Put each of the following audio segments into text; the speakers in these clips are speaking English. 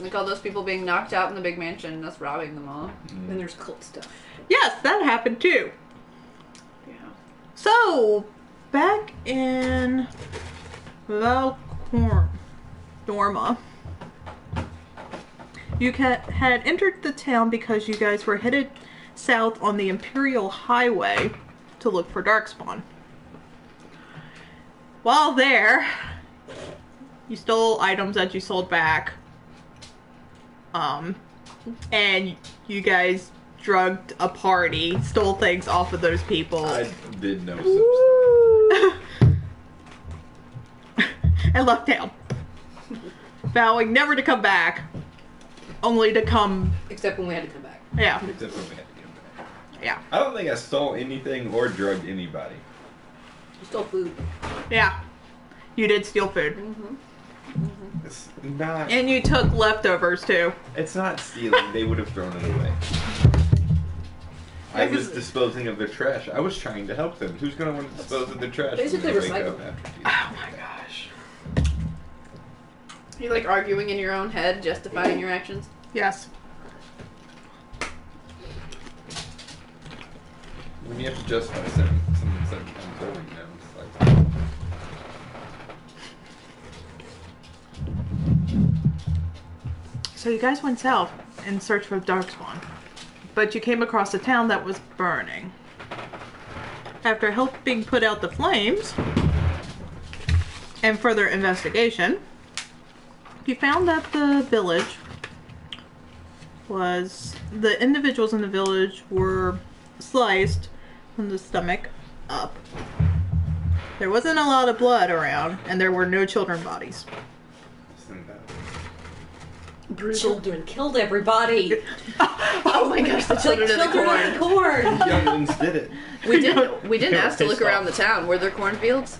We call those people being knocked out in the big mansion and us robbing them all. And there's cult stuff. Yes, that happened too. Yeah. So, back in Dorma, you had entered the town because you guys were headed south on the Imperial Highway to look for Darkspawn. While there, you stole items that you sold back. And you guys drugged a party, stole things off of those people. I did know some And left town. Vowing never to come back. Only to come... Except when we had to come back. Yeah. Except when we had to get back. Yeah. I don't think I stole anything or drugged anybody. You stole food. Yeah. You did steal food. It's not. And you took leftovers, too. It's not stealing. They would have thrown it away. I was disposing of their trash. I was trying to help them. Who's going to want to dispose of their trash? Basically when they wake recycle. up after tea? Oh my gosh. You're like arguing in your own head, justifying your actions. Yes. When you have to justify something 7 times over, you know, it's like... So you guys went south in search for Darkspawn. But you came across a town that was burning. After helping put out the flames and further investigation, you found that the village was... The individuals in the village were sliced from the stomach up. There wasn't a lot of blood around, and there were no children bodies. Isn't that... Children killed everybody. Oh my gosh, the Like children of the children of the corn. corn. Younglings did it. We didn't They were ask to look pissed around off. the town. Were there cornfields?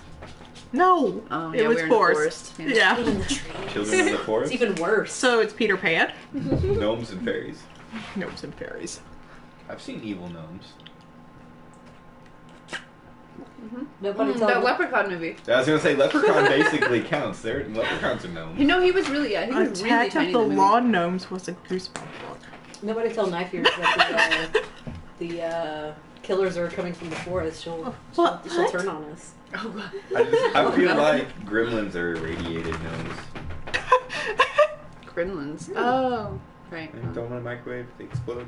No, Oh, it yeah, was we were in the forest. forest. Yeah. In the trees. Children of the It's forest, even worse. So it's Peter Pan. gnomes and fairies. Gnomes and fairies. I've seen evil gnomes. Nobody told That me. leprechaun movie. I was gonna say leprechaun basically counts. Leprechauns are gnomes. You know, he was really, he was really Attack tiny of the in the movie. Lawn Gnomes was a goosebump book. Nobody told Knife Ears that the killers are coming from the forest. She'll What? turn on us. Oh, God. I feel like gremlins are irradiated gnomes. Gremlins. Oh, right. They throw them in a microwave, they explode.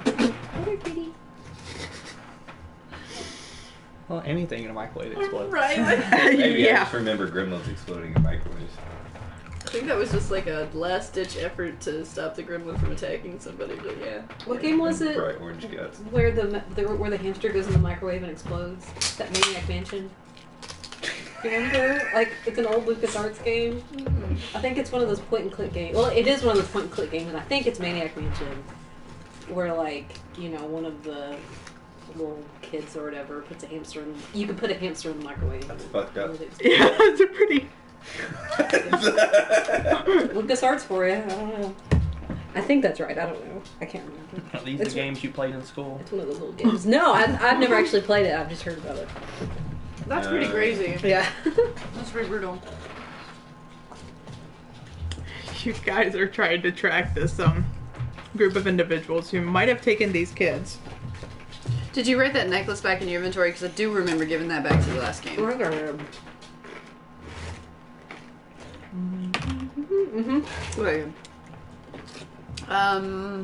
Very pretty. Well, anything in a microwave explodes. Right. Maybe I Yeah. just remember gremlins exploding in microwaves. I think that was just like a last-ditch effort to stop the gremlin from attacking somebody, but yeah. What game was it? Bright orange guts. Where where the hamster goes in the microwave and explodes? That Maniac Mansion. Do you remember? Like, it's an old LucasArts game. I think it's one of those point-and-click games. Well, it is one of those point-and-click games, and I think it's Maniac Mansion. Where, like, you know, one of the little kids or whatever puts a hamster in... You can put a hamster in the microwave. That's fucked up. Yeah, it's a pretty... LucasArts for you. I don't know. I think that's right. I don't know. I can't remember. Are these It's- the games you played in school? It's one of those little games. No, I've never actually played it. I've just heard about it. That's pretty crazy. Yeah. That's pretty brutal. You guys are trying to track this group of individuals who might have taken these kids. Did you write that necklace back in your inventory? Because I do remember giving that back to the last game. Wait. I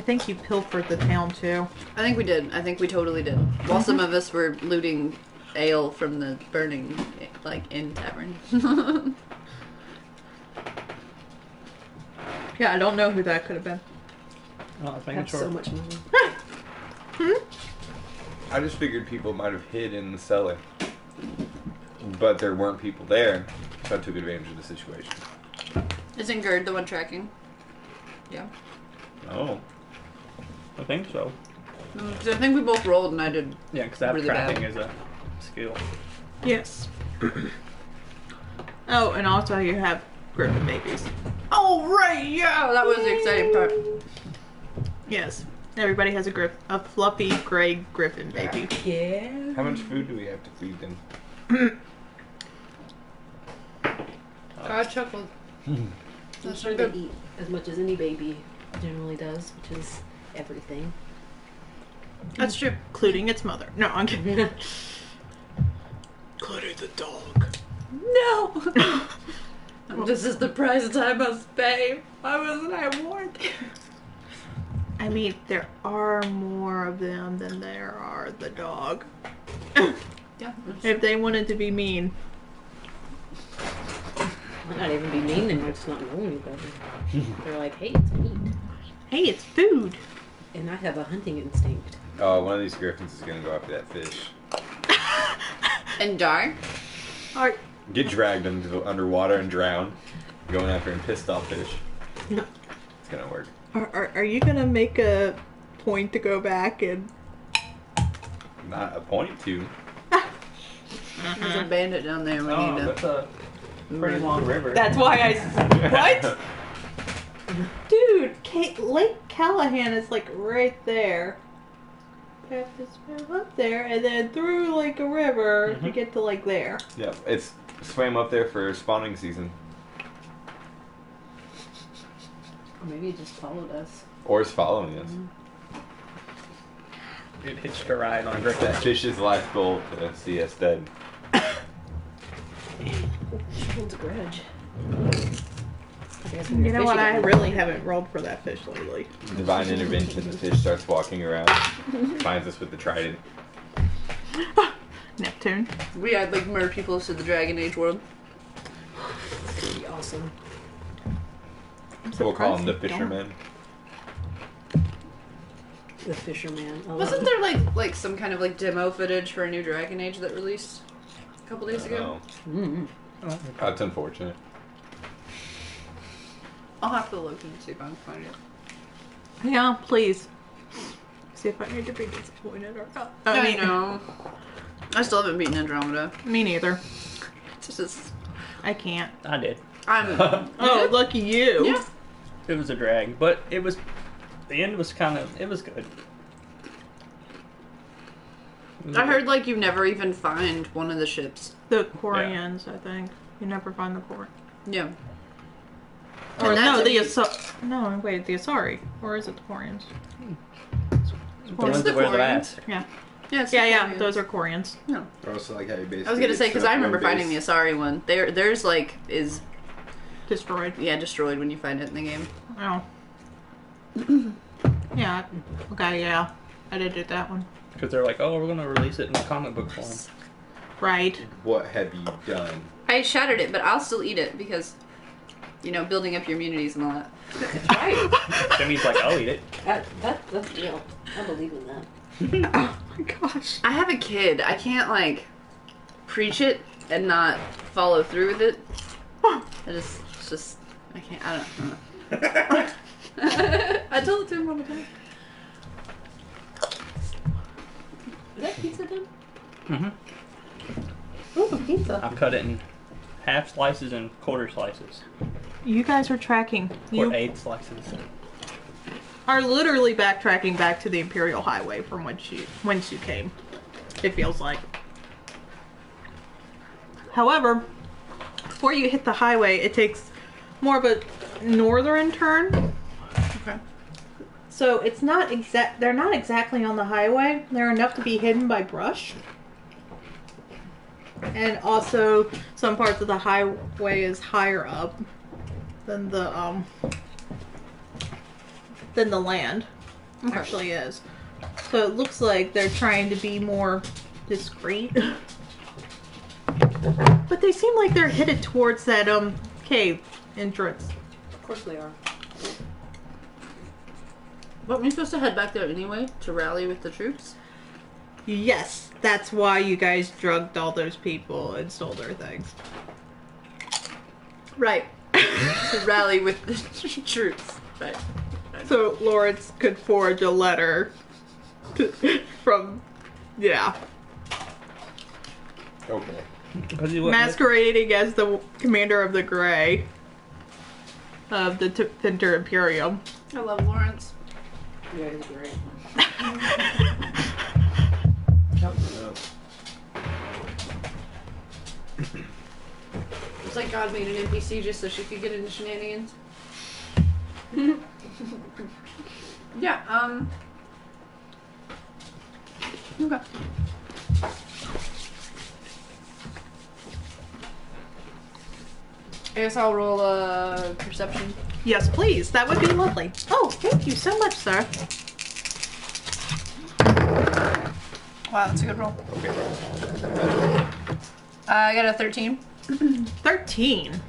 think you pilfered the town too. I think we did. I think we totally did. While some of us were looting ale from the burning, like, inn tavern. Yeah, I don't know who that could have been. Oh, I was I making have sure. so much money. I just figured people might have hid in the cellar. But there weren't people there, so I took advantage of the situation. Isn't Gerd the one tracking? Yeah. Oh. I think so. 'Cause I think we both rolled and I did. Yeah, because that Really tracking bad. is a skill. Yes. Oh, and also you have griffin babies. Oh, right! Yeah! That was the exciting part. Yes. Everybody has a fluffy gray griffin baby. Yeah. How much food do we have to feed them? God chuckled. I'm That's sure good. they eat as much as any baby generally does, which is everything. That's true. Including its mother. No, I'm kidding. Including the dog. No! This is the price I must pay. Why wasn't I warned? I mean, there are more of them than there are the dog. Yeah. If they wanted to be mean. Might not even be mean, they might just not know any better. They're like, hey, it's meat. Hey, it's food. And I have a hunting instinct. Oh, one of these griffins is gonna go after that fish. And die? Are, Get dragged into the underwater and drown. Going after a pissed off fish. No. It's gonna work. are you gonna make a point to go back and... Not a point to. There's a bandit down there. We Oh, need that's to. a pretty long river. That's why I... What? Dude, Lake Callahan is like right there. You have to swim up there and then through like a river to Mhm. get to like there. Yeah, it's swam up there for spawning season. Or maybe he just followed us. Or is following us. It hitched a ride on a That griffin. fish's life goal to see us dead. She holds a grudge. I guess when You you're know what? fishing, I really haven't rolled for that fish lately. Divine intervention, the fish starts walking around, finds us with the trident. Neptune. We add like more people to the Dragon Age world. That'd be awesome. I'm We'll call him the surprised you don't. fisherman. The fisherman. I love Wasn't it. there like some kind of like demo footage for a new Dragon Age that released a couple days ago? Oh, Mm. that's unfortunate. I'll have to look and see if I can find it. Yeah, please. See if I need to be disappointed or not. I know. I still haven't beaten Andromeda. Me neither. It's just I can't. I did. I'm. Oh, lucky you. Yeah. It was a drag, but it was. The end was kind of. It was good. It was I good. heard like you never even find one of the ships. The Quarians, I think. You never find the Quarians. Yeah. Or And no, that's the if you- No, wait, the Asari. Or is it the Quarians? The ones the that wear the Quarians. mask. Yeah. Yeah. It's Yeah, the yeah, Quarians. those are Quarians. Yeah. Also, like how you basically. I was gonna say because I remember finding the Asari one. Theirs like is Destroyed. destroyed when you find it in the game. Oh. Yeah. Okay, yeah. I did do that one. Because they're like, oh, we're going to release it in comic book form. Right. What have you done? I shattered it, but I'll still eat it because, building up your immunities and all that. That's right. Jimmy's like, I'll eat it. That's real. I believe in that. Oh my gosh. I have a kid. I can't like preach it and not follow through with it. It's just I can't. I don't know. I told it to him all the time. Is that pizza done? Mm-hmm. Ooh, pizza. I cut it in half slices and quarter slices. You guys are tracking. Or You eighth slices. are literally backtracking back to the Imperial Highway from whence you came. It feels like. However, before you hit the highway, it takes more of a northern turn. Okay. So it's not they're not exactly on the highway. They're enough to be hidden by brush. And also some parts of the highway is higher up than the land actually is. So it looks like they're trying to be more discreet. But they seem like they're headed towards that cave entrance. Of course they are. But we're supposed to head back there anyway to rally with the troops. Yes, that's why you guys drugged all those people and stole their things. Right. To rally with the troops. Right. So Lawrence could forge a letter from, yeah, Okay. Because he wouldn't- masquerading as the commander of the Grey of the Finter Imperium. I love Lawrence. Yeah, he's great. It's like God made an NPC just so she could get into shenanigans. Yeah, okay. I guess I'll roll a perception. Yes, please. That would be lovely. Oh, thank you so much, sir. Wow, that's a good roll. Okay, bro. I got a 13. 13.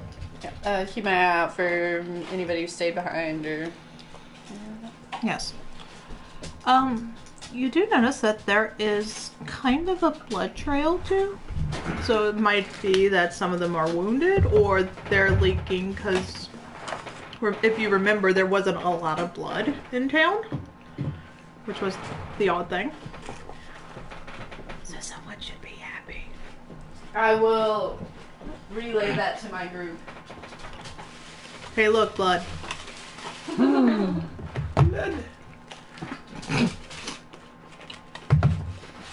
Keep my eye out for anybody who stayed behind or... Yes. You do notice that there is kind of a blood trail too. So it might be that some of them are wounded or they're leaking because if you remember, there wasn't a lot of blood in town, which was the odd thing. So someone should be happy. I will relay that to my group. Hey, look, blood.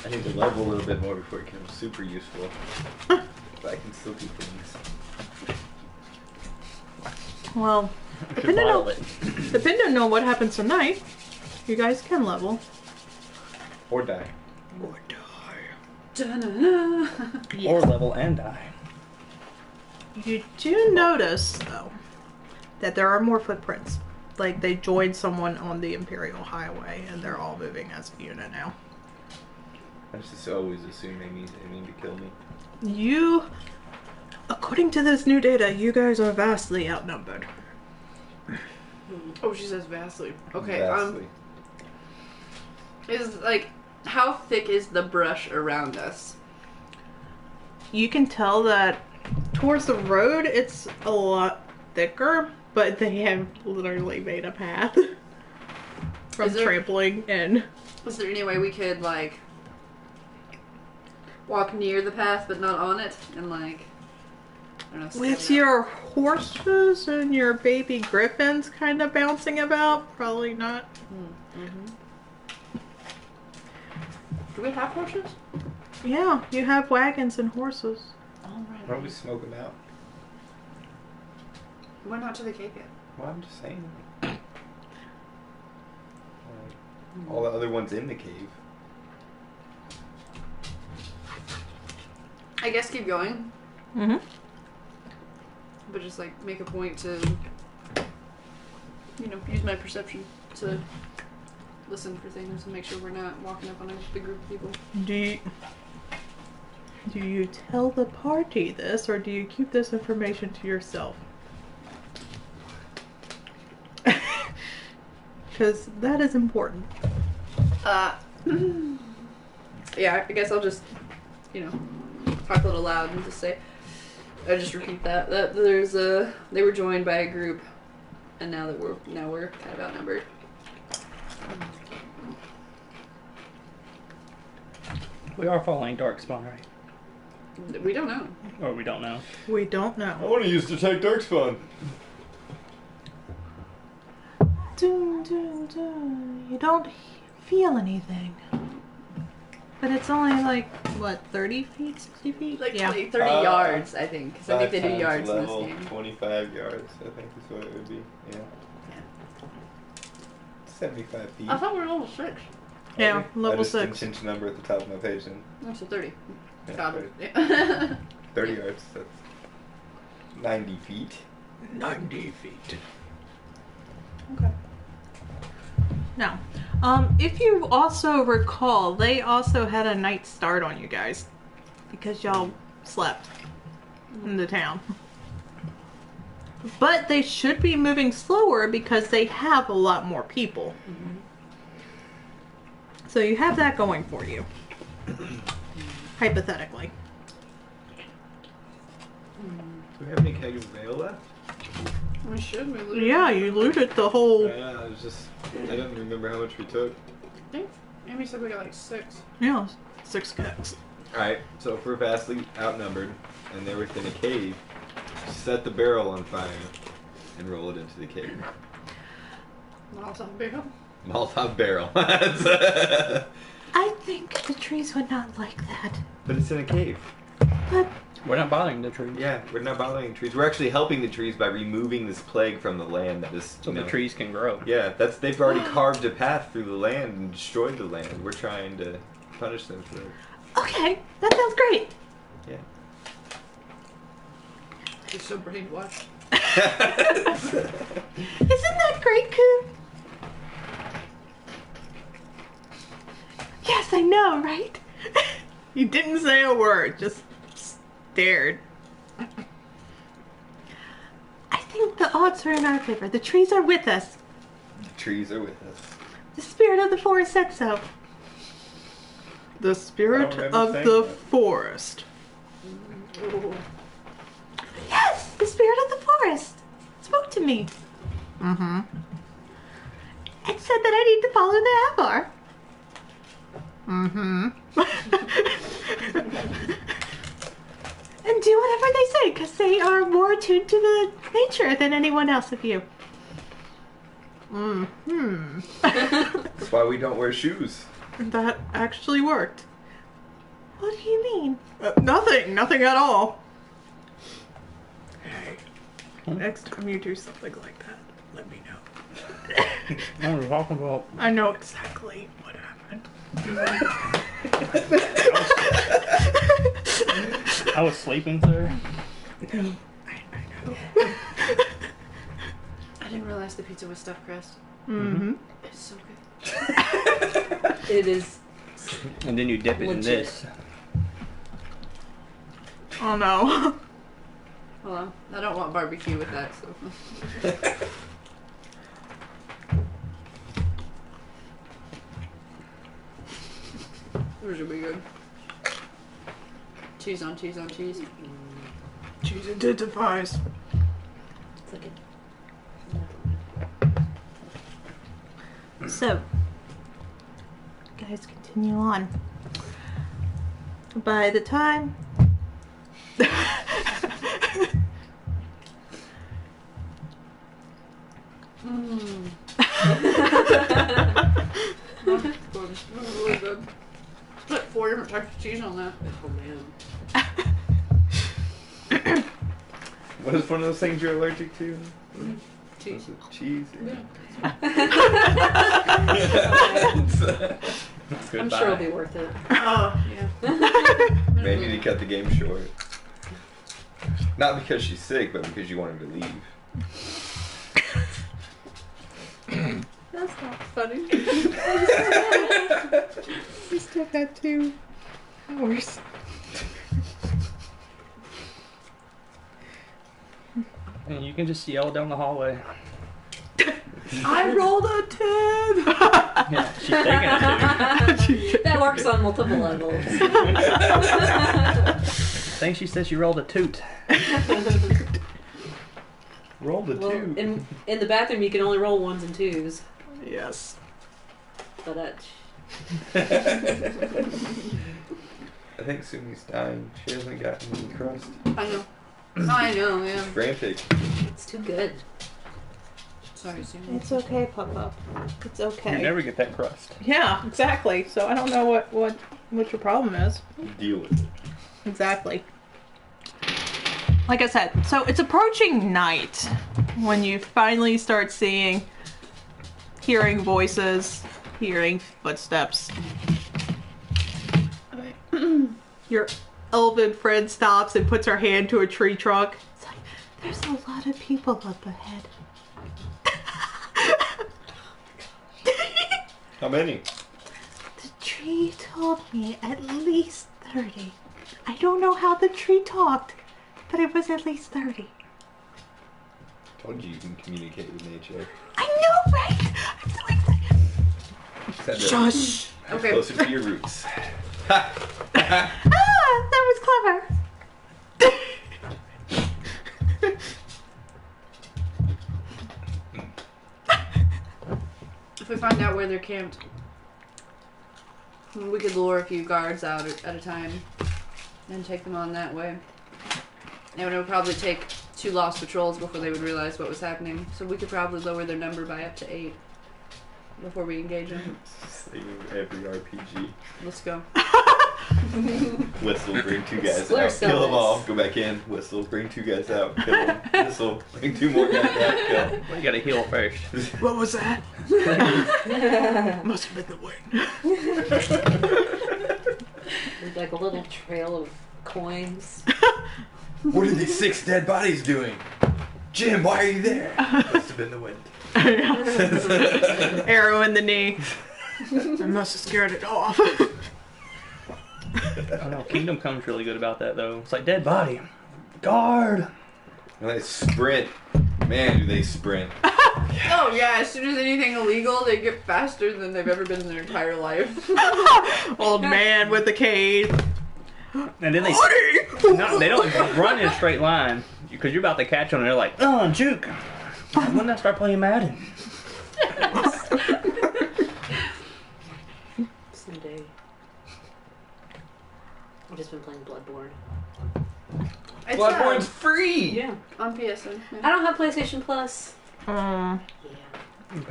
I need to level a little bit more before it becomes super useful. But I can still do things. Well, You should bottle it. depending on what happens tonight, you guys can level. Or die. Or die. Da-na-na. Or level and die. You do notice, though, that there are more footprints. Like, they joined someone on the Imperial Highway, and they're all moving as a unit now. I just always assume they mean to kill me. You, according to this new data, you guys are vastly outnumbered. Oh, she says vastly. Okay, Vastly. is, like, how thick is the brush around us? You can tell that towards the road, it's a lot thicker, but they have literally made a path from Is there- trampling in. Is there any way we could, like, walk near the path but not on it? And, like, I don't know. stand With up? your horses and your baby griffins kind of bouncing about, probably not. Do we have horses? Yeah, you have wagons and horses. All Why right. don't we smoke them out? We're not to the cave yet. Well, I'm just saying. Like, all the other ones in the cave. I guess keep going, Mm-hmm. but just, like, make a point to, you know, use my perception to listen for things and make sure we're not walking up on a big group of people. Do you tell the party this, or do you keep this information to yourself? Because that is important. Yeah, I guess I'll just, you know, talk a little loud and just say, I just repeat that there's they were joined by a group, and now we're kind of outnumbered. We are following Darkspawn, right? We don't know. Or we don't know. We don't I know. want to use Detect Darkspawn. Dun, dun, dun. You don't feel anything. But it's only like, what, 30 feet, 60 feet? Like yeah. 20, 30 yards, I think. Because I think they do yards in level, this game. 25 yards, I think is what it would be. Yeah. 75 feet. I thought we were level 6. Yeah, Okay. level I just 6. didn't change the number at the top of my page then. That's a 30. Yeah, God. 30. Yeah. 30 yards, that's 90 feet. 90 feet. Okay. Now, if you also recall, they also had a night start on you guys. Because y'all slept in the town. But they should be moving slower because they have a lot more people. So you have that going for you. Hypothetically. Do we have any kegs of ale left? We should move. Yeah, you looted the whole... Yeah, I was just, I don't remember how much we took. I think Amy said we got like 6. Yeah, 6 kegs. Alright, so if we're vastly outnumbered and they're within a cave, set the barrel on fire and roll it into the cave. Molotov barrel. Molotov barrel. I think the trees would not like that. But it's in a cave. But We're not bothering the trees. Yeah, we're not bothering trees. We're actually helping the trees by removing this plague from the land that is. So the trees can grow. Yeah, they've already carved a path through the land and destroyed the land. We're trying to punish them for it. Okay, that sounds great. Yeah. You're so brainwashed. Isn't that great, Coon? Yes, I know, right? You didn't say a word, just stared. I think the odds are in our favor. The trees are with us. The trees are with us. The spirit of the forest said so. The spirit remember of saying the that. forest. Ooh. Yes, the spirit of the forest spoke to me. Mm-hmm. And said that I need to follow the Avar. Mm-hmm. And do whatever they say, because they are more attuned to the nature than anyone else of you. Mm-hmm. That's why we don't wear shoes. That actually worked. What do you mean? Nothing at all. Hey, next time you do something like that, let me know. I was talking about. I know exactly what happened. I was sleeping, sir. I know. I didn't realize the pizza was stuffed crust. Mm-hmm. It's so good. It is. And then you dip it in Legit. this. Oh no. Hold on. I don't want barbecue with that, so. This should be good. Cheese on cheese on cheese. Cheese identifies. It's like So, guys, continue on. By the time Good. Really good. Put 4 different types of cheese on that. Oh man. What is one of those things you're allergic to? Cheese. Is it cheese? Yeah. I'm sure it'll be worth it. Oh, yeah. Maybe to cut the game short. Not because she's sick, but because you want her to leave. That's not funny. we still got 2 hours. And you can just yell down the hallway. I rolled a 10. Yeah, she's taking it too. That works on multiple levels. I think she said she rolled a toot. Roll the Well, two. in the bathroom, you can only roll 1s and 2s. Yes. But I think Sumi's dying. She hasn't gotten any crust. I know, yeah. Frantic. it's too good. Sorry, Susie. It's okay, Papa. It's okay. You never get that crust. Yeah, exactly. So I don't know what your problem is. Deal with it. Exactly. Like I said, so it's approaching night when you finally start hearing voices, hearing footsteps. Your elven friend stops and puts her hand to a tree trunk. It's like, there's a lot of people up ahead. How many? The tree told me at least 30. I don't know how the tree talked, but it was at least 30. Told you can communicate with nature. I know, right? I'm so excited. Send it Shush. Okay. closer to your roots. Ah, that was clever. If we find out where they're camped, we could lure a few guards out at a time and take them on that way. And it would probably take 2 lost patrols before they would realize what was happening. So we could probably lower their number by up to 8 before we engage them. Save every RPG. Let's go. Whistle, bring 2 guys Slur out. Kill them cells. all. Go back in. Whistle, bring 2 guys out. Kill them. Whistle, bring 2 more guys out. Kill. Well, you gotta heal first. What was that? Must have been the wind. There's like a little trail of coins. What are these 6 dead bodies doing? Jim, why are you there? Must have been the wind. Arrow in the knee. I must have scared it off. Oh no, Kingdom Come's really good about that though. It's like dead body. Guard! And they sprint. Man, do they sprint. Oh yeah, as soon as anything illegal, they get faster than they've ever been in their entire life. Old man with the cane. And then they they don't run in a straight line because you're about to catch them and they're like, oh, juke. When did I start playing Madden? Someday. I've just been playing Bloodborne. It's, Bloodborne's free! Yeah. on PSN. I don't have PlayStation Plus. Yeah.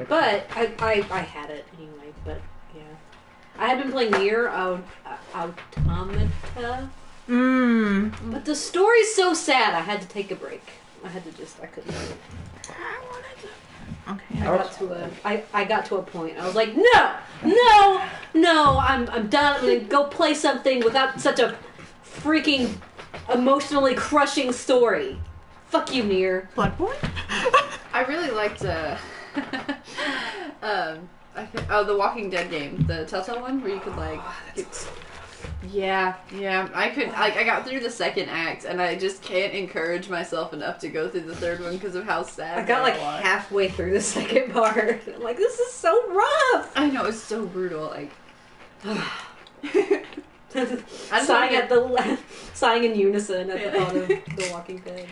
But I had it anyway, but yeah. I had been playing Nier Automata. But the story's so sad I had to take a break. I couldn't do it. Okay. I got to a point. I was like, no, I'm done. I'm gonna go play something without such a freaking emotionally crushing story. Fuck you, Nier. Bloodborne? I really liked the Walking Dead game, the Telltale one, where you could like yeah, I got through the 2nd act and I just can't encourage myself enough to go through the 3rd one because of how sad I got like they are. halfway through the 2nd part. I'm like, this is so rough. I know, it's so brutal, like sighing in unison at the thought of The Walking Dead.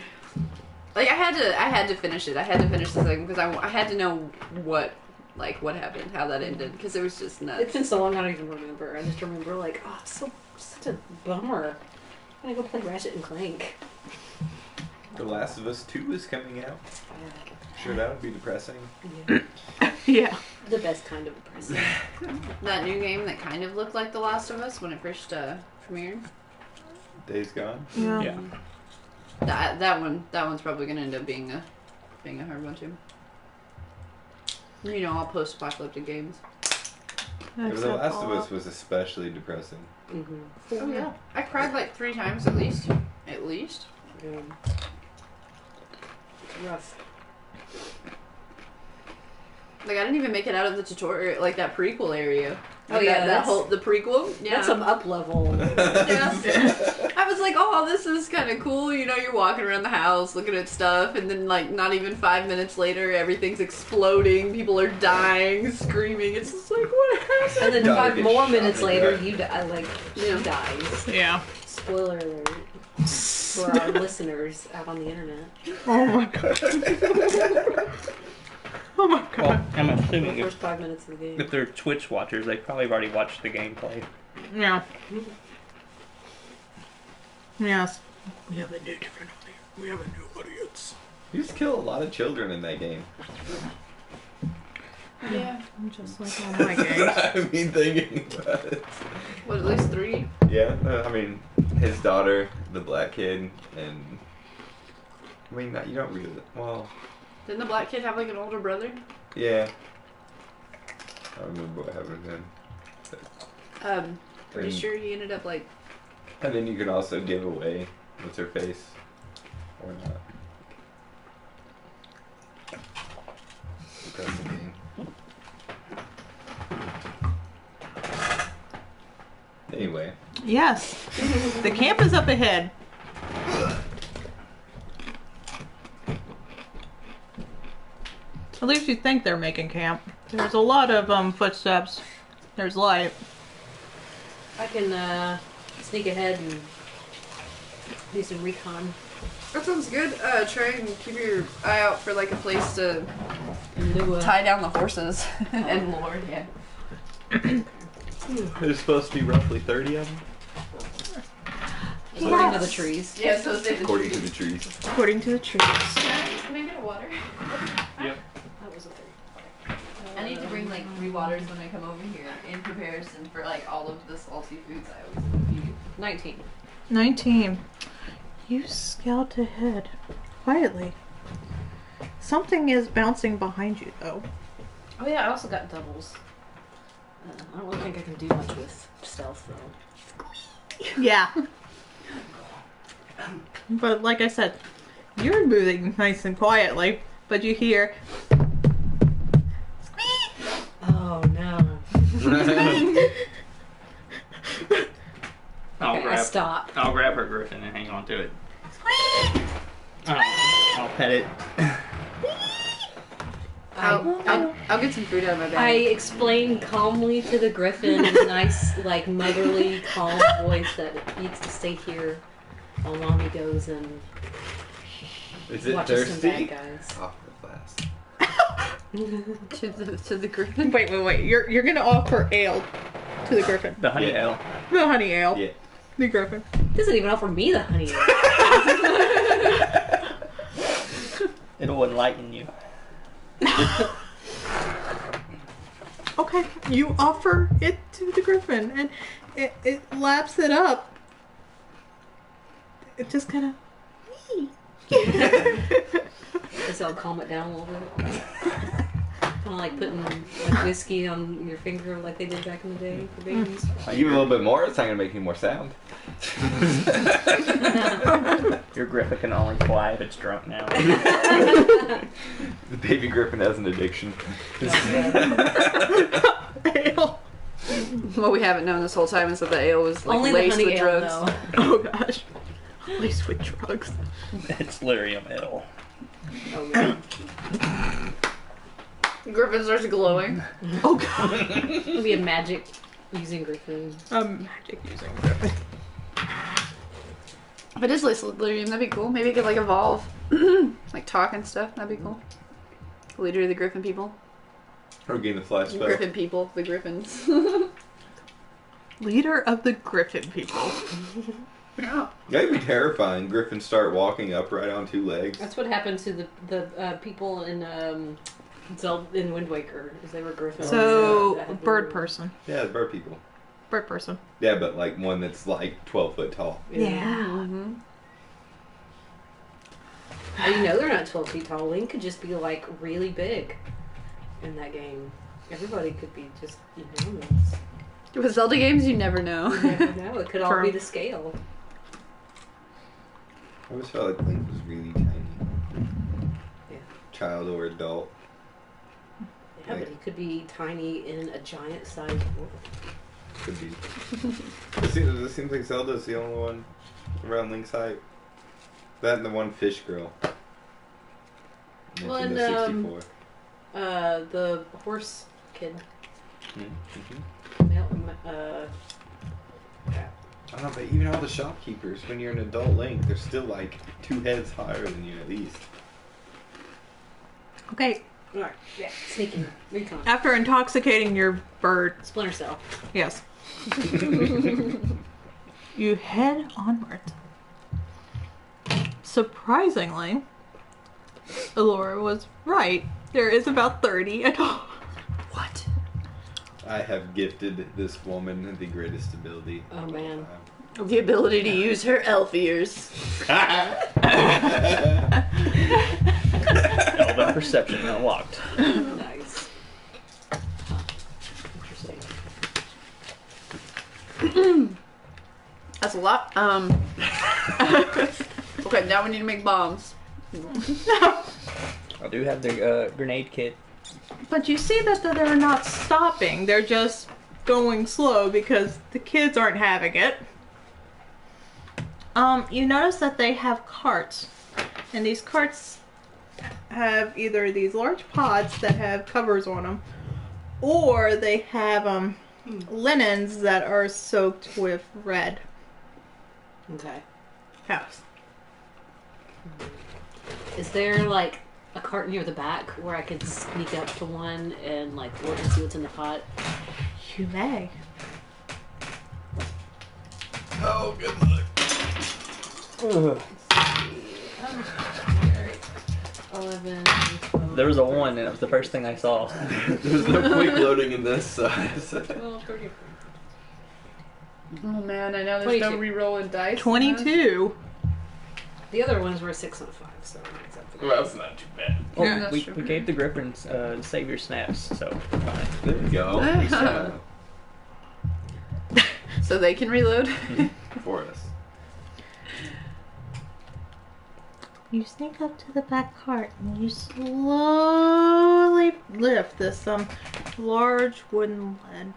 like I had to finish it. I had to finish the 2nd because I had to know what happened, how that ended, because it was just nuts. It's been so long I don't even remember. I just remember like, oh, it's such a bummer. I'm gonna go play Ratchet and Clank. The Last of Us 2 is coming out. Sure, that would be depressing. Yeah. Yeah. The best kind of depressing. That new game that kind of looked like The Last of Us when it first premiered. Days Gone. Yeah. That one's probably gonna end up being a hard one too. You know, all post-apocalyptic games. Yeah, but The Last of Us was especially depressing. Mm-hmm. Oh yeah, I cried like 3 times at least. At least. Yeah. It's rough. Like I didn't even make it out of the tutorial, like that prequel area. Oh Like, yeah, the prequel. Yeah. That's some up level. Yeah. I was like, oh, this is kind of cool. You know, you're walking around the house looking at stuff, and then like not even 5 minutes later, everything's exploding. People are dying, screaming. It's just like, what happened? And then Gotta 5 get more shot minutes to later, death. you die. Like she dies. Yeah. Spoiler alert for our listeners out on the internet. Oh my god. Oh my god. Well, I'm The assuming first 5 minutes of the game. if they're Twitch watchers, they probably have already watched the gameplay. Yeah. Yes. We have a new different audience. We have a new audience. You just kill a lot of children in that game. Yeah. Just like all my games. I mean, thinking about it. What, at least 3? Yeah, I mean, his daughter, the black kid, and... I mean, you don't really... Well, Didn't the black kid have like an older brother? yeah. I don't remember what happened to him. Pretty And- sure he ended up like. And then you can also give away what's her face. Or not. That's the game. Anyway. Yes. The camp is up ahead. At least you think they're making camp. There's a lot of footsteps. There's light. I can sneak ahead and do some recon. That sounds good. Try and keep your eye out for like a place to Do, tie down the horses and lord. Yeah. There's supposed to be roughly 30 of them. according to the trees. Yeah. So they. According to the trees. According to the trees. Can I get a water? Yep. That was a 30. I need to bring like 3 waters when I come over here in comparison for like all of the salty foods I always eat. 19. 19. You scout ahead quietly. Something is bouncing behind you, though. Oh yeah, I also got doubles. I don't really think I can do much with stealth though. Yeah. But like I said, you're moving nice and quietly, but you hear. Oh no. Okay, I stop. I'll grab her griffin and hang on to it. I'll pet it. I'll get some food out of my I bag. explain calmly to the griffin in a nice, like, motherly, calm voice that it needs to stay here while mommy goes and Is it watches some thirsty? bad guys. Off the glass. to the griffin. Wait. You're gonna offer ale to the griffin. The honey Yeah. ale. The honey ale. Yeah. The griffin. Doesn't even offer me the honey. It'll enlighten you. Okay, you offer it to the griffin, and it laps it up. It just kind Guess I'll calm it down a little bit. Kind of like putting like whiskey on your finger like they did back in the day for babies. I give you a little bit more, it's not gonna make any more sound. Your griffin can only fly if it's drunk now. The baby griffin has an addiction. ale. What we haven't known this whole time is that the ale was like Only the laced honey with ale, drugs. though. Oh gosh, laced with drugs. It's lyrium ale. Oh, yeah. Griffin starts glowing. Oh god, It'll be a magic using griffin. magic using griffin. If it is laced with lyrium, that'd be cool. Maybe it could like evolve, like talk and stuff. That'd be cool. Leader of the Griffin people. Or gain the fly spell. Griffin people, the Griffins. Leader of the griffin people. Yeah. That'd be terrifying. Griffins start walking upright on two legs. That's what happened to the people in Zelda in Wind Waker, is they were griffins. So that had bird blue- person. Yeah, the bird people. Bird person. Yeah, but like one that's like 12 foot tall. Mm-hmm. Oh, you know they're not 12 feet tall. Link could just be like really big in that game. Everybody could be just enormous. With Zelda games, you never know. You never know. It could all True. be the scale. I always felt like Link was really tiny. Yeah. Child or adult. Yeah, but he could be tiny in a giant sized world. Could be. It seems like Zelda's the only one around Link's height. That and the one fish girl. Well, In and, the 64. The horse kid. Mm-hmm. I don't know, but even all the shopkeepers, when you're an adult Link, they're still like 2 heads higher than you at least. Okay, Alright, yeah. Sneaking. Recon. after intoxicating your bird, Splinter Cell. yes, you head onward. Surprisingly, Allura was right. There is about 30 adults. What? I have gifted this woman the greatest ability. Oh, man. The ability to use her elf ears. Elven perception unlocked. Nice. Interesting. That's a lot. Okay, now we need to make bombs. I do have the grenade kit. But you see that they're not stopping. They're just going slow because the kids aren't having it. You notice that they have carts. And these carts have either these large pods that have covers on them, or they have linens that are soaked with red. Okay. Yes. Is there like a cart near the back where I could sneak up to one and like look and see what's in the pot? You may. Oh, good luck. 11. There was a 1 and it was the first thing I saw. There's no quick loading in this size. 12, 13. Oh man, I know there's no 22. re-rolling dice. 22. The other ones were 6 and a 5, so except for Well, that's not too bad. Oh, Yeah, that's we true. gave the Griffins Savior snaps, so fine. There we go. So they can reload. For us. You sneak up to the back cart and you slowly lift this large wooden lid.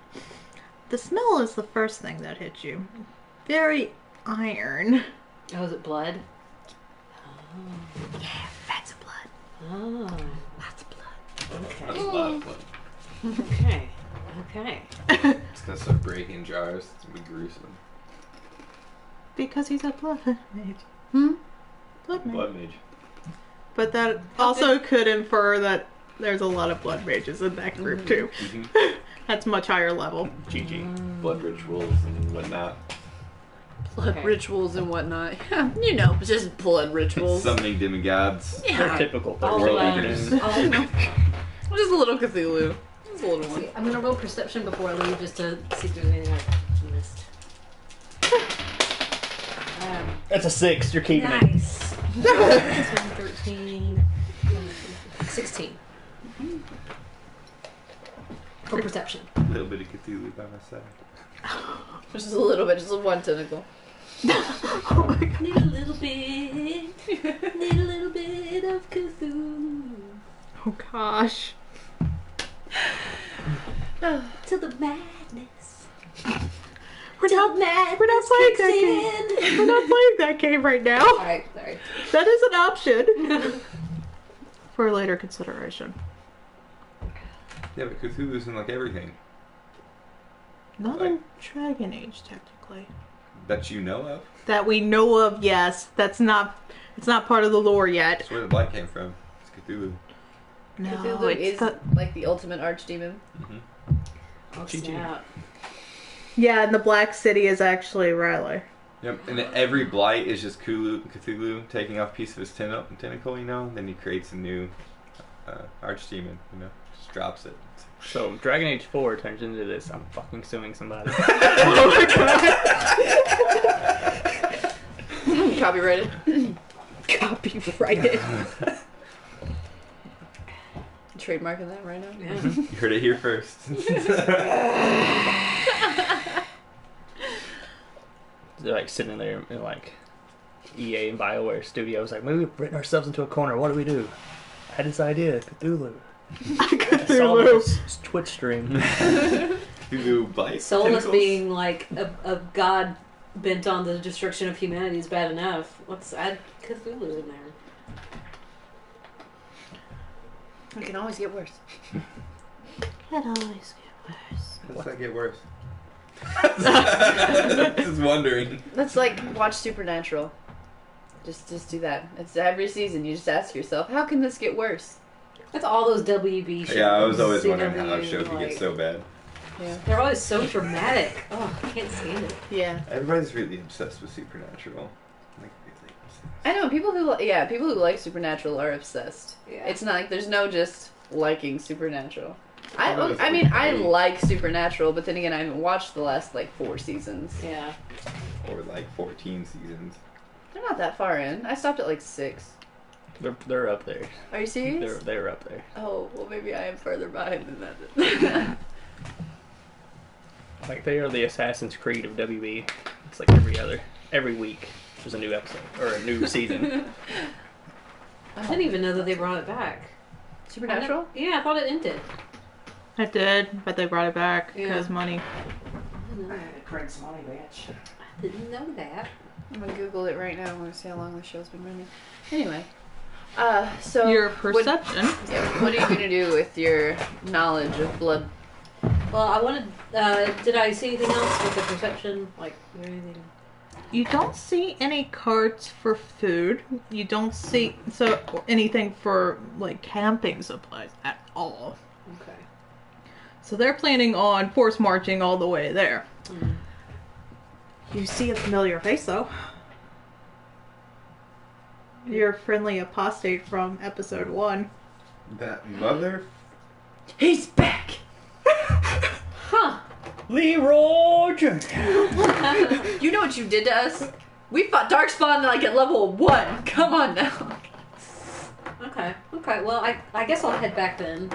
The smell is the first thing that hits you. Very iron. Oh, is it blood? Yeah, that's blood. Oh. Lots of blood. That's a Okay. lot of fun. Okay. Okay. It's gonna start breaking jars. It's gonna be gruesome. Because he's a blood mage. Hmm? Blood mage. Blood mage. But that also could infer that there's a lot of blood mages in that group too. Mhm. That's much higher level. GG. Blood rituals and whatnot. Blood Okay. rituals and whatnot. You know, it's just blood rituals. Summoning demigods. They're Yeah. typical All third World world leaders. leaders. Just a little Cthulhu. Just a little one. I'm gonna roll perception before I leave just to see if there's anything I missed. That's a 6. You're keeping it. Nice. 13, 16. For perception. A little bit of Cthulhu by my side. Just a little bit, just one tentacle. Oh my god. Need a little bit. Need a little bit of Cthulhu. Oh gosh. To the madness. We're not playing that game. We're not playing that game right now. Alright, sorry. That is an option for later consideration. Yeah, but Cthulhu's in like everything Not in Dragon Age, technically. that you know of. That we know of, yes. It's not part of the lore yet. That's where the blight came from. It's Cthulhu. No, Cthulhu it's is the... like the ultimate archdemon. Oh, GG. snap. Yeah, and the Black City is actually Riley. Yep, and every blight is just Cthulhu taking off a piece of his tentacle, you know. Then he creates a new archdemon, you know. Just drops it. So, Dragon Age 4 turns into this. I'm fucking suing somebody. Oh my god. Copyrighted. Copyrighted. Trademarking that right now. Yeah. You heard it here first. They're like sitting there in like EA and BioWare studios, like, maybe we've written ourselves into a corner. What do we do? I had this idea, Cthulhu. I saw Cthulhu. this Twitch stream. Cthulhu blight. Soulless tentacles. being like a god bent on the destruction of humanity is bad enough. Let's add Cthulhu in there. It can always get worse. It always get worse. How does that get worse? Just wondering. That's like watch Supernatural. Just do that. It's every season. You just ask yourself, how can this get worse? That's all those WB shows. Yeah, I was always wondering how a CW, show could get like, so bad. Yeah. They're always so dramatic. Oh, I can't stand it. Yeah. Everybody's really obsessed with Supernatural. Like, really obsessed. I know people who people who like Supernatural are obsessed. Yeah. It's not like there's no just liking Supernatural. Oh, that's I mean I great. like Supernatural, but then again I haven't watched the last like 4 seasons. Yeah. Or like 14 seasons. They're not that far in. I stopped at like 6. They're up there. Are you serious? They're up there. Oh well, maybe I am further behind than that. Like, they are the Assassin's Creed of WB. It's like every week there's a new episode or a new season. I didn't even know that they brought it back. Supernatural? Yeah, I thought it ended. It did, but they brought it back Yeah. because money. I didn't know that. Craig's money, bitch. I didn't know that. I'm gonna Google it right now. I'm gonna see how long the show's been running. Anyway, so Your what- perception. what are you gonna do with your knowledge of blood? Well, I wanted. Did I see anything else with the perception? Like, or anything? You don't see any carts for food. You don't see anything for like camping supplies at all. Okay. So they're planning on force marching all the way there. Mm. You see a familiar face though. Your friendly apostate from episode 1. That mother. He's back. Huh. Leroy Jenkins. You know what you did to us? We fought Darkspawn like at level 1. Come on now. Okay. Well, I guess I'll head back then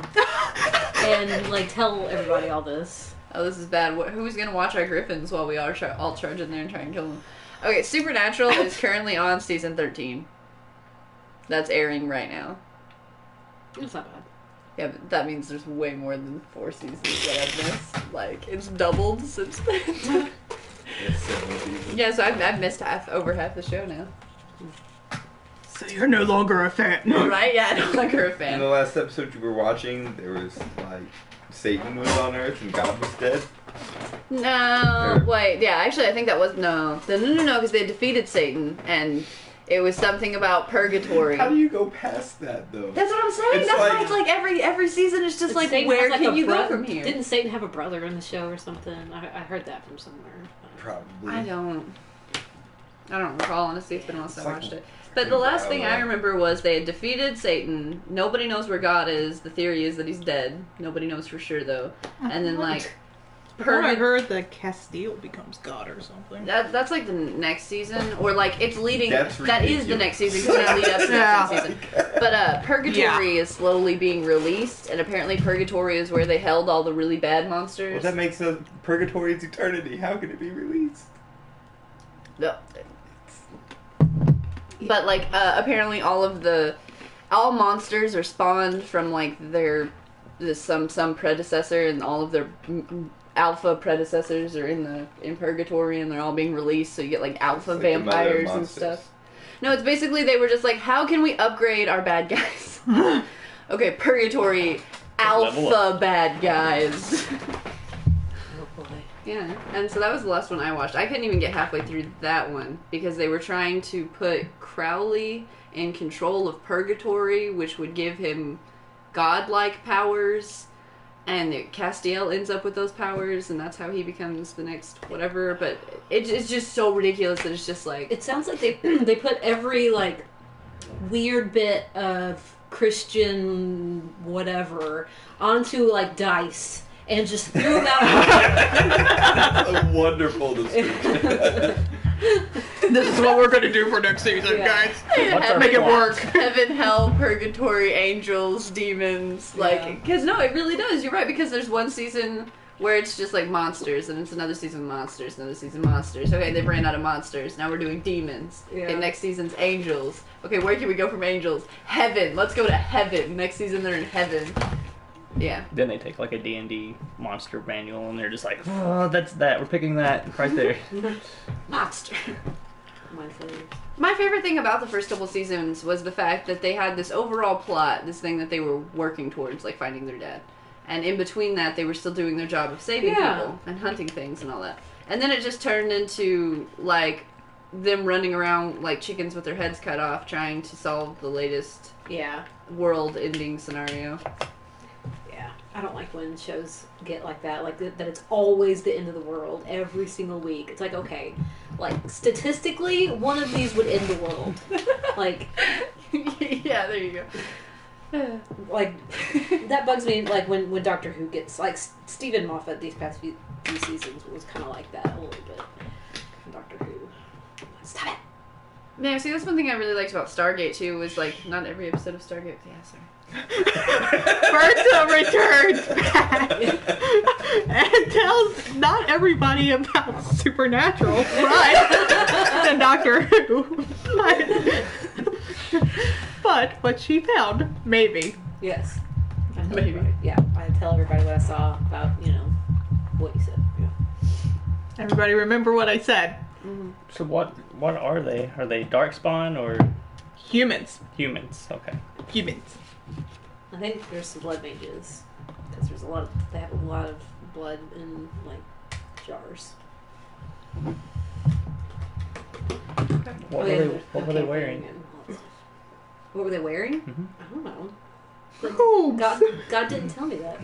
and like tell everybody all this. Oh, this is bad. Who's gonna watch our griffins while we are all charge in there and try and kill them? Okay, Supernatural is currently on season 13. That's airing right now. It's not bad. Yeah, but that means there's way more than 4 seasons that I've missed. Like, it's doubled since then. It's 7 seasons. Yeah, so I've missed over half the show now. So you're no longer a fan. Right? Yeah, I don't like her a In fan. the last episode you were watching, there was like Satan was on Earth and God was dead. No, wait, yeah, actually I think that was, no, because they defeated Satan, and it was something about purgatory. How do you go past that though? That's what I'm saying. It's That's like- why it's like every season is just like, Satan where has, like, can a you go bro- from here? Didn't Satan have a brother in the show or something? I heard that from somewhere. Probably. I don't recall, honestly. It's been a while since It's I like- watched it. But the last thing I parallel. remember was they had defeated Satan. Nobody knows where God is. The theory is that he's dead. Nobody knows for sure though. And then like, I Purg- heard that Castile becomes God or something. that's like the next season, or like it's leading. That's That is the ridiculous. next season because they lead up to Yeah. next season. But Purgatory is slowly being released, and apparently Purgatory is where they held all the really bad monsters. Well, that makes no purgatory is eternity. How can it be released? No. But like apparently all monsters are spawned from like some predecessor, and all of their alpha predecessors are in purgatory, and they're all being released, so you get like alpha It's like the mother of vampires and monsters. stuff. No, it's basically they were just like, how can we upgrade our bad guys? Okay, purgatory Level alpha bad guys. Oh boy. Yeah, and so that was the last one I watched. I couldn't even get halfway through that one because they were trying to put Crowley in control of Purgatory, which would give him godlike powers, and Castiel ends up with those powers, and that's how he becomes the next whatever. But it's just so ridiculous that it's just like, It sounds like they put every like weird bit of Christian whatever onto like dice and just threw them out. A wonderful description. This is what we're gonna do for next season, Yeah. guys. What's our Make it plot? work. heaven, hell, purgatory, angels, demons. Yeah. Like, because no, it really does. You're right, because there's one season where it's just like monsters, and it's another season monsters, another season monsters. Okay, they've ran out of monsters. Now we're doing demons. Yeah. Okay, next season's angels. Okay, where can we go from angels? Heaven. Let's go to heaven. Next season they're in heaven. Yeah. Then they take like a D&D monster manual and they're just like, oh, that's that. We're picking that right there. Monster. My favorite. My favorite thing about the first couple seasons was the fact that they had this overall plot, this thing that they were working towards, like finding their dad. And in between that, they were still doing their job of saving Yeah. people and hunting things and all that. And then it just turned into, like, them running around like chickens with their heads cut off trying to solve the latest Yeah. world-ending scenario. Yeah. I don't like when shows get like that, like that it's always the end of the world every single week. It's like, okay, like statistically, one of these would end the world. Like, Yeah, there you go. like that bugs me. Like when Doctor Who gets like Stephen Moffat these past few seasons was kind of like that a little bit. Doctor Who, stop it. Yeah, see, that's one thing I really liked about Stargate, too, was, like, not every episode of Stargate... Yeah, sorry. Berta returns back and tells not everybody about Supernatural, but and Doctor Who. But what she found, maybe. Yes. I tell Maybe. everybody- Yeah, I tell everybody what I saw about what you said. Yeah. Everybody remember what I said. So what are they? Are they Darkspawn or Humans. humans? Okay. Humans. I think there's some blood mages because they have a lot of blood in like jars. What were they wearing? What were they wearing? Mhm. I don't know. Ooh. God didn't tell me that.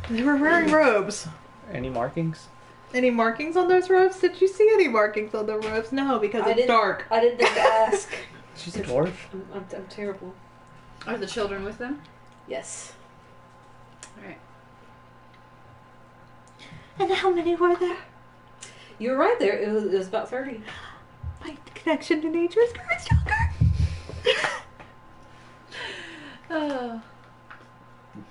They were wearing robes. Any markings? Any markings on those robes? Did you see any markings on the robes? No, because I it's didn't- dark. I didn't think to ask. She's a dwarf. I'm terrible. Are the children with them? Yes. Alright. And how many were there? You were right there. It was about 30. My connection to nature is growing stronger. Oh.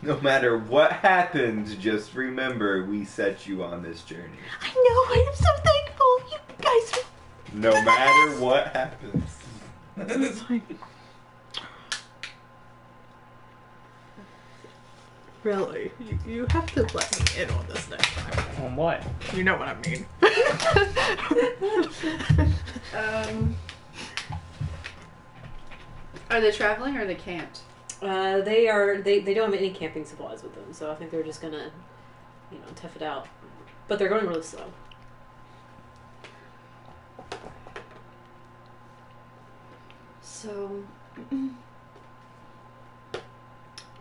No matter what happens, just remember we set you on this journey. I know, I am so thankful. You guys are... No matter what happens. Really? You have to let me in on this next time. On what? You know what I mean. Are they traveling or are they camped? They don't have any camping supplies with them, so I think they're just gonna, tough it out. But they're going really slow. So,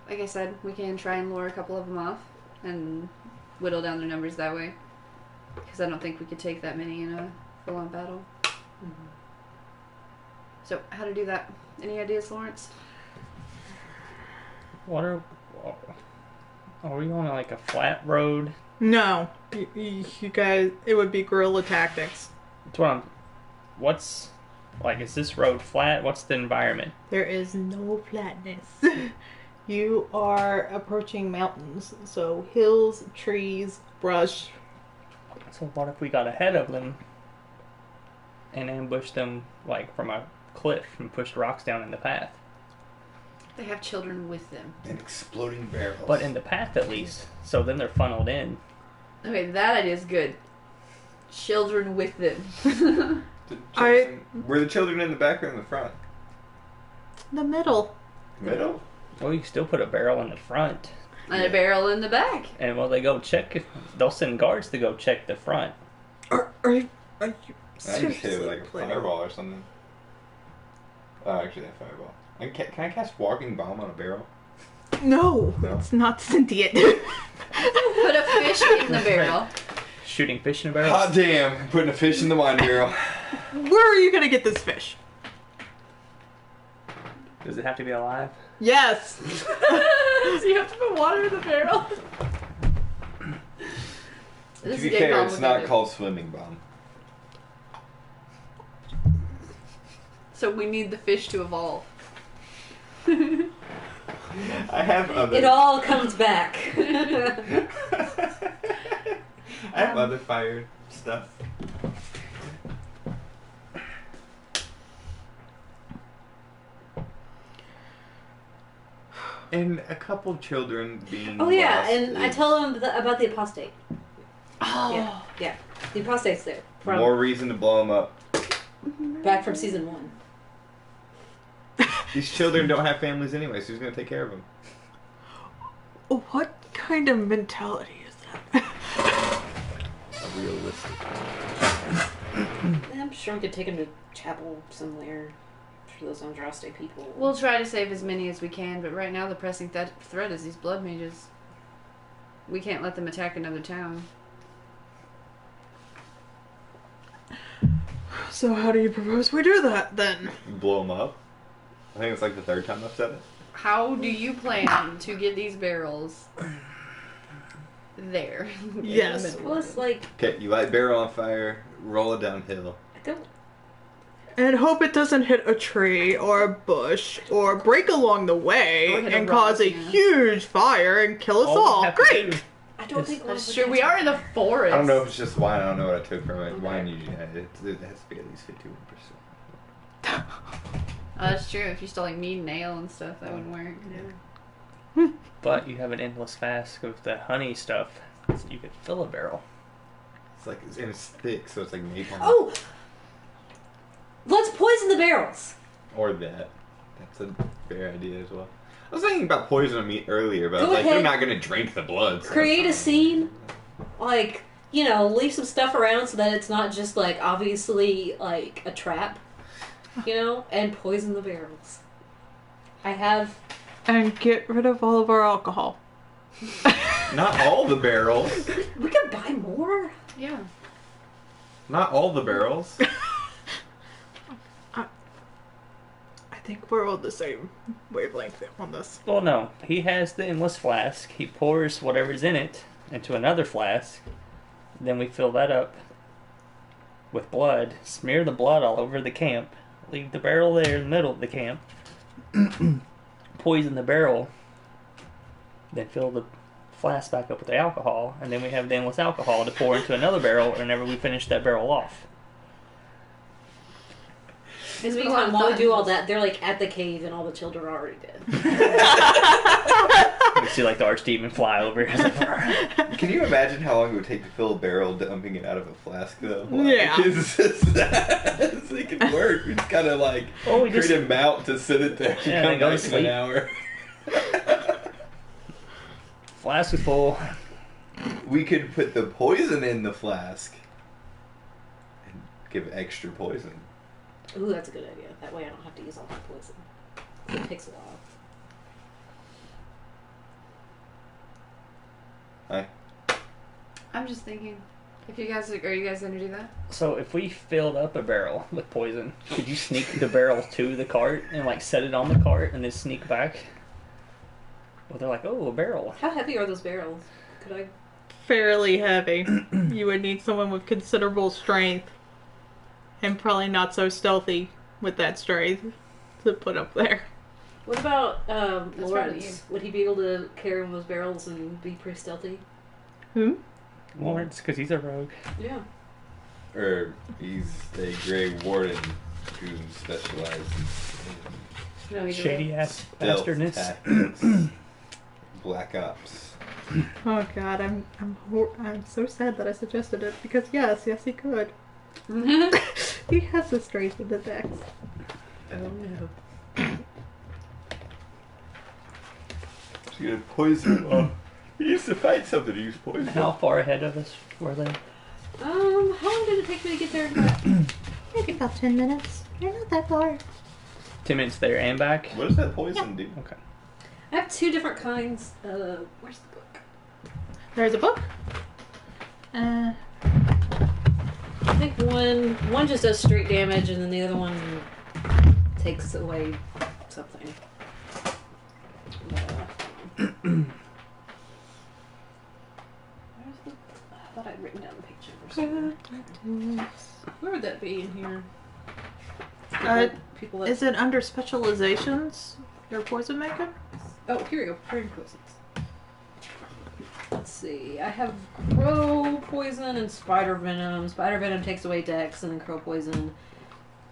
like I said, we can try and lure a couple of them off and whittle down their numbers that way. Because I don't think we could take that many in a full-on battle. Mm-hmm. So, how to do that? Any ideas, Lawrence? What are we on like a flat road? No. You guys, it would be guerrilla tactics. That's what what's, like, is this road flat? What's the environment? There is no flatness. You are approaching mountains, so hills, trees, brush. So what if we got ahead of them and ambushed them, like, from a cliff and pushed rocks down in the path? They have children with them. And exploding barrels. But in the path, at least. So then they're funneled in. Okay, that idea is good. Children with them. Were the children in the back or in the front? The middle. Middle? Well, you can still put a barrel in the front. And a barrel in the back. And while they go check, they'll send guards to go check the front. Are you I just hit it with like a fireball or something. Oh, actually, that fireball. Can I cast Walking Bomb on a barrel? No, No? it's not sentient. Put a fish in the barrel. Shooting fish in a barrel? Hot damn! Putting a fish in the wine barrel. Where are you gonna get this fish? Does it have to be alive? Yes. So you have to put water in the barrel? To be fair, it's not called Swimming Bomb. So we need the fish to evolve. I have other... It all comes back. I have other fire stuff. And a couple children being Oh yeah, lost and I is tell them about the apostate. Oh. Yeah, the apostate's there. more reason to blow them up. Back from season 1. These children don't have families anyway, so who's going to take care of them? What kind of mentality is that? A realistic. I'm sure we could take him to chapel somewhere for those Andraste people. We'll try to save as many as we can, but right now the pressing threat is these blood mages. We can't let them attack another town. So how do you propose we do that then? Blow them up? I think it's like the third time I've said it. How do you plan to get these barrels there? Yes. Well, it's like, Okay, you light barrel on fire, roll it downhill. I don't... And hope it doesn't hit a tree or a bush or break along the way Or hit a and rock, cause a yeah. huge fire and kill us all. we have to Great! do- I don't think... That's true. We are in the forest. I don't know if it's just wine. I don't know what I took from it. Wine usually it has to be at least 51%. Oh, that's true. If you stole like mead and ale and stuff, that wouldn't work. But you have an endless flask of the honey stuff. So you could fill a barrel. It's like and it's thick, so it's like napalm. Oh! Let's poison the barrels! Or that. That's a fair idea as well. I was thinking about poisoning meat earlier, but I Go was like, they're ahead. not gonna drink the blood. So Create a that's fine. scene. Like, leave some stuff around so that it's not just, like, obviously, like, a trap. And poison the barrels. I have... And get rid of all of our alcohol. Not all the barrels. We could buy more. Yeah. Not all the barrels. I think we're on the same wavelength on this. Well, no. He has the endless flask. He pours whatever's in it into another flask. Then we fill that up with blood, smear the blood all over the camp, leave the barrel there in the middle of the camp, poison the barrel, then fill the flask back up with the alcohol, and then we have the endless alcohol to pour into another barrel whenever we finish that barrel off. In the meantime, while we do all that, they're like at the cave and all the children are already dead. You see like the archdemon fly over. Can you imagine how long it would take to fill a barrel dumping it out of a flask, though? Yeah. It's it can work. We just gotta, like, Oh, we create just- a mount to sit it there and Yeah, come then go to back in an sleep. hour. Flask is full. We could put the poison in the flask and give extra poison. Ooh, that's a good idea. That way I don't have to use all my poison. It takes a while. Hi. I'm just thinking, if you guys are you guys gonna do that? So if we filled up a barrel with poison, could you sneak the barrel to the cart and like set it on the cart and then sneak back? Well, they're like, oh, a barrel. How heavy are those barrels? Could I? Fairly heavy. You would need someone with considerable strength. And probably not so stealthy with that strength to put up there. What about probably you. Lawrence? Would he be able to carry one of those barrels and be pretty stealthy? Who? Lawrence, because he's a rogue. Yeah. Or he's a Grey Warden who specializes No, he's Shady ass in stealth bastardness. tactics, Black Ops. Oh god, I'm so sad that I suggested it because yes he could. He has the strength of the dex. Oh no. He's gonna poison. Oh, he used to fight something. He used poison. How far ahead of us were they? How long did it take me to get there and back? Maybe about 10 minutes. You're not that far. 10 minutes there and back? What does that poison do? Okay. I have two different kinds. Where's the book? There's a book. I think one just does straight damage, and then the other one takes away something. Where's the? I thought I'd written down the picture or something. Where would that be in here? People that... Is it under specializations? Your poison maker? Oh, here we go. Preparing poisons. Let's see. I have crow poison and spider venom. Spider venom takes away dex, and then crow poison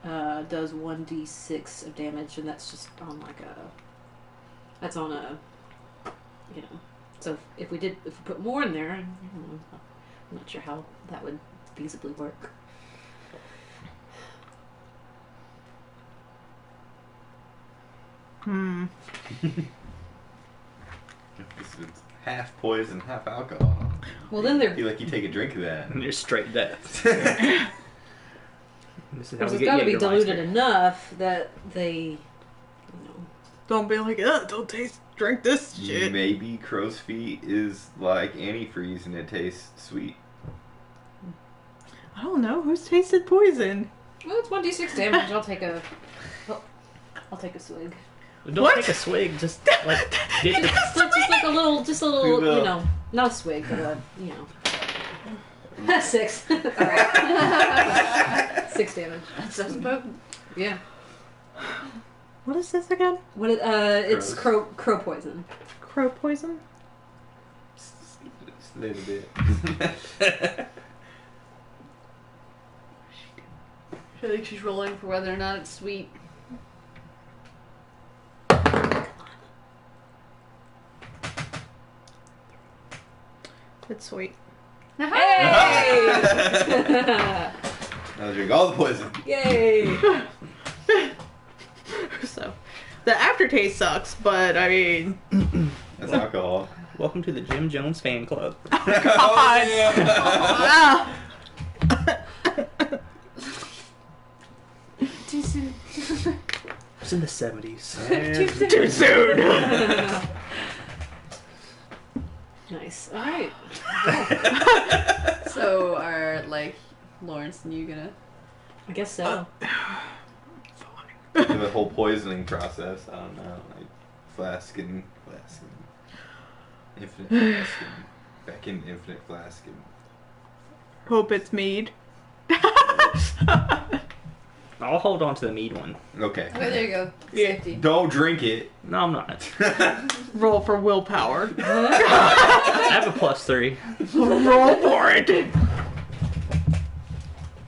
does 1d6 of damage, and that's just on like a. That's on a. You know. So if we put more in there, I'm not sure how that would feasibly work. It's half poison, half alcohol. Well, then they're. You take a drink of that. And you're straight death. This is how It's we get got to be Jägermeister. diluted enough that they. You know. Don't be like, don't drink this shit. Maybe crow's feet is like antifreeze and it tastes sweet. I don't know. Who's tasted poison? Well, it's 1d6 damage. I'll take a. I'll take a swig. Don't What? take a swig, just like get the So it's just like a little, Who will? you know, not a swig, but you know. 6. Alright. 6 damage. That sounds potent. Yeah. What is this again? What? It's Crows. crow poison. Crow poison? Just a little bit. I feel like she's rolling for whether or not it's sweet. It's sweet. Hey! I'll drink all the poison. Yay! So, the aftertaste sucks, but I mean, That's alcohol. Welcome to the Jim Jones fan club. Oh, yeah. ah! Too soon. It's in the 70s. Too soon. Nice. Alright. So are Lawrence and you gonna? I guess so. The whole poisoning process, I don't know, like flasking, infinite flasking, back in infinite flasking. hope it's mead. I'll hold on to the mead one. Okay. Okay, there you go. Yeah. Safety. Don't drink it. No, I'm not. Roll for willpower. I have a +3. Roll for it. Do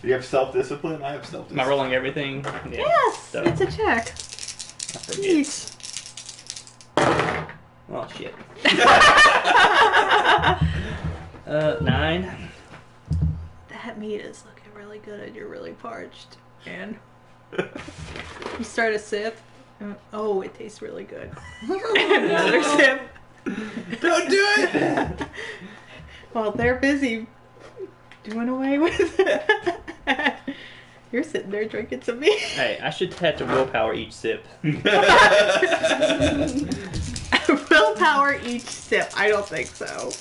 you have self-discipline? I have self-discipline. Am I rolling everything? Yeah. Yes, So, it's a check. I forget. Yeet. Oh shit. 9. That meat is looking really good and you're really parched. And you start a sip. And, oh, it tastes really good. Another sip. Don't do it! While they're busy doing away with it. You're sitting there drinking some meat. Hey, I should have to willpower each sip. Willpower each sip. I don't think so.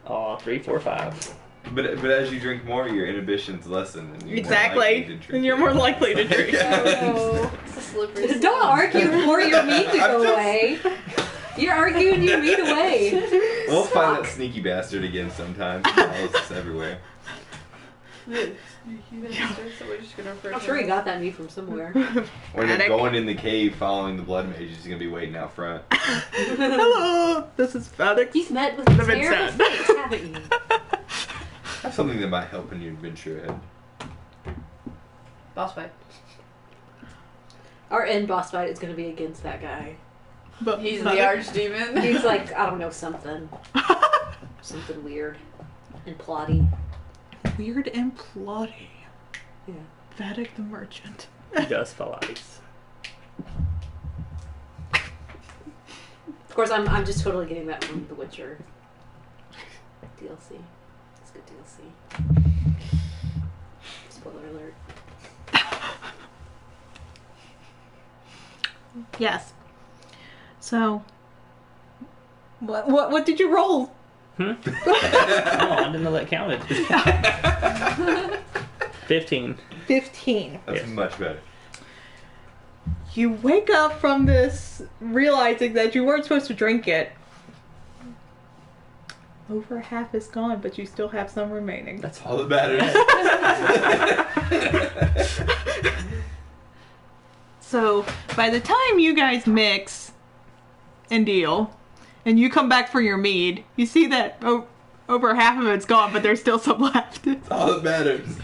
Oh, 3, 4, 5. But as you drink more, your inhibitions lessen. And you're more likely Exactly. to drink And you're it. more likely to drink. Oh, It's a slippery no. slope. Don't argue for your meat to go away. You're arguing your meat away. We'll find that sneaky bastard again sometime. He follows us everywhere. So we're just gonna refer I'm to sure he him. got that meat from somewhere. When you're Attic. going in the cave following the blood mage, he's gonna be waiting out front. Hello, this is Felix. You've met with The terrible Vincent. fate, haven't you? That's something that might help in your adventure ahead. Boss fight. Our end boss fight is going to be against that guy. But He's the archdemon. He's like, I don't know, something weird and plotty. Weird and plotty. Yeah. Vatic the merchant. He does Pilates. Of course, I'm just totally getting that from The Witcher DLC. It's good DLC. Spoiler alert. Yes. So, what did you roll? Oh, I didn't know that counted. 15. 15. That's Yes. much better. You wake up from this realizing that you weren't supposed to drink it. Over half is gone, but you still have some remaining. That's all that matters. So, by the time you guys mix and deal, and you come back for your mead, you see that over half of it's gone, but there's still some left. That's all that matters.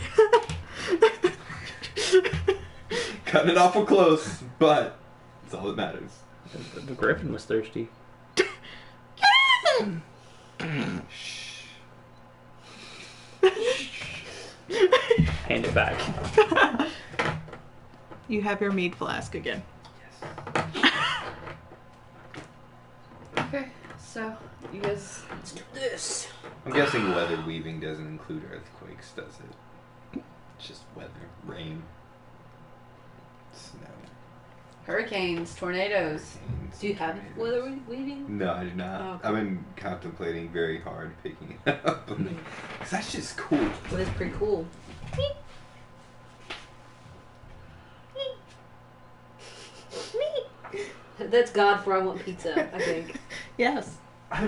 Cutting it awful close, but it's all that matters. The griffin was thirsty. Hand it back. You have your mead flask again. Okay, so you guys. Let's do this. I'm guessing weather weaving doesn't include earthquakes, does it? It's just weather, rain, snow. Hurricanes, tornadoes. rains, Do you have tornadoes. weather weaving? No, I do not. Oh, okay. I've been contemplating very hard picking it up. Because that's just cool. Well, it's pretty cool. That's God for I want pizza, I think. Yes.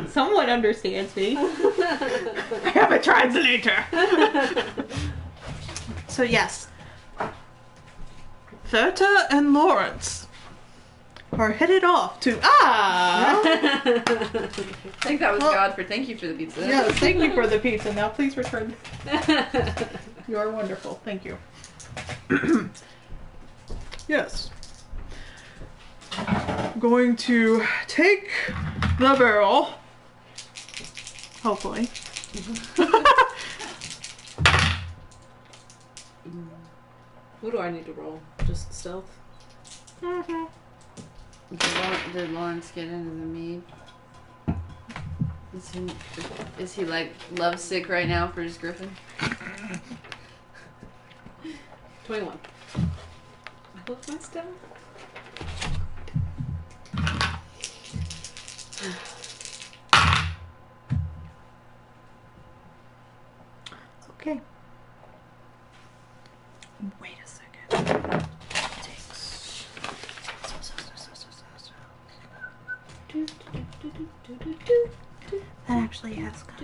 Someone understands me. I have a translator. So yes. Verta and Lawrence are headed off to I think that was Well- God for thank you for the pizza. Yes, thank you for the pizza. Now please return. You are wonderful. Thank you. Yes. Going to take the barrel. Hopefully. What do I need to roll? Just stealth? Mhm. Did Lawrence get into the mead? Is he like lovesick right now for his griffin? 21. What's my stealth? Okay. Wait a second. That actually has got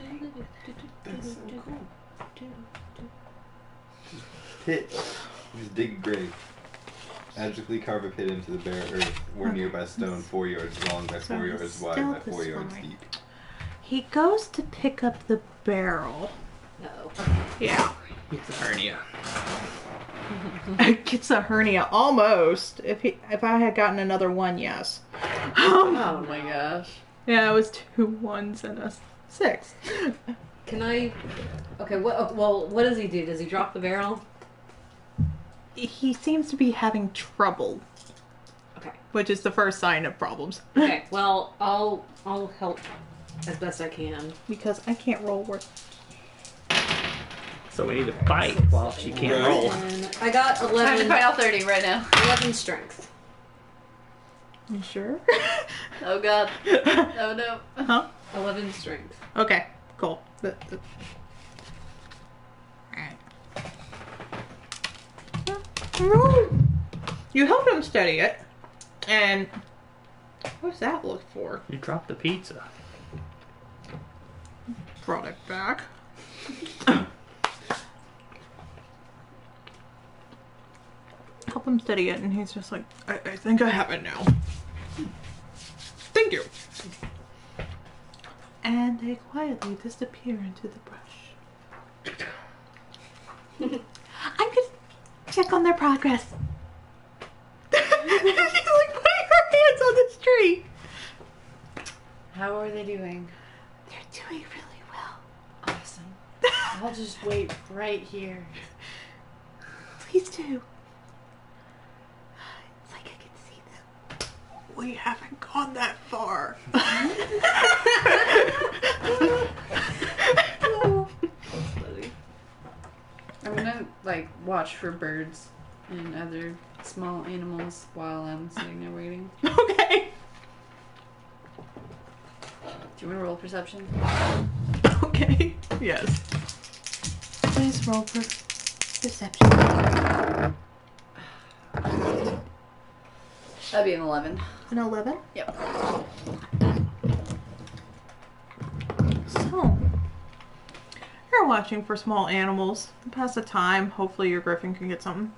That's so cool. Pit. Just dig a grave. Magically carve a pit into the bare earth or nearby stone 4 yards long by 4 yards wide by 4 yards deep. He goes to pick up the barrel. No. Yeah. It's a hernia. Gets a hernia almost. If I had gotten another one, yes. Oh my gosh. Yeah, it was 2 1s and a 6. Can I? Okay. What does he do? Does he drop the barrel? He seems to be having trouble, Okay. which is the first sign of problems. Okay. Well, I'll help as best I can. Because I can't roll worth. So we need to fight while she can't roll. And I got Time to 11. fight all 30 right now. 11 strength. You sure? Oh god. Oh no. Huh? 11 strength. Okay, cool. You helped him steady it. And what's that look for? You dropped the pizza. Brought it back. Help him steady it, and he's just like, I think I have it now. Thank you. And they quietly disappear into the brush. I'm gonna check on their progress. She's like putting her hands on this tree. How are they doing? They're doing really well. Awesome. I'll just wait right here. Please do. It's like I can see them. We haven't gone that far. I'm gonna like watch for birds and other small animals while I'm sitting there waiting. Okay. Do you want to roll perception? Okay. Yes. Please roll for perception. That'd be an 11. An 11? Yep. So, you're watching for small animals. Pass the time. Hopefully your griffin can get something.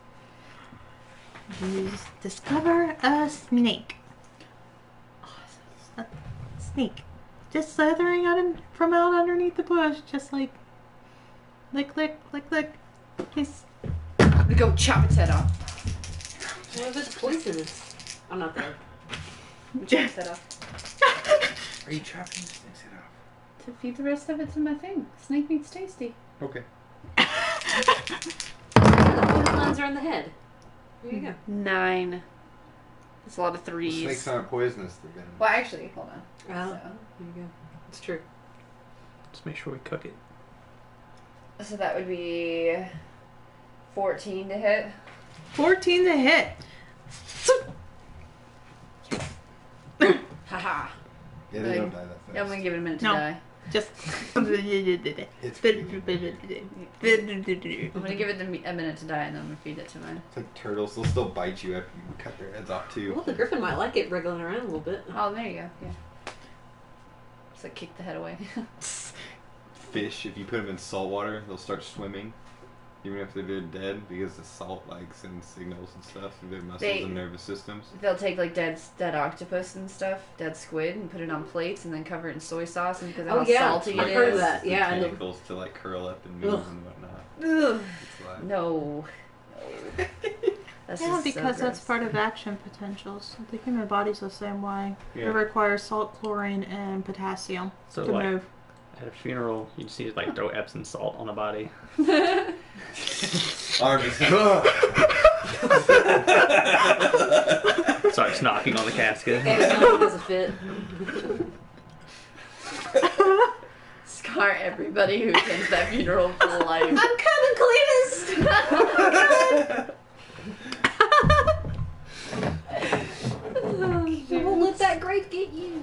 You discover a snake. A snake. Just slithering from out underneath the bush. Just like, lick, lick, lick, lick. He's... I'm gonna go chop its head off. What if it's poisonous? I'm not there. Chop its head off. Are you chopping this thing's head off? To feed the rest of it to my thing. Snake meat's tasty. Okay. The lines are on the head. There you go. 9. That's a lot of 3s. Snakes aren't poisonous, they're venomous. Well, actually, hold on. Well, So- there you go. It's true. Just make sure we cook it. So that would be 14 to hit. 14 to hit. Haha. Yeah, they don't die that fast. Yeah, I'm gonna give it a minute to No. die. Just... It's I'm gonna give it a minute to die and then I'm gonna feed it to mine. like turtles, they'll still bite you after you cut their heads off too. Well, the griffin might like it wriggling around a little bit. Oh, there you go. Yeah. Just like kick the head away. Fish, if you put them in salt water, they'll start swimming, even if they're dead, because the salt like sends signals and stuff through their muscles They- and nervous systems. They'll take like dead octopus and stuff, dead squid, and put it on plates and then cover it in soy sauce, and because of Oh, how yeah. salty I've it heard of is. that. The Yeah, and tentacles to like curl up and move Ugh. and whatnot. Ugh. It's like, No. That's Yeah, just because so that's gross. part of action potentials. The human body's the same way. Yeah. It requires salt, chlorine, and potassium So to like move. at a funeral, you just need to like throw Epsom salt on the body. arm just Starts knocking on the casket. It doesn't fit. Scar everybody who attends that funeral for life. I'm coming, Cletus! You won't let that grape get you.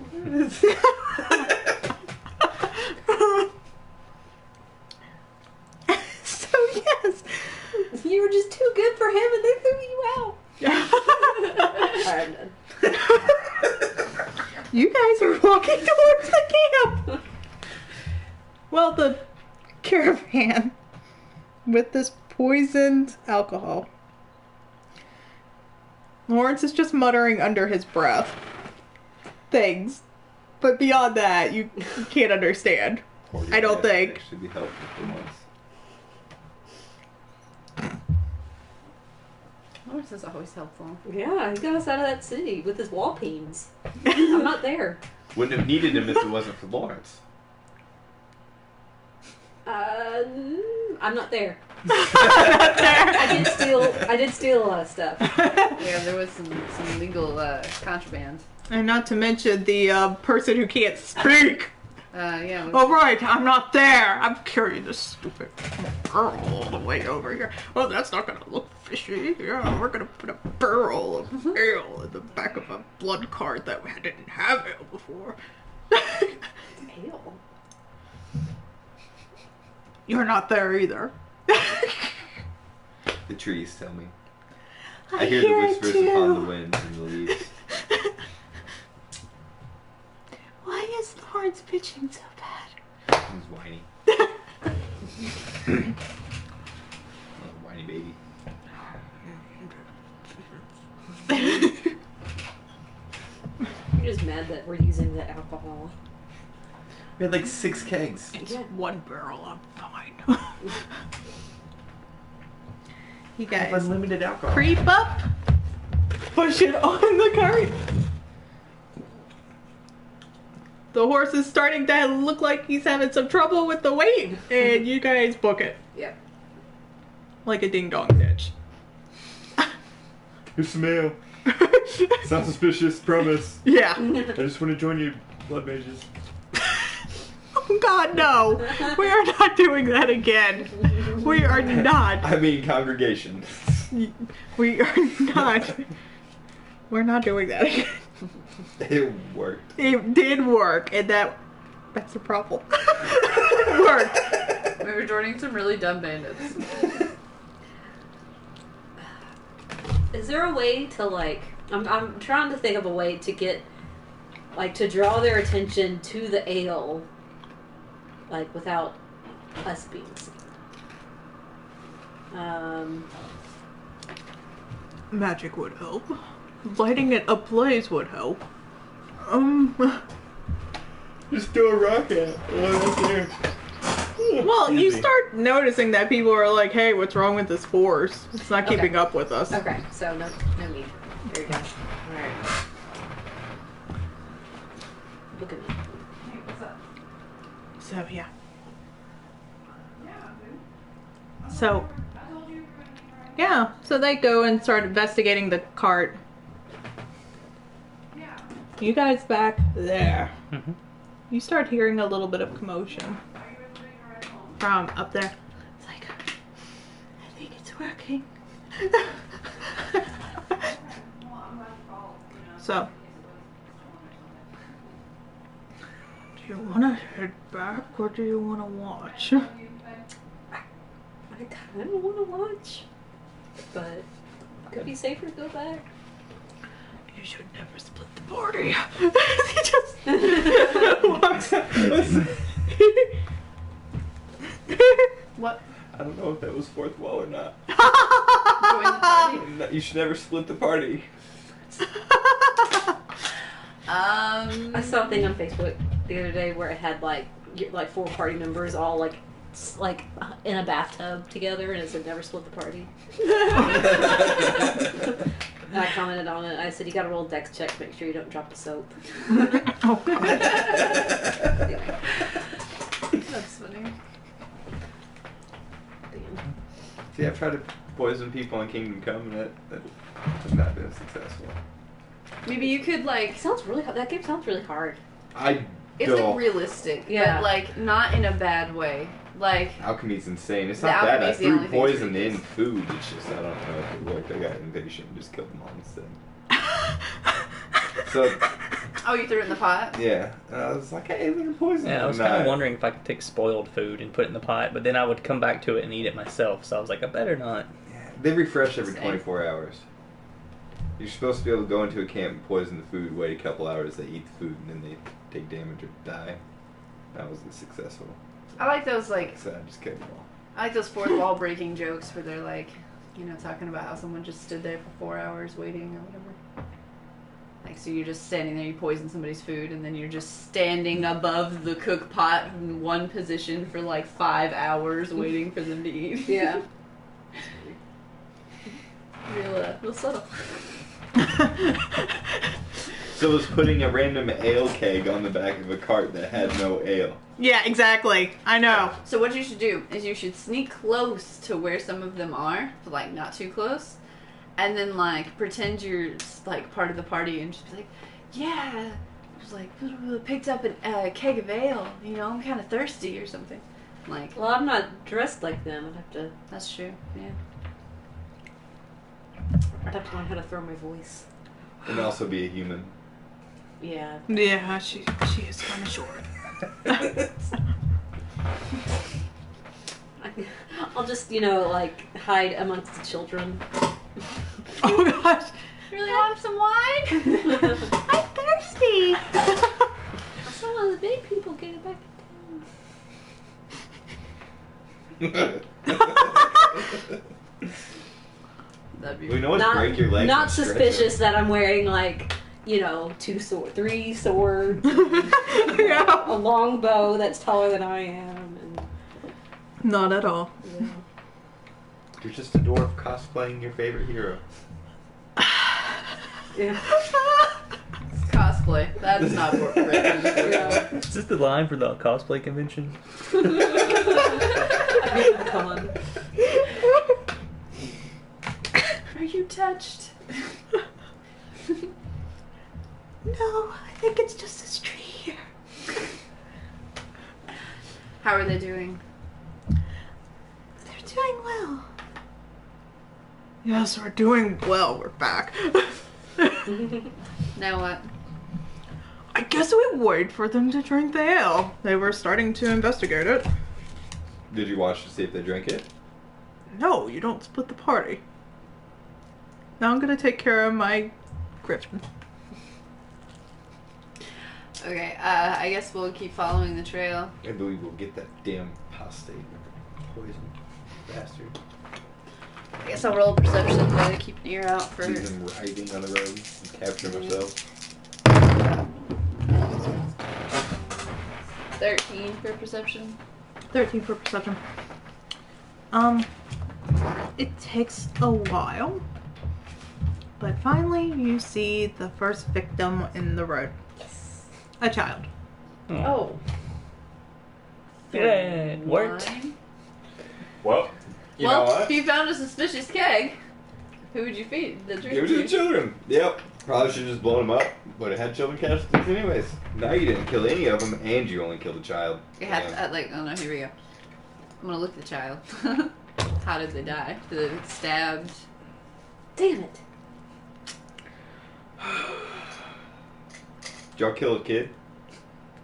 So yes, You were just too good for him and they threw you out. Alright, I'm done. you guys are walking towards the camp. Well, the caravan with this poisoned alcohol. Lawrence is just muttering under his breath things, but beyond that, you can't understand. I don't think. Should be helpful for once. Lawrence is always helpful. Yeah, he got us out of that city with his wall peens. I'm not there. Wouldn't have needed him if it wasn't for Lawrence. I'm not there. I did steal a lot of stuff. Yeah, there was some legal contraband. And not to mention the person who can't speak. Yeah. All right, I'm not there. I'm carrying this stupid girl all the way over here. Oh, that's not gonna look fishy. Yeah, we're gonna put a barrel of ale in the back of a blood cart that we didn't have ale before. Ale. You're not there either. The trees tell me. I hear the whispers upon the wind and the leaves. Why is Lawrence pitching so bad? He's whiny. Little whiny baby. You're just mad that we're using the alcohol. We had like 6 kegs. It's Yeah. one barrel, I'm fine. You guys Unlimited alcohol. creep up, push it on the cart. The horse is starting to look like he's having some trouble with the weight, and you guys book it Yep. like a ding dong ditch. Here's some ale. It's not suspicious, promise. Yeah. I just want to join you, blood mages. Oh God, no! We are not doing that again. We are not. I mean, congregation. We are not. We're not doing that again. It worked. It did work, and that's the problem. It worked. We were joining some really dumb bandits. Is there a way to like? I'm trying to think of a way to get, like, to draw their attention to the ale, like without us being seen. Magic would help. Lighting it ablaze would help. Just throw a rock at it. Oh, there. Well, you Easy. start noticing that people are like, "Hey, what's wrong with this horse? It's not Okay. keeping up with us." Okay, so no need. There you go. All right. Look at me. So yeah. So yeah, so they go and start investigating the cart. You guys back there. Mhm. You start hearing a little bit of commotion from up there. It's like, I think it's working. So, do you want to head back or do you want to watch? I kind of want to watch, but it could be safer to go back. You should never split the party. He just walks up. What? I don't know if that was fourth wall or not. Join the party? No, you should never split the party. I saw a thing on Facebook the other day where it had like 4 party members all like in a bathtub together, and it said never split the party. And I commented on it. I said you got to roll dex check to make sure you don't drop the soap. Oh, God. That's funny. See, I've tried to poison people in Kingdom Come, and that has not been successful. Maybe you could like. It sounds really hard. That game sounds really hard. It's like realistic, Yeah. but like not in a bad way. Like Alchemy's insane. It's The not bad. I alchemy's the threw only thing poison that's in food. It's just I don't know if it worked. I got invasion. Just killed them all instead. So oh, you threw it in the pot. yeah, and I was like, hey, we can poison. Yeah, I was them. kind of wondering if I could take spoiled food and put it in the pot, but then I would come back to it and eat it myself. So I was like, I better not. Yeah, they refresh every Same. 24 hours. You're supposed to be able to go into a camp and poison the food, wait a couple hours, they eat the food, and then they take damage or die. That wasn't successful. I like those like So I just killed them all. I like those fourth wall breaking jokes where they're like, talking about how someone just stood there for 4 hours waiting or whatever. Like, so you're just standing there, you poison somebody's food, and then you're just standing above the cook pot in one position for like 5 hours waiting for them to eat. Yeah. Real subtle. So it was putting a random ale keg on the back of a cart that had no ale. Yeah, exactly. I know. So what you should do is you should sneak close to where some of them are, but like not too close, and then like pretend you're like part of the party and just be like, yeah, I was like picked up a keg of ale. I'm kind of thirsty or something. Like, Well, I'm not dressed like them. I'd have to. that's true. Yeah. I'd have to learn how to throw my voice. And also be a human. Yeah. Yeah, she is kind of short. I'll just, like hide amongst the children. Oh gosh. Really want some wine? I'm thirsty. I saw one of the big people get it back in town. That'd be We know what's break your leg. Not and stretch suspicious it. that I'm wearing like, 3 swords, Yeah. a long bow that's taller than I am, and Not at all. yeah. You're just a dwarf cosplaying your favorite hero. Yeah. It's cosplay. That's not what we're Yeah. Is this the line for the cosplay convention? Come on. Are you touched? No, I think it's just this tree here. How are they doing? They're doing well. Yes, we're doing well. We're back. Now what? I guess we wait for them to drink the ale. They were starting to investigate it. Did you watch to see if they drank it? No, you don't split the party. Now I'm gonna take care of my griffin. Okay, I guess we'll keep following the trail. I believe we'll get that damn prostate poison bastard. I guess I'll roll a perception to keep an ear out for... See them riding on the road and capture themselves. 13 for perception. 13 for perception. It takes a while, but finally you see the first victim in the road. A child. Oh. Yeah, it worked. One. Well, you know Well, what? if you found a suspicious keg, who would you feed? The Give it to the children. Yep. Probably should have just blown them up, but it had children casualties anyways. Now you didn't kill any of them, and you only killed a child. You have to, oh no, here we go. I'm gonna look at the child. How did they die? Did they get stabbed? Damn it. Did y'all kill a kid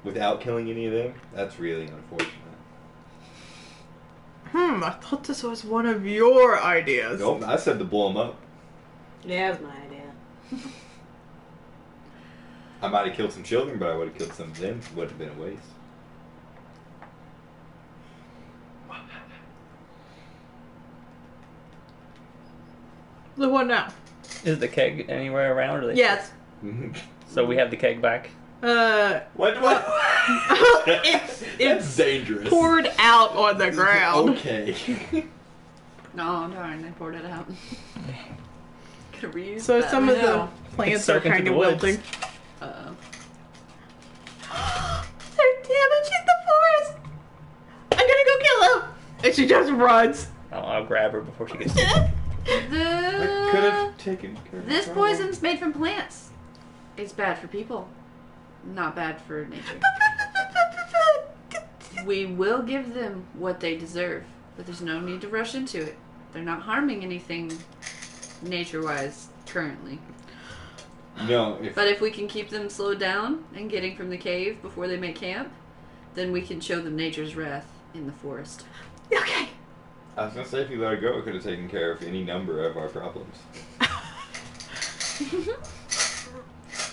without killing any of them? That's really unfortunate. I thought this was one of your ideas. Nope, I said to blow them up. Yeah, that was my idea. I might have killed some children, but I would have killed some of them. It would have been a waste. The one now. Is the keg anywhere around? Or they Yes. So we have the keg back. What? It's That's dangerous. poured out on the ground. Okay. No, darn, they poured it out. Could reuse So that. some of the know. plants It's are soaked into kind the of woods. wilting. Uh-oh. They're damaging the forest. I'm gonna go kill them. And she just runs. I'll grab her before she gets. I could have taken care of This her. poison's made from plants. It's bad for people, not bad for nature. We will give them what they deserve, but there's no need to rush into it. They're not harming anything nature-wise currently. No, if But if we can keep them slowed down and getting from the cave before they make camp, then we can show them nature's wrath in the forest. Okay. I was gonna say if you let her go, it could have taken care of any number of our problems.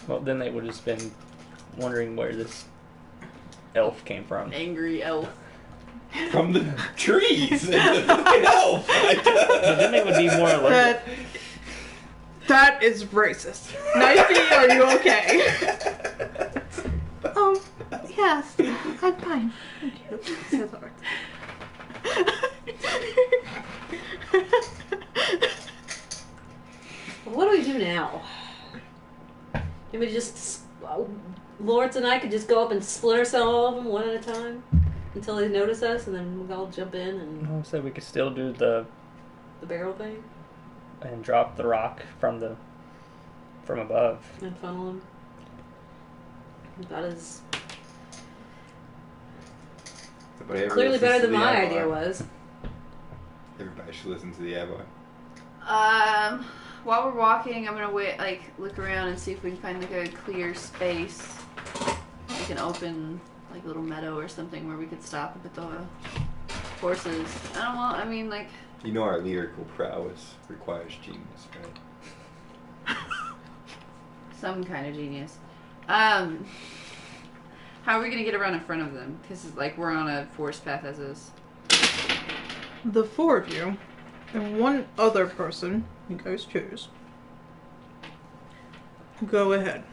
Well, then they would have just been wondering where this elf came from. Angry elf. from the trees. And the fucking elf. But then they would be more alert. That is racist. Knifey, are you okay? Oh, yes. I'm fine. Thank you. Says Lawrence. What do we do now? Can we just... Lawrence and I could just go up and splinter all of them one at a time? Until they notice us, and then we'll all jump in and... So we could still do the barrel thing? and drop the rock from above. And funnel them. That is Whatever clearly listens better to than the my Avoy. idea was. Everybody should listen to the Avoy. While we're walking, I'm gonna wait, look around and see if we can find a clear space, like an open, little meadow or something where we could stop and put the horses. You know our lyrical prowess requires genius, right? Some kind of genius. How are we gonna get around in front of them? Because we're on a forest path as is. The four of you and one other person you guys choose. Go ahead.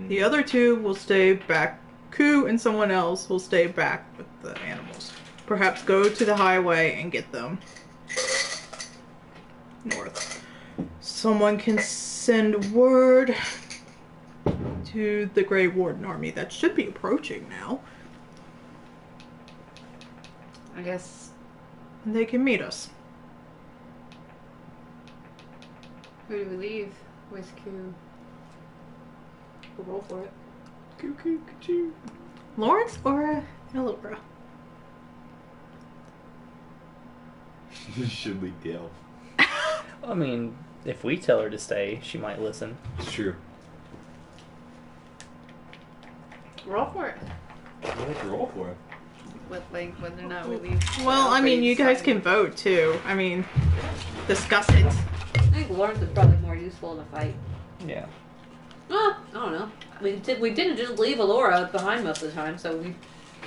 The other two will stay back. Ku and someone else will stay back with the animals. Perhaps go to the highway and get them north. Someone can send word to the Grey Warden army that should be approaching now. I guess. And they can meet us. Who do we leave with Ku? We'll roll for it. Cuckoo. Lawrence or Elora? Should lead the elf. I mean, if we tell her to stay, she might listen. It's true. Roll for it. Let's roll for it. Whether or not we leave. Well, I mean, you guys can vote too. I mean, discuss it. I think Lawrence is probably more useful in a fight. Yeah. I don't know. We didn't just leave Alora behind most of the time, so we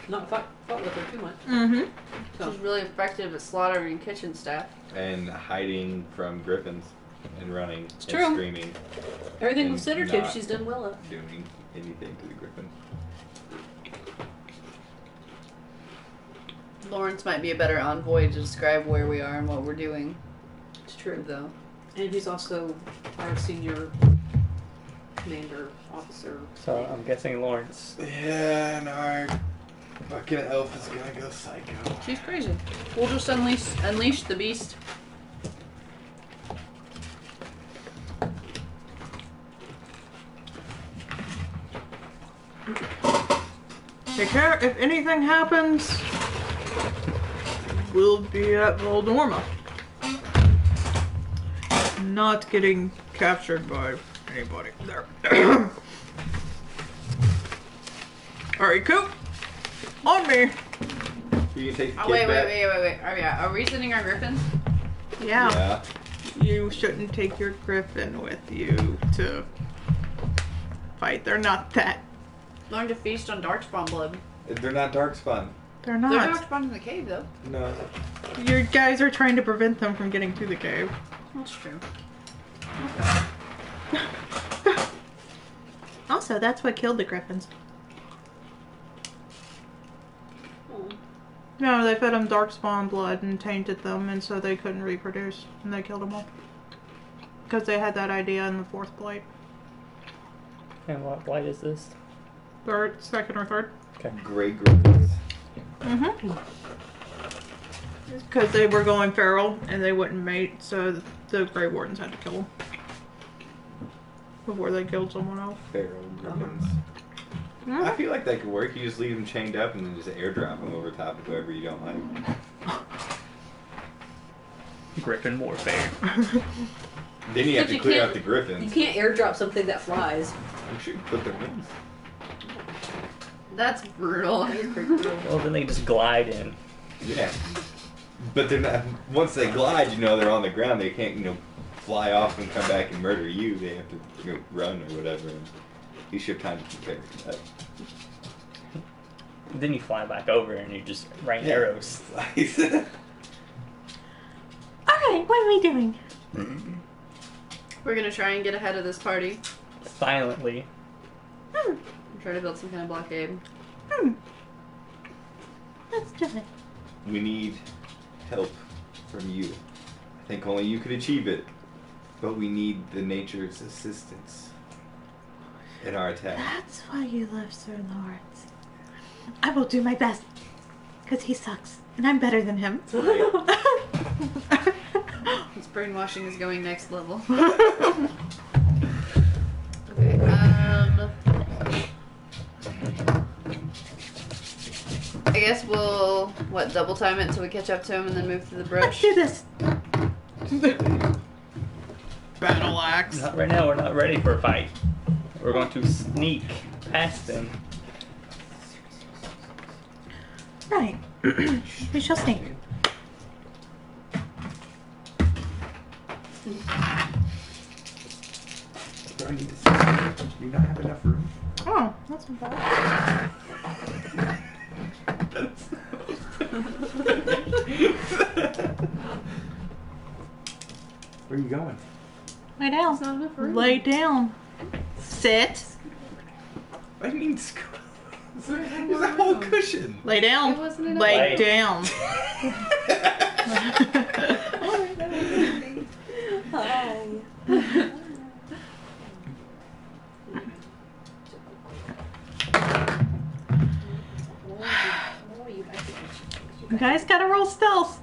not fought with her too much. Mm-hmm. She's really effective at slaughtering kitchen staff. And hiding from griffins and running and true. screaming. Everything And considered, not she's done well at. doing anything to the griffin. Lawrence might be a better envoy to describe where we are and what we're doing, It's true. though. And he's also our senior commander officer. So I'm guessing Lawrence. Yeah, and our fucking elf is gonna go psycho. She's crazy. We'll just unleash the beast. Take care. If anything happens, we'll be at Voldorma. Not getting captured by anybody there. Alright, Coop. On me. You can take the Oh, kid wait. back. Are we sending our griffins? Yeah. You shouldn't take your griffin with you to fight. They're not that. Learn to feast on darkspawn blood. They're not darkspawn. They're They're not. darkspawn in the cave, though. No. You guys are trying to prevent them from getting to the cave. That's true. Also, that's what killed the griffins. Oh. No, they fed them darkspawn blood and tainted them, and so they couldn't reproduce, and they killed them all. Because they had that idea in the fourth blight. And what blight is this? Second or third. Okay. Gray griffins. Mm-hmm. Because they were going feral, and they wouldn't mate, so the Grey Wardens had to kill them. Before they killed someone else. Feral griffins. Hmm? I feel like that could work. You just leave them chained up and then just airdrop them over top of whoever you don't like. Griffin warfare. Then you have to You clear can't- out the You griffins. can't airdrop something that flies. I'm sure you can put their wings. That's brutal. Well, then they just glide in. Yeah. But they're not. Once they glide, they're on the ground. They can't, fly off and come back and murder you. They have to run or whatever. And you should have time to prepare for that. Then you fly back over and you just rain Yeah. arrows. Alright, what are we doing? We're gonna try and get ahead of this party. Silently. Hmm. Try to build some kind of blockade. Let's do it. We need help from you. I think only you could achieve it, but we need the nature's assistance in our attack. That's why you love Sir Lawrence. I will do my best. Because he sucks. And I'm better than him. This brainwashing is going next level. Okay, I guess we'll, double time it until we catch up to him and then move to the Let's brush? do this. Battle axe. Not right now. We're not ready for a fight. We're going to sneak past them. Right. We shall sneak. Do I need to do you not have enough room? Oh, that's not bad. Where are you going? Lay down. Not enough room. Lay down. Sit. What do you mean scoot? There's a whole cushion. Lay down. It wasn't enough. Lay Lay. down. Hi. You guys gotta roll stealth.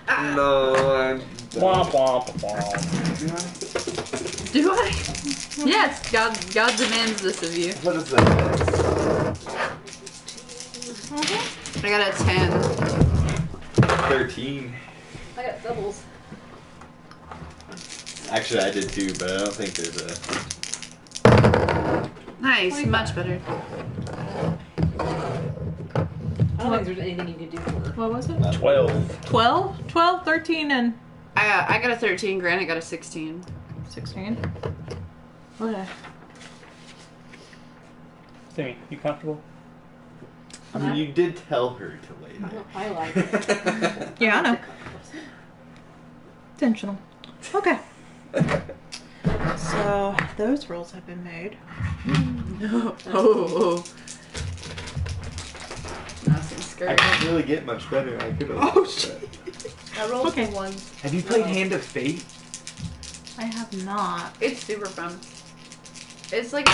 No, I'm. Womp womp womp. Do I? Yes, God demands this of you. What is that? I got a 10. 13. I got doubles. Actually, I did too, but I don't think there's a. Nice, 25. much better. I don't think there's anything you can do for What was it? 12. 12? 12, 13, and I got a 13. Granite got a 16. 16. Okay. Timmy, you comfortable? I mean, you did tell her to lay there. I like it. Yeah, I know. Intentional. Okay. So, those rolls have been made. Oh. Nice and I skirt. can't really get much better. I could have. Oh, shit. I rolled Okay. for 1. Have you played Hand of Fate? I have not. It's super fun. It's like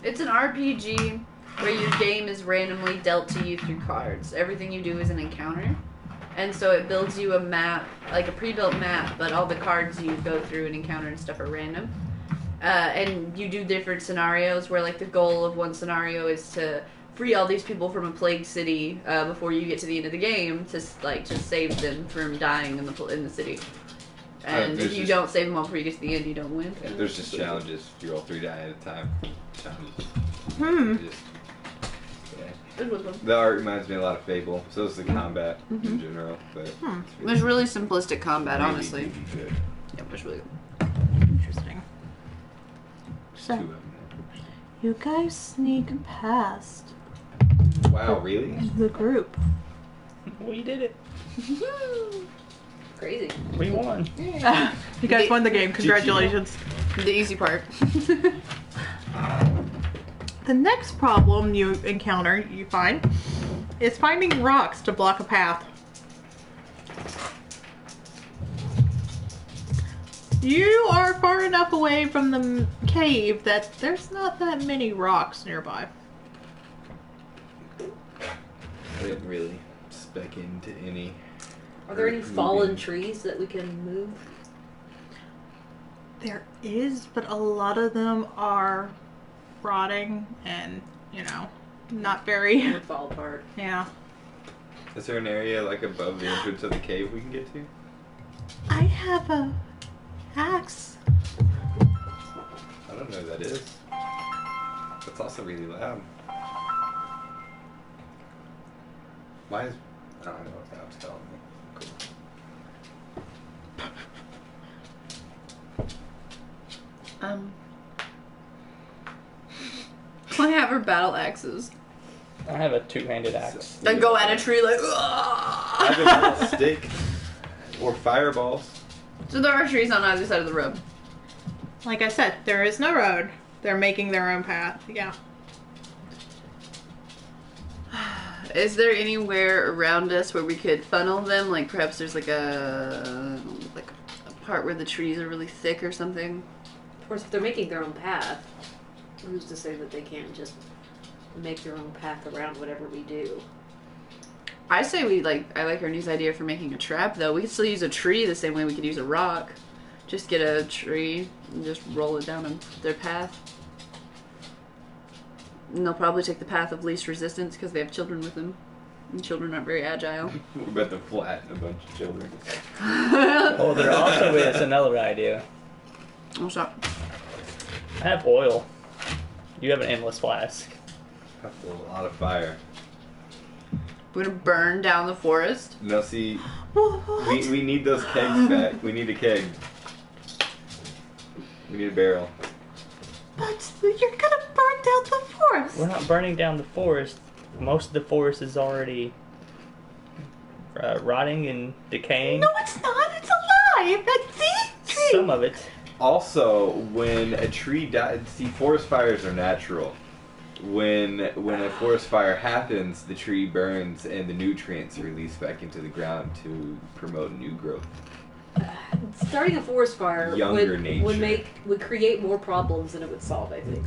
it's an RPG where your game is randomly dealt to you through cards. Everything you do is an encounter. And so it builds you a map, like a pre-built map, but all the cards you go through and encounter and stuff are random. And you do different scenarios where like the goal of one scenario is to free all these people from a plague city before you get to the end of the game to save them from dying in the city. And there's if you just- don't save them all before you get to the end, you don't win. Yeah, there's just challenges. You roll 3 die at a time. Challenges. Just, yeah. It was fun. The art reminds me a lot of Fable. So is the combat in general. But It was really simplistic combat, really, honestly. really good. Yeah, it was really good. Interesting. There's So, 2 of them. you guys sneak past Wow, really? the group. We did it. Crazy. We won. You guys won the game. Congratulations. The easy part. The next problem you encounter, you find, is finding rocks to block a path. You are far enough away from the cave that there's not that many rocks nearby. I didn't really spec into any. Are there any Moving. fallen trees that we can move? There is, but a lot of them are rotting and, not very. It would fall apart. Yeah. Is there an area like above the entrance of the cave we can get to? I have a axe. I don't know who that is. That's also really loud. Why is... I don't know what that's telling me. Cool. I have her battle axes. I have a two-handed axe. Then go at a tree like. I have a little stick or fireballs. So there are trees on either side of the road. Like I said, there is no road. They're making their own path. Yeah. Is there anywhere around us where we could funnel them? Like perhaps there's like a part where the trees are really thick or something. Of course, if they're making their own path, who's to say that they can't just make their own path around whatever we do? I say I like Ernie's idea for making a trap though. We could still use a tree the same way we could use a rock. Just get a tree and just roll it down their path. And they'll probably take the path of least resistance because they have children with them. And children aren't very agile. We're about to flatten a bunch of children. Oh, there also is another idea. What's up? I have oil. You have an endless flask. That's a lot of fire. We're gonna burn down the forest. Now see, What? we need those kegs back. We need a keg. We need a barrel. But you're gonna burn down the forest. We're not burning down the forest. Most of the forest is already rotting and decaying. No, it's not. It's alive. See? Some of it. Also, when a tree dies, see, forest fires are natural. When a forest fire happens, the tree burns and the nutrients are released back into the ground to promote new growth. Starting a forest fire Younger nature. would create more problems than it would solve, I think.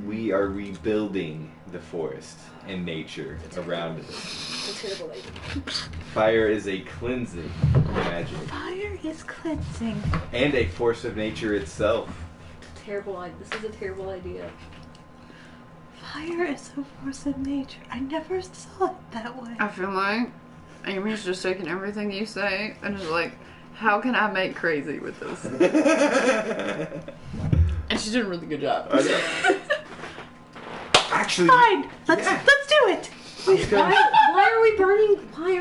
We are rebuilding the forest and nature around us. It's a terrible idea. Fire is a cleansing magic Fire is cleansing. and a force of nature itself. This is a terrible idea. Fire is a force of nature. I never saw it that way. I feel like Amy's just taking everything you say and is like, how can I make crazy with this? And she's doing a really good job. Actually, Fine. Let's do it. Why are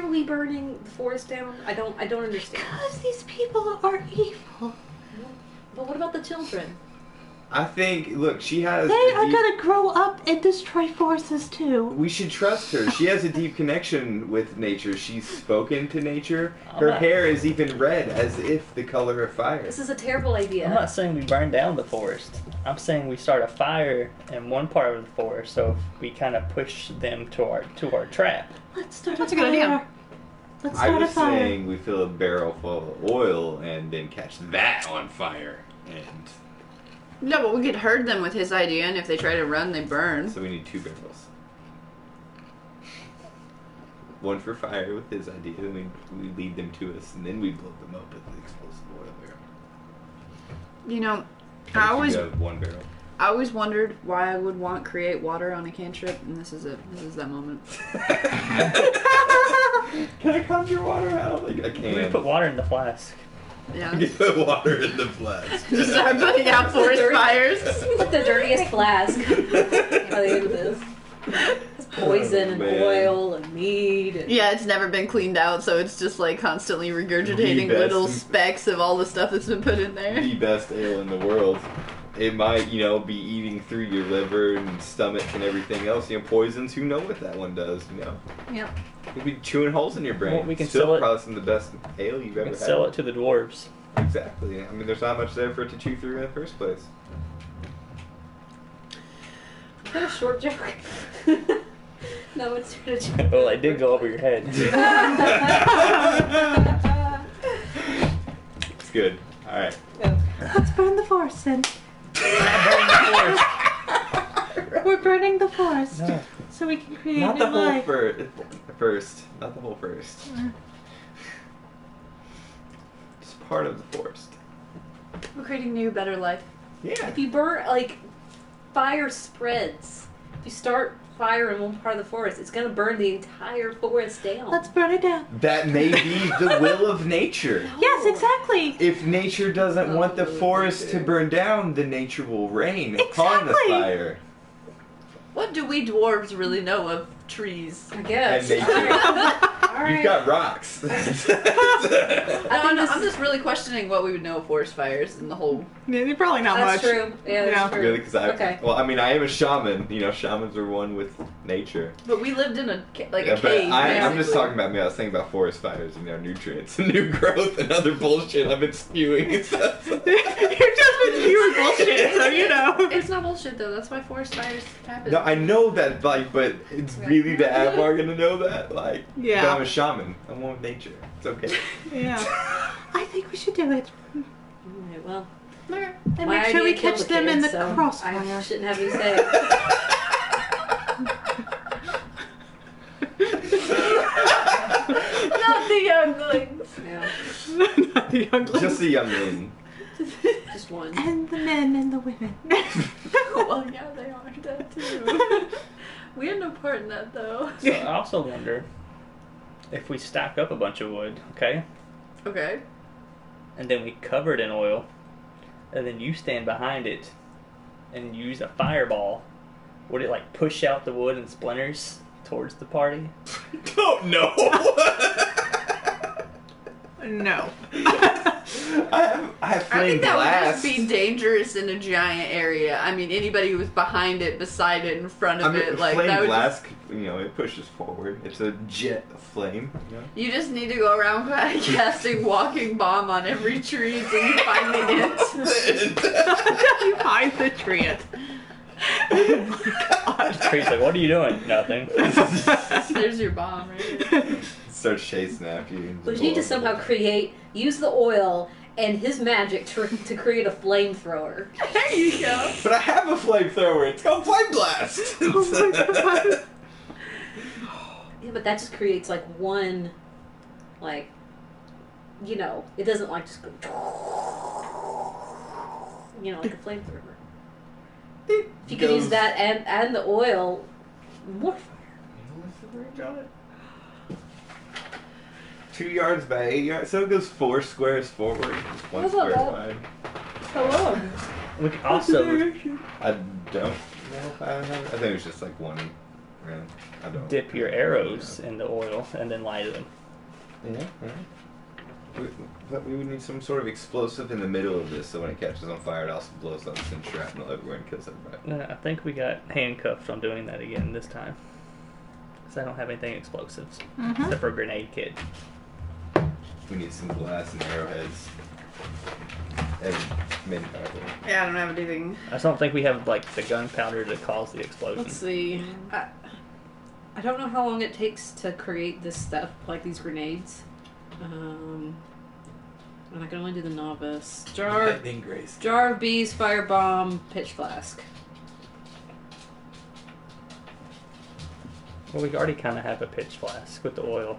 we burning the forest down? I don't understand. Because these people are evil. But what about the children? I think, look, she has. They a are deep- gonna grow up and destroy forests too. We should trust her. She has a deep connection with nature. She's spoken to nature. I'm Her not- hair is even red, as if the color of fire. This is a terrible idea. I'm not saying we burn down the forest. I'm saying we start a fire in one part of the forest, so we kind of push them to our trap. Let's start That's a a good fire. idea. Let's I start a was fire. saying we fill a barrel full of oil and then catch that on fire. And No, but we could herd them with his idea, and if they try to run, they burn. so we need 2 barrels. One for fire with his idea, and we lead them to us, and then we blow them up with the explosive oil barrel. You know, And I if always you have 1 barrel. I always wondered why I would want create water on a cantrip, and this is it. This is that moment. Can I conjure water out? Like, I We can't. put water in the flask. Yeah. You put water in the flask. Just start putting out forest fires. Like the dirtiest flask. By the end of this. It's poison and man. oil and meat. And Yeah, it's never been cleaned out, so it's just like constantly regurgitating The best. little specks of all the stuff that's been put in there. The best ale in the world. It might, be eating through your liver and stomach and everything else. Poisons. Who know what that one does? Yep. You'll be chewing holes in your brain. Well, we can Still sell it- probably some of the best ale you've We ever can had. sell it to the dwarves. Exactly. I mean, there's not much there for it to chew through in the first place. Is that a short joke? No, it's not a joke. Well, it did go over your head. It's good. All right. Let's burn the forest then. We're burning the forest No. so we can create Not new the whole life. first. Not the whole first. It's part of the forest. We're creating new, better life. Yeah. If you burn, fire spreads. If you start fire in one part of the forest, it's gonna burn the entire forest down. Let's burn it down. That may be the will of nature. Yes, exactly. If nature doesn't want the forest to burn down, then nature will rain upon the Exactly. fire. What do we dwarves really know of trees? I guess. And nature. Alright, right. You've got rocks. I'm just really questioning what we would know of forest fires and the whole. Yeah, probably not That's much. true. Yeah, that's Yeah. true. Really? Because Okay. Well, I mean, I am a shaman. You know, shamans are one with nature. But we lived in a Yeah, a but cave. I'm just basically. talking about me. I was thinking about forest fires and nutrients and new growth and other bullshit I've been spewing. You've just been spewing bullshit, so you know. It's not bullshit though. That's why forest fires happen. No, I know that, like, but it's really the Admar gonna know that, like. Yeah. But I'm a shaman. I'm one with nature. It's okay. Yeah. I think we should do it. Alright, well, Okay. And my make sure we idea killed catch them in kid, the so crossfire. I shouldn't have any say. Not the younglings. Yeah, Not the younglings. Just a young man. just one. And the men and the women. Well, yeah, they are that too. We had no part in that though. So I also wonder if we stack up a bunch of wood, okay, Okay. and then we cover it in oil, and then you stand behind it and use a fireball. Would it like push out the wood and splinters towards the party? Don't know. No. I have I flame think that blast. would just be dangerous in a giant area. I mean, anybody who was behind it, beside it, in front of it, like flame that would blast. You know, it pushes forward. It's a jet of flame. You know? You just need to go around casting walking bomb on every tree until you find the hint. You hide the tree. The tree's like, what are you doing? Nothing. There's your bomb right here. Starts chasing after you. We need to somehow use the oil and his magic to create a flamethrower. There you go. But I have a flamethrower. It's called Flame Blast. Oh my god. Yeah, but that just creates like one, like, you know, it doesn't like just go, you know, like a flamethrower. If you could use that and the oil, more fire. 2 yards by 8 yards, so it goes 4 squares forward, just 1 That's not square bad. wide. Hello. We could also I don't know if I have. I think it was just like one round. I don't. dip your arrows in the oil and then light them. Yeah. But we would need some sort of explosive in the middle of this, so when it catches on fire, it also blows up and shrapnel everywhere and kills everybody. I think we got handcuffed on doing that again this time. Because I don't have anything explosives. Except for a grenade kit. We need some glass and arrowheads. And gunpowder. Yeah, I don't have anything. I just don't think we have like the gunpowder to cause the explosion. Let's see. I don't know how long it takes to create this stuff, like these grenades. And I can only do the novice. Jar of bees, firebomb, pitch flask. Well, we already kind of have a pitch flask with the oil.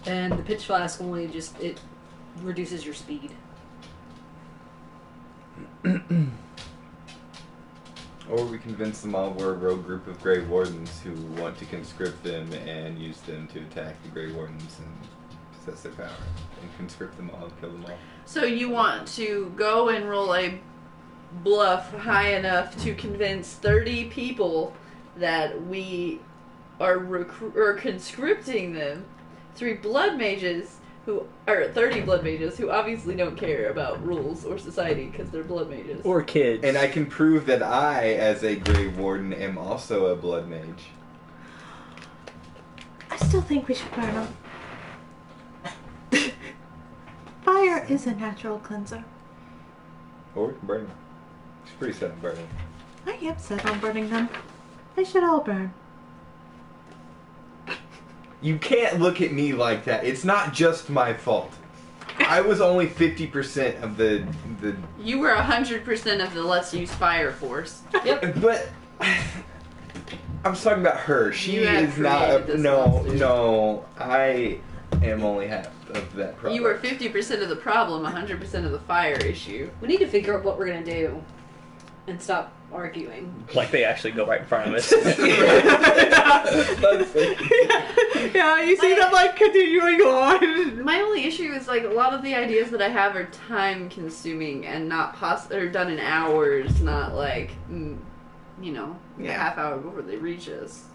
And the pitch flask only it reduces your speed. Or we convince them all we're a rogue group of Grey Wardens who want to conscript them and use them to attack the Grey Wardens and possess their power. And conscript them all and kill them all. So you want to go and roll a bluff high enough to convince 30 people that we are conscripting them. 30 blood mages who obviously don't care about rules or society because they're blood mages. Or kids. And I can prove that I, as a Grey Warden, am also a blood mage. I still think we should burn them. Fire is a natural cleanser. Or we can burn them. She's pretty set on burning. I am set on burning them. They should all burn. You can't look at me like that. It's not just my fault. I was only 50% of the. You were 100% of the let's use fire force. Yep. But I'm talking about her. She You had is not. created this No, monster. no. I am only half of that problem. You were 50% of the problem, 100% of the fire issue. We need to figure out what we're gonna do, and stop arguing. Like they actually go right in front of us. Yeah, you see them like continuing on. My only issue is like a lot of the ideas that I have are time consuming and not or done in hours, not like a Yeah. half hour before they reach us.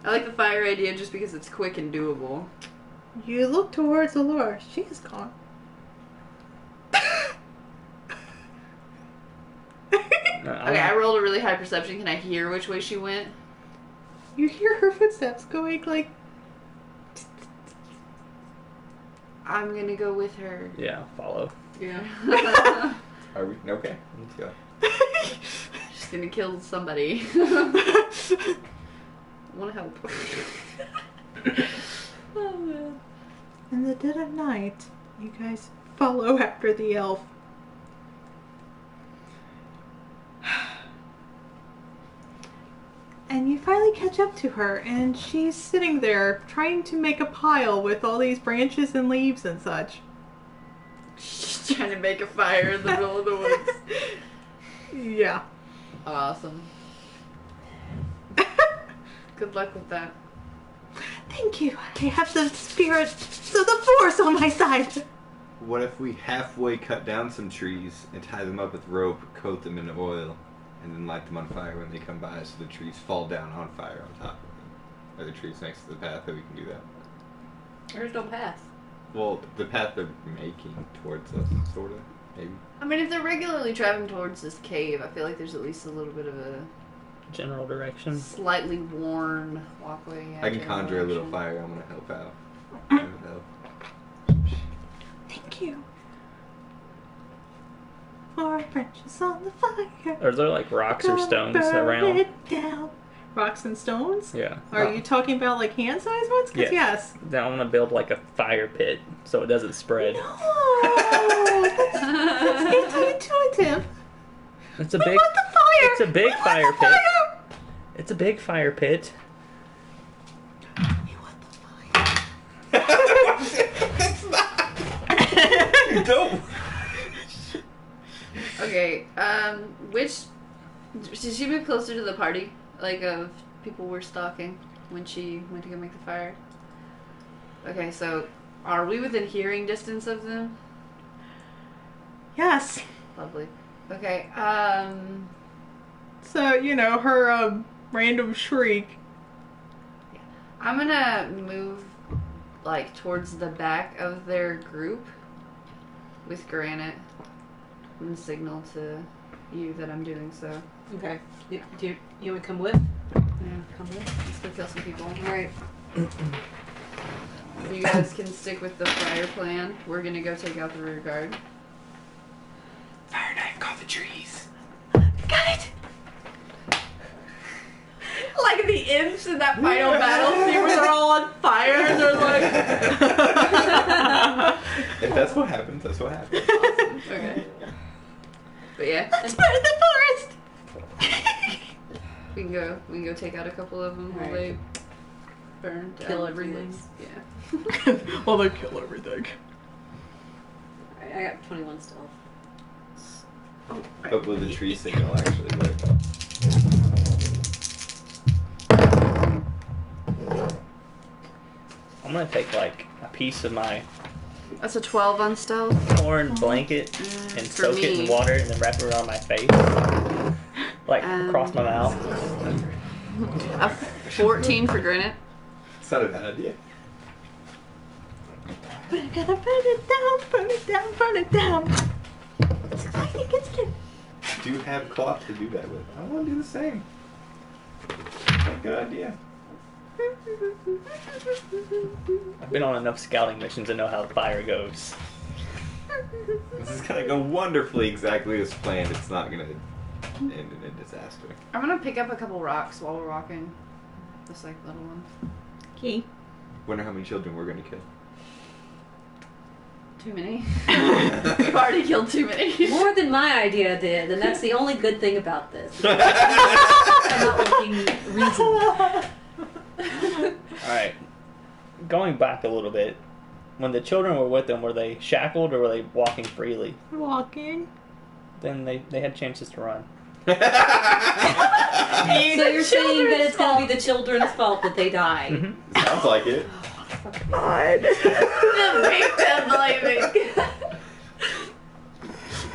I like the fire idea just because it's quick and doable. You look towards Allura. She is gone. Okay, I rolled a really high perception. Can I hear which way she went? You hear her footsteps going like. I'm gonna go with her. Yeah, follow. Yeah. Are we? Okay. Let's go. She's gonna kill somebody. Wanna help. Oh man. In the dead of night, you guys follow after the elf. And you finally catch up to her, and she's sitting there trying to make a pile with all these branches and leaves and such. She's trying to make a fire in the middle of the woods. Yeah. Awesome. Good luck with that. Thank you. I have the spirit of the force on my side. What if we halfway cut down some trees and tie them up with rope, coat them in oil, and then light them on fire when they come by so the trees fall down on fire on top of them? Are there trees next to the path that we can do that? There's no path. Well, the path they're making towards us, sort of, maybe. I mean, if they're regularly traveling towards this cave, I feel like there's at least a little bit of a General direction. slightly worn walkway. Yeah, I can general conjure a little direction. fire. I'm gonna help out. I'm gonna help. Thank you. 4 branches on the fire. Are there like rocks or Gonna stones burn around? it down. Rocks and stones? Yeah. Are you talking about like hand-sized ones? 'Cause Yeah. yes. Then I want to build like a fire pit so it doesn't spread. No, that's anti-intuitive. It's a We big. want the fire. It's a big We want fire the pit. fire. It's a big fire pit. We want the fire. It's not. Don't. Okay, which... Did she move closer to the party? Like, of people were stalking when she went to go make the fire? Okay, so... Are we within hearing distance of them? Yes. Lovely. Okay, So, you know, her random shriek. I'm gonna move, like, towards the back of their group with Granite and signal to you that I'm doing so. Okay. Do you want to come with? Yeah. Come with. Let's go kill some people. Alright. You guys can stick with the fire plan. We're gonna go take out the rear guard. Fire knife, call the trees. Got it. Like the imps in that final battle scene where they're all on fire and they're like... If that's what happens, that's what happens. Awesome. Okay. But yeah, Let's burn the forest. we can go take out a couple of them while they burn down Kill the everything. woods. Yeah. Well, they kill everything. Alright, I got 21 stealth. But will the tree signal actually work? I'm gonna take like a piece of my That's a 12 on stealth. torn blanket and for soak it me. in water and then wrap it around my face, like across my mouth. A 14 for Granite. It's not a bad idea. We're gonna burn it down, burn it down, burn it down. It's exciting, isn't it? Do you have cloth to do that with? I want to do the same. Good idea. I've been on enough scouting missions to know how the fire goes. This is gonna go wonderfully exactly as planned. It's not gonna end in a disaster. I'm gonna pick up a couple rocks while we're walking. Just like little ones. Okay. Wonder how many children we're gonna kill. Too many. We've already killed too many. More than my idea did, and that's the only good thing about this. I'm not looking reasonable. Alright. Going back a little bit, when the children were with them, were they shackled or were they walking freely? Walking. Then they had chances to run. So you're saying that it's going to be the children's fault that they die? Mm-hmm. Sounds like it. God. Make them blaming.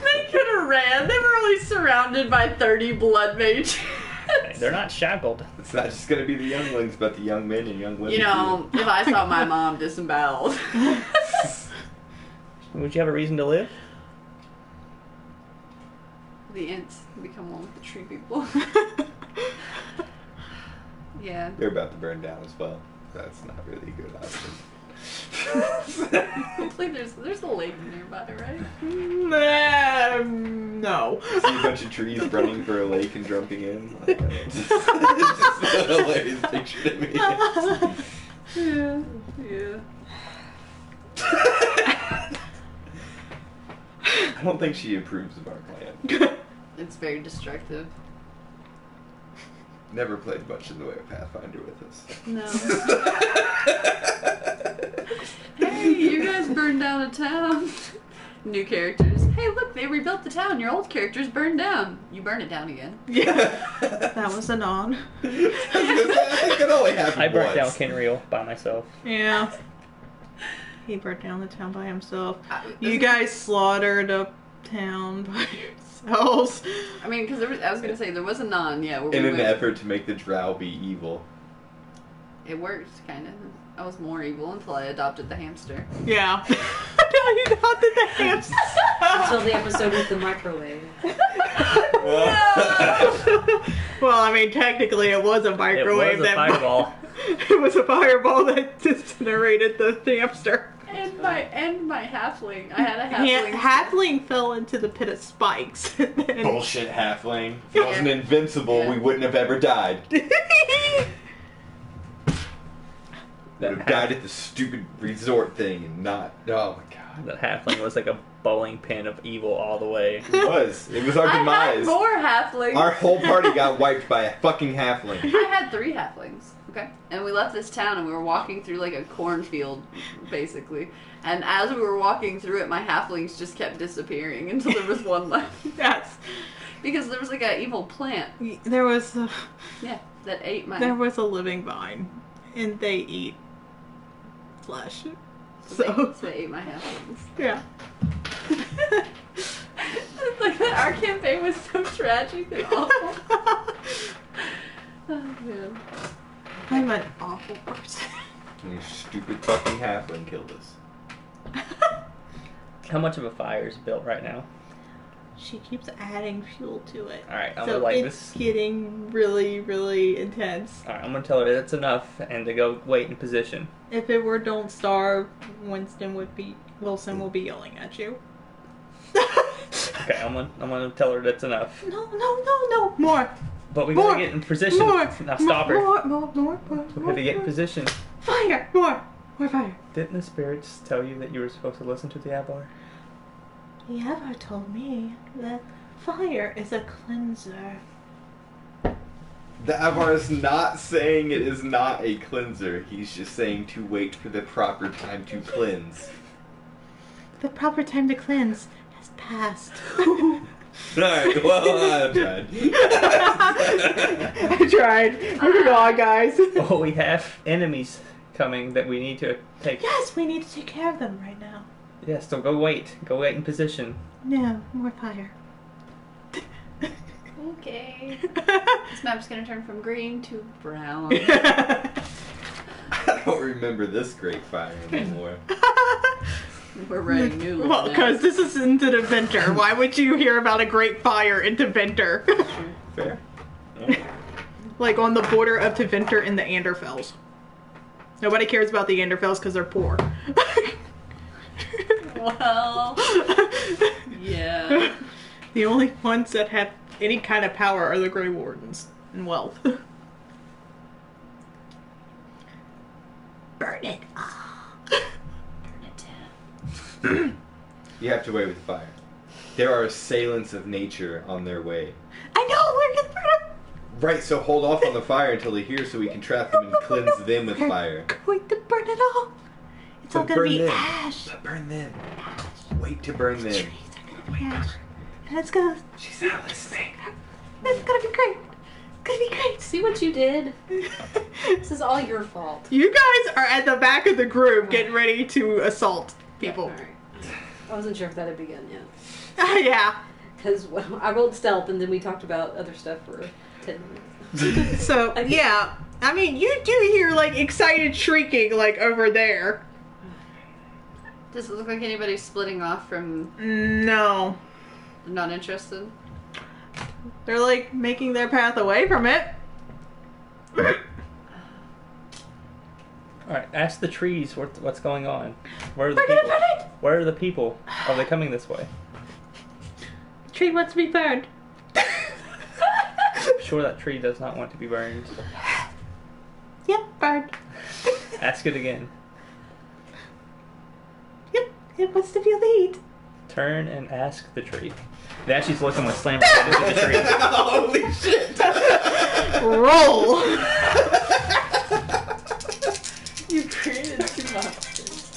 They could have ran. They were only surrounded by 30 blood mages. They're not shackled. It's not just gonna be the younglings, but the young men and young women. You know, if I saw my mom disemboweled. Would you have a reason to live? The ants become one with the tree people. Yeah. They're about to burn down as well. That's not really a good option. Hopefully there's a lake nearby, right? No. See a bunch of trees running for a lake and jumping in. Like, it's just a hilarious picture to me. Yeah. Yeah. I don't think she approves of our plan. It's very destructive. Never played much in the way of Pathfinder with us. No. Hey, you guys burned down a town. New characters. Hey, look, they rebuilt the town. Your old characters burned down. You burn it down again. Yeah. That was a non. It could only happen I burnt down once. Kenreal by myself. Yeah. He burnt down the town by himself. You guys slaughtered a town by yourselves. I mean, because I was gonna say there was a non. Yeah, where In we an went. effort to make the drow be evil. It worked, kind of. I was more evil until I adopted the hamster. Yeah. No, you adopted the hamster. Until the episode with the microwave. Well, I mean, technically, it was a microwave. It was a fireball. It was a fireball that disintegrated the hamster. And my halfling. I had a halfling. Halfling fell into the pit of spikes. And- Bullshit halfling. If it wasn't Yeah. invincible, Yeah. we wouldn't have ever died. Would have died at the stupid resort thing and not. Oh my god. That halfling was like a bowling pin of evil all the way. It was. It was our I had demise. more halflings. Our whole party got wiped by a fucking halfling. I had 3 halflings. Okay. And we left this town and we were walking through like a cornfield, basically. And as we were walking through it, my halflings just kept disappearing until there was one left. Yes. Because there was like an evil plant. There was a, Yeah, that ate my. there was a living vine, and they eat flesh. So So they ate my halflings. yeah. Like our campaign was so tragic and awful. Oh man. I'm an awful person. And your stupid fucking halfling killed us. How much of a fire is built right now? She keeps adding fuel to it. Alright, I'm So gonna light it's this. getting really, really intense. Alright, I'm gonna tell her that it's enough and to go wait in position. If it were "Don't Starve," Wilson will be yelling at you. Okay, I'm gonna tell her that's enough. No, more. But we More. gotta get in position. More. Now stop her. More. We gotta get in position. Fire. More fire. Didn't the spirits tell you that you were supposed to listen to the Avar? The Avar told me that fire is a cleanser. The Avar is not saying it is not a cleanser. He's just saying to wait for the proper time to cleanse. The proper time to cleanse has passed. Alright, well, I tried. I tried. Moving on, guys. Oh, we have enemies coming that we need to take. Yes, we need to take care of them right now. Yes, so go wait. Go wait in position. No, more fire. Okay. This map's gonna turn from green to brown. I don't remember this great fire anymore. We're writing new Well, ones now. because this is into the Venter. Why would you hear about a great fire into Venter? Fair. Like on the border of Tevinter and the Anderfells. Nobody cares about the Anderfells because they're poor. Well, yeah. The only ones that have any kind of power are the Grey Wardens and wealth. Burn it. You have to wait with fire. There are assailants of nature on their way. I know, we're gonna burn it. Right, so hold off on the fire until they're here so we can trap them and cleanse them with fire. We're going to burn it all. It's all But gonna burn be them. ash. But burn them. Wait to burn The them. trees are gonna be ash. And it's gonna be She's not listening. great. It's gonna be great. See what you did? This is all your fault. You guys are at the back of the group getting ready to assault people. Alright. I wasn't sure if that had begun yet. Yeah. Because I rolled stealth and then we talked about other stuff for 10 minutes. So, yeah. I mean, you do hear, like, excited shrieking, like, over there. Does it look like anybody's splitting off from No. not interested? They're, like, making their path away from it. Alright, ask the trees what's going on. Where are the We're gonna people? burn it! Where are the people? Are they coming this way? Tree wants to be burned. Sure, that tree does not want to be burned. Yep, burned. Ask it again. Yep, it wants to feel the heat. Turn and ask the tree. Now she's looking with slam right into the tree. Holy shit! Roll! You created two monsters.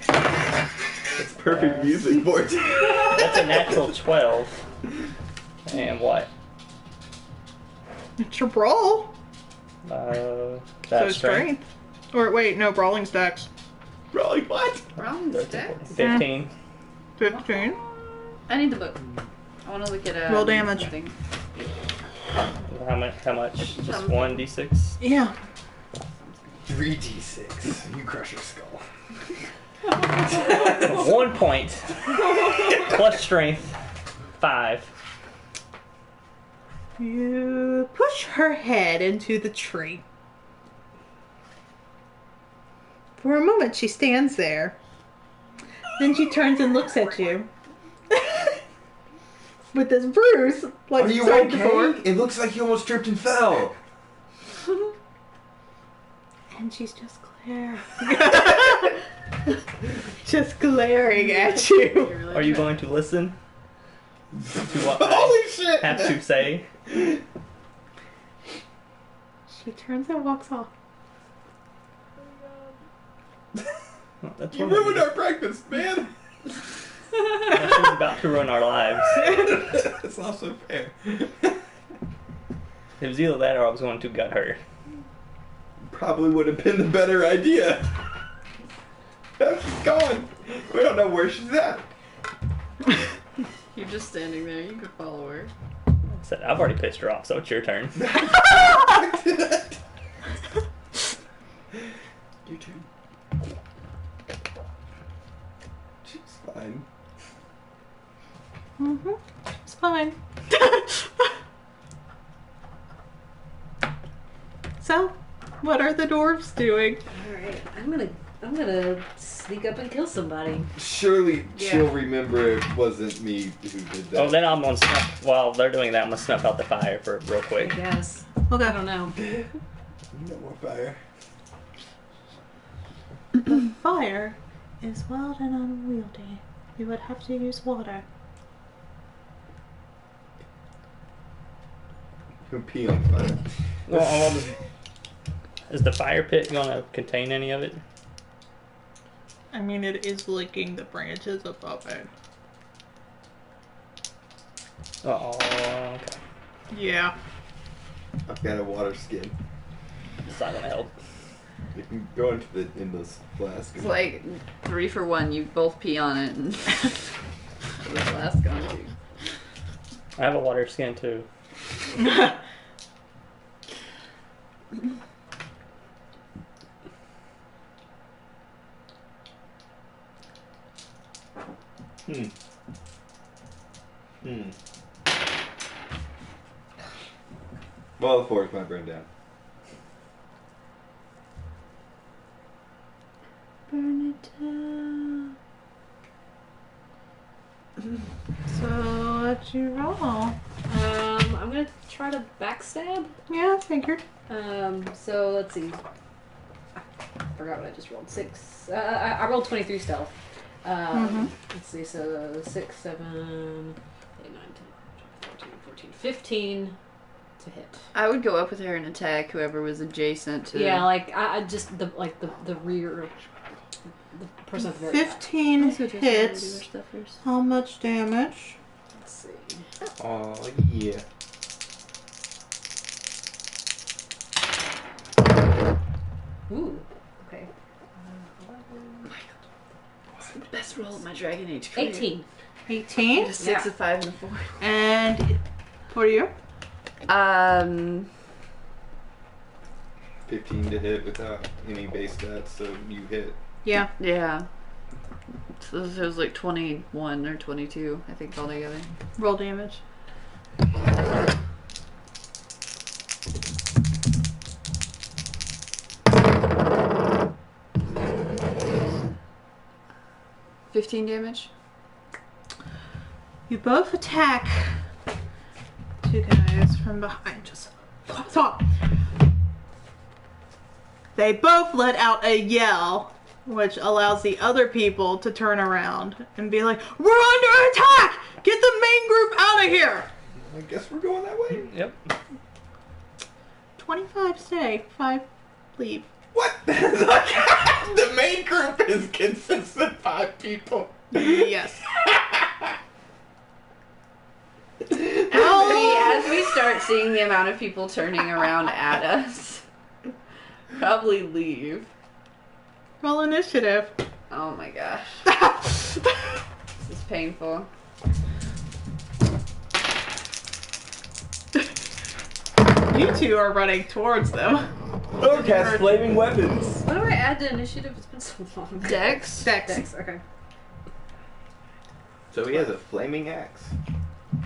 That's perfect music for it. That's a natural 12. And what? It's your brawl. That's So strength. Or wait, no, brawling stacks. Rolling what? Brown 13, sticks? 15. 15. I need the book. I want to look at Roll damage. something. How much? Just 1d6? Yeah. 3d6. You crush your skull. 1 point. Plus strength. 5. You push her head into the tree. For a moment, she stands there. Then she turns and looks at you. With this bruise, like Are you side okay? before. It looks like you almost tripped and fell. And she's just glaring. Just glaring at you. Are you going to listen to what Holy I shit! have to say? She turns and walks off. Well, that's You one of ruined the- our breakfast, man. She's about to ruin our lives. That's not so fair. It was either that or I was going to gut her. Probably would have been the better idea. Now she's gone. We don't know where she's at. You're just standing there. You could follow her. I said, I've already pissed her off, so it's your turn. Your turn. She's fine. Mm-hmm. It's fine. So, what are the dwarves doing? Alright, I'm gonna sneak up and kill somebody. Surely Yeah. she'll remember it wasn't me who did that. Oh, then I'm going to snuff. While they're doing that, I'm going to snuff out the fire for real I quick. guess. Okay. I don't know. No more fire. The fire is wild and unwieldy. You would have to use water. Who pee on fire? Well, is the fire pit going to contain any of it? I mean, it is licking the branches above it. Oh, okay. Yeah. I've got a water skin. It's not going to help. You can go into the endless flask. It's like 3 for 1. You both pee on it, and the flask on you. I have a water skin too. Well, the forest might burn down. Burn it down. So, what'd you roll? I'm gonna try to backstab. Yeah, figured. So let's see. I forgot what I just rolled. 6. I rolled 23 stealth. Let's see. So 6, 7, 8, 9, 10, 14, 14, 15 to hit. I would go up with her and attack whoever was adjacent to. Yeah, like I just the rear, the person at the very back. 15 hits. How much damage? Let's see. Oh, yeah. Ooh. Okay. Best roll of my Dragon Age career. 18. 18. A 6, a 5, and a 4. And for you? 15 to hit without any base stats, so you hit. Yeah. Yeah. So it was like 21 or 22, I think, altogether. Roll damage. $15 damage. You both attack two guys from behind. Just stop. They both let out a yell, which allows the other people to turn around and be like, "We're under attack! Get the main group out of here!" I guess we're going that way. Yep. 25 stay, 5 leave. What? The main group is consists of 5 people. Yes. As we start seeing the amount of people turning around at us, probably leave. Roll initiative. Oh my gosh. This is painful. You two are running towards them. Oh, cast flaming weapons. What do I add to initiative? It's been so long. Dex? Dex. Okay. So he has a flaming axe.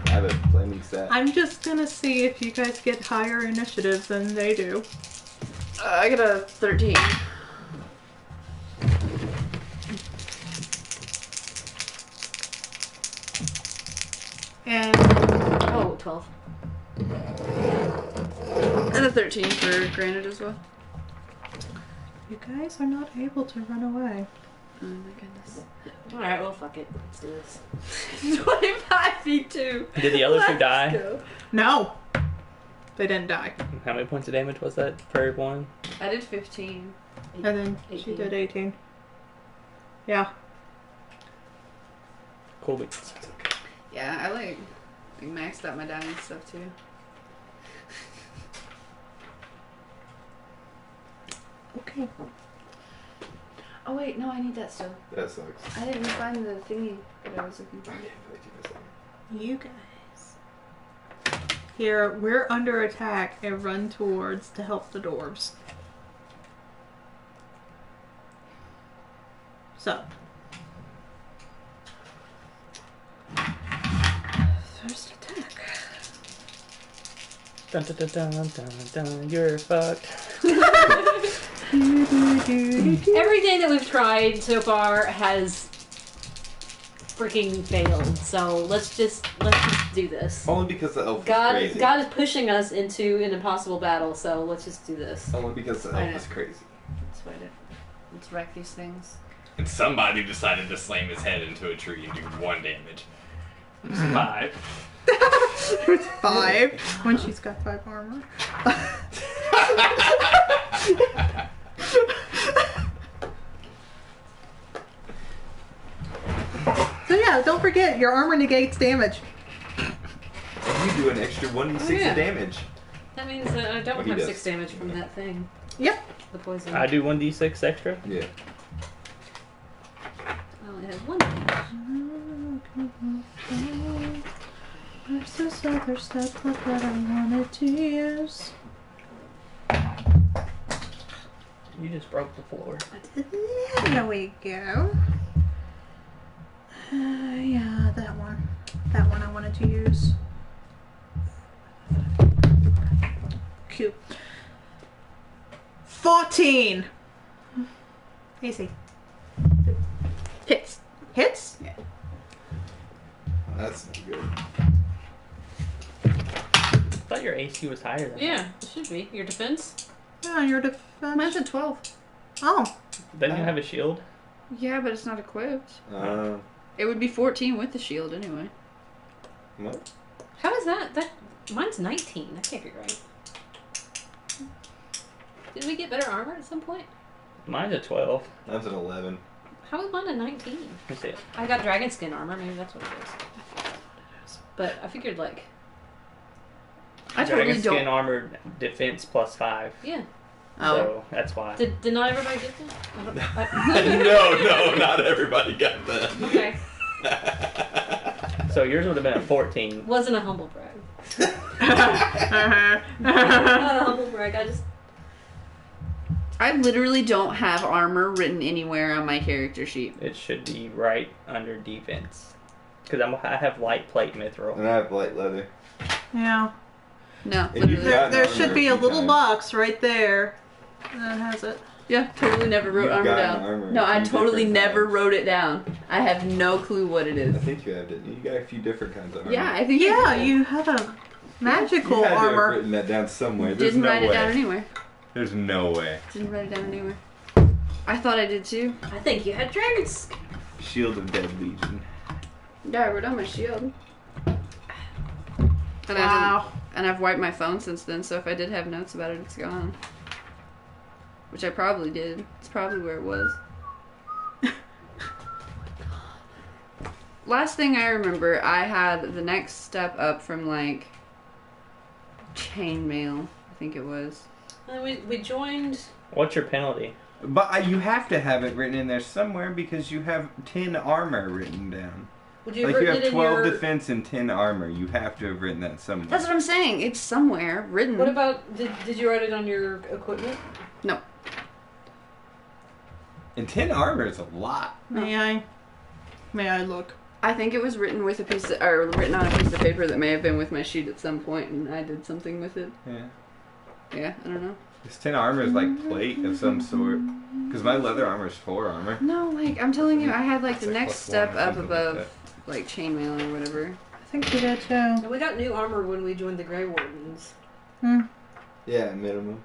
I have a flaming set. I'm just gonna see if you guys get higher initiative than they do. I got a 13. And Oh, 12. And a 13 for Granite as well. you guys are not able to run away. Oh my goodness. Alright, well, fuck it. Let's do this. 25 feet 2. Did the other two Let's die? go. No! They didn't die. How many points of damage was that per one? I did 15. And then she 18. did 18. Yeah. Cool beats. Yeah, I like maxed out my dying stuff too. Okay. Oh wait, no, I need that still. That sucks. I didn't find the thingy that I was looking for. You guys. Here, we're under attack and run towards to help the dwarves. So. First attack. Dun dun dun dun dun dun. You're fucked. Everything that we've tried so far has freaking failed. So let's just do this. Only because the elf is God crazy. is pushing us into an impossible battle. So let's just do this. Only because the I elf know. is crazy. Let's wait it. Let's wreck these things. And somebody decided to slam his head into a tree and do 1 damage. It's 5. It's 5 when she's got 5 armor. So yeah, don't forget your armor negates damage. And you do an extra 1d6 Oh, yeah. of damage. That means I don't Well, he have does. 6 damage from that thing. Yep. The poison. I do 1d6 extra. Yeah. I only have 1 damage. There's this other stuff that I wanted to use. You just broke the floor. There we go. Yeah, that one. That one I wanted to use. Cute. 14! Easy. Hits. Hits? Yeah. That's not good. I thought your AC was higher than Yeah, it should be. Your defense? Yeah, your defense. Mine's a 12. Oh. that. Doesn't you have a shield? Yeah, but it's not equipped. What? It would be 14 with the shield anyway. How is that? Mine's 19. That can't be right. Did we get better armor at some point? Mine's a 12. That's an 11. How is mine a 19? Let's see it. I got dragon skin armor. Maybe that's what it is. But I figured like, I Dragon totally skin don't. armor defense plus 5. yeah. Oh. So that's why. Did not everybody get that? No, not everybody got that. Okay. So yours would have been a 14. Wasn't a humble brag. Uh-huh. Not a humble brag. I literally don't have armor written anywhere on my character sheet. It should be right under defense. Because I have light plate mithril. And I have light leather. Yeah. No, And you've literally. got- There armor should be a a few little times. box right there that has it. Yeah, totally never wrote You've armor gotten down. armor No, a I few totally different never times. wrote it down. I have no clue what it I is. think you have, didn't you? You got a few different kinds of armor. Yeah, I think Yeah, I did. you have a magical You had to have armor. written that down somewhere. There's Didn't no write way. it down anywhere. There's no way. Didn't write it down anywhere. I thought I did too. I think you had dragons. Shield of Dead Legion. Yeah, I wrote on my shield. And Wow. I've wiped my phone since then, so if I did have notes about it, it's gone. Which I probably did. It's probably where it was. Last thing I remember, I had the next step up from like chainmail, I think it was. And we joined. What's your penalty? But you have to have it written in there somewhere because you have 10 armor written down. Would you Like have you written have it in 12 your? defense and 10 armor. You have to have written that somewhere. That's what I'm saying. It's somewhere written. What about did you write it on your equipment? No. And 10 armor is a lot. May I look? I think it was written with a piece of, or written on a piece of paper that may have been with my sheet at some point, and I did something with it. Yeah. Yeah, I don't know. This 10 armor is like plate of some sort. Because my leather armor is 4 armor. No, like I'm telling you, I had like the It's like next +1 step or up something above like like chainmail or whatever. I think you did too. And we got new armor when we joined the Grey Wardens. Yeah, minimum.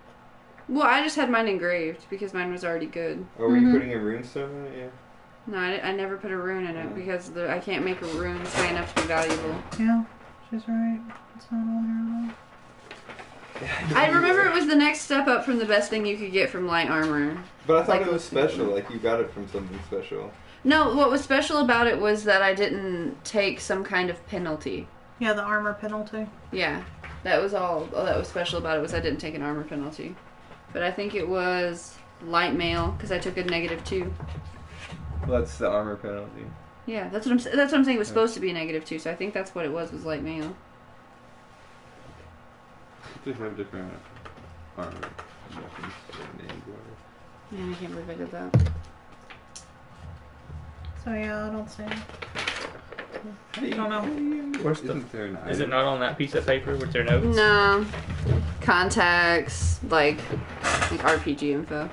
Well, I just had mine engraved because mine was already good. Or were you putting a runestone in it? Yeah. No, I never put a rune in it because I can't make a rune high enough to be valuable. Yeah, she's right. It's not on I remember it was the next step up from the best thing you could get from light armor. But I thought Like- it was special. Like you got it from something special. No, what was special about it was that I didn't take some kind of penalty. here. Yeah, the armor penalty. Yeah, that was all that was special about it was I didn't take an armor penalty. But I think it was light mail because I took a -2. Well, that's the armor penalty. Yeah, that's what I'm saying. It was supposed to be a -2, so I think that's what it was light mail. They have different armor weapons named whatever. Man, I can't believe I did that. So yeah, I don't see it. How do you, Don't know. how do you- Where's the- Isn't there an Is it item? not on that piece of paper with their notes? No, contacts like RPG info,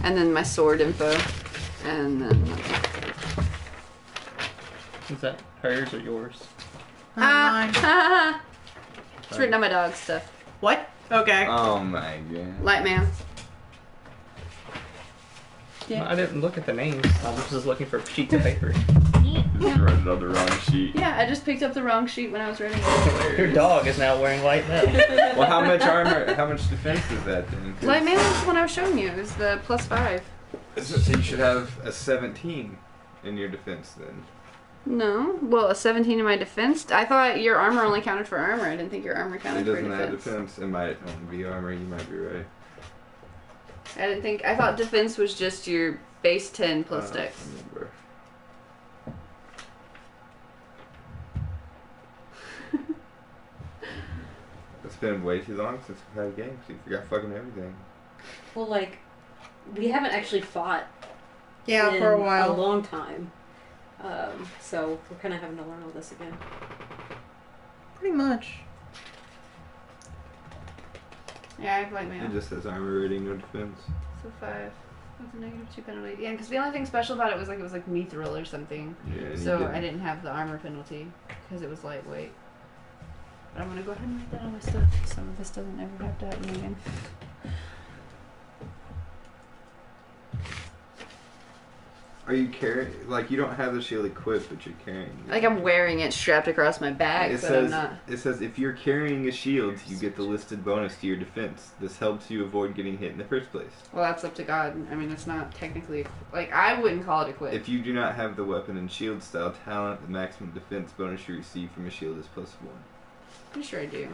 and then my sword info, and then Is that hers or yours? Mine. it's written on my dog stuff. What? Okay. Oh my god. Light mail. Yeah. I didn't look at the names. I was just looking for sheets of paper. Just wrote it on the wrong sheet. Yeah, I just picked up the wrong sheet when I was writing it. Your dog is now wearing light metal. Well, how much armor? How much defense is that then? 'Cause- Light mail is the one I was showing you. It was the +5. So you should have a 17 in your defense then. No, well, a 17 in my defense. I thought your armor only counted for armor. I didn't think your armor It counted for doesn't add defense. defense. It might only be armor. You might be right. I didn't think. I thought defense was just your base 10 plus I don't dex. remember. It's been way too long since we've had a game, so you forgot fucking everything. Well, like, we haven't actually fought Yeah, in for a a while. long time. So we're kind of having to learn all this again. Pretty much. Yeah, I have light mail. It just says armor rating, no defense. So 5 with a -2 penalty. Yeah, because the only thing special about it was like it was like mithril or something. Yeah. and So you I didn't have the armor penalty because it was lightweight. But I'm gonna go ahead and write that on my stuff so this doesn't ever have to happen again. Are you carrying? Like you don't have the shield equipped, but you're carrying it. Like I'm wearing it strapped across my back, It but says I'm not. it says if you're carrying a shield, you get the listed bonus to your defense. This helps you avoid getting hit in the first place. Well, that's up to God. I mean, it's not technically like I wouldn't call it equipped. If you do not have the weapon and shield style talent, the maximum defense bonus you receive from a shield is +1. Pretty sure I do.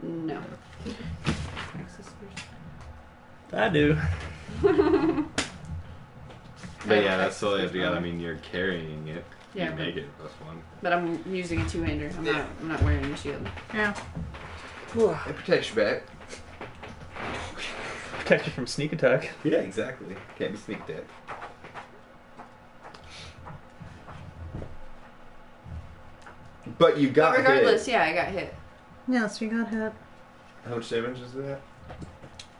No. I do. But yeah, that's totally up to you. I mean, you're carrying it. Yeah, You but- make it +1. But I'm using a two-hander. I'm not wearing a shield. Yeah. It protects your back. Protect you from sneak attack. Yeah, exactly. Can't be sneak attack. But you got But regardless, hit. yeah, I got hit. Yes, you got hit. How much damage is that?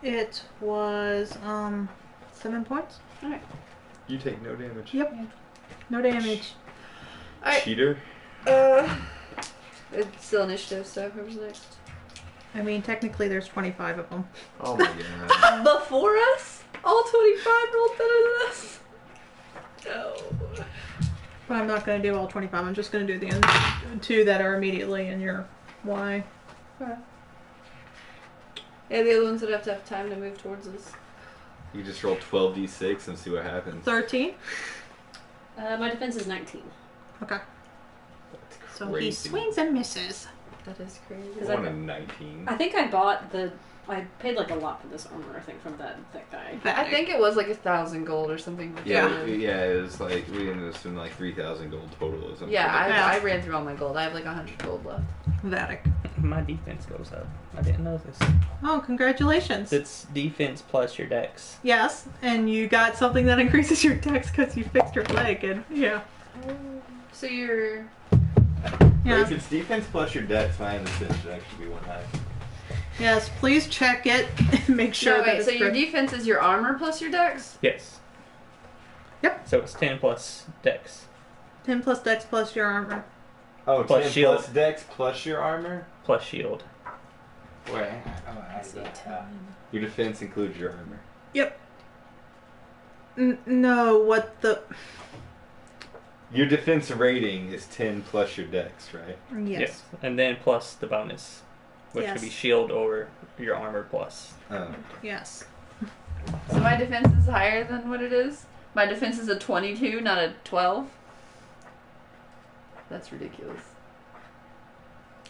It was 7 points. Alright. You take no damage. Yep. No damage. Alright. Cheater. It's still initiative, so whoever's next? I mean, technically there's 25 of them. Oh my god. Before us? All 25 rolled better than us? No. But I'm not going to do all 25. I'm just going to do the other 2 that are immediately in your Y. Yeah, the other ones would have to have time to move towards us. You just roll 12d6 and see what happens. 13. My defense is 19. Okay. So he Crazy. swings and misses. That is crazy. I want a 19. I think I paid like a lot for this armor, I think, from that guy. I think it was like 1,000 gold or something. Yeah, it was like, we ended up spending like 3,000 gold total or something. Yeah, Yeah. I ran through all my gold. I have like 100 gold left. Vatic. My defense goes up. I didn't know this. Oh, congratulations. It's defense plus your dex. Yes, and you got something that increases your dex because you fixed your leg, and yeah. So you're... Yeah. If it's defense plus your dex, my defense should actually be 1 high. Yes, please check it and make sure No, that wait, it's so your correct. defense is your armor plus your dex? Yes. Yep. So it's 10 plus dex 10 plus dex plus your armor. Oh, Plus 10 shield. plus dex plus your armor? plus shield. Wait. Oh, I see. Your defense includes your armor. Yep. No, what the... Your defense rating is 10 plus your dex, right? Yes. And then plus the bonus, which Yes. would be shield or your armor plus. Oh. Yes. So my defense is higher than what it is? My defense is a 22, not a 12? That's ridiculous.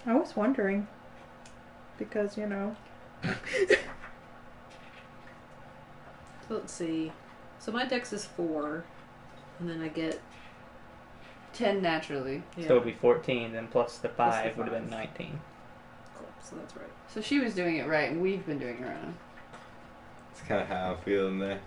I was wondering. Because, you know... So let's see. So my dex is 4, and then I get 10 naturally. yeah. So it would be 14, then plus the 5 the would have been 5. 19. Cool. So that's right. So she was doing it right, and we've been doing it wrong. That's kind of how I'm feeling there.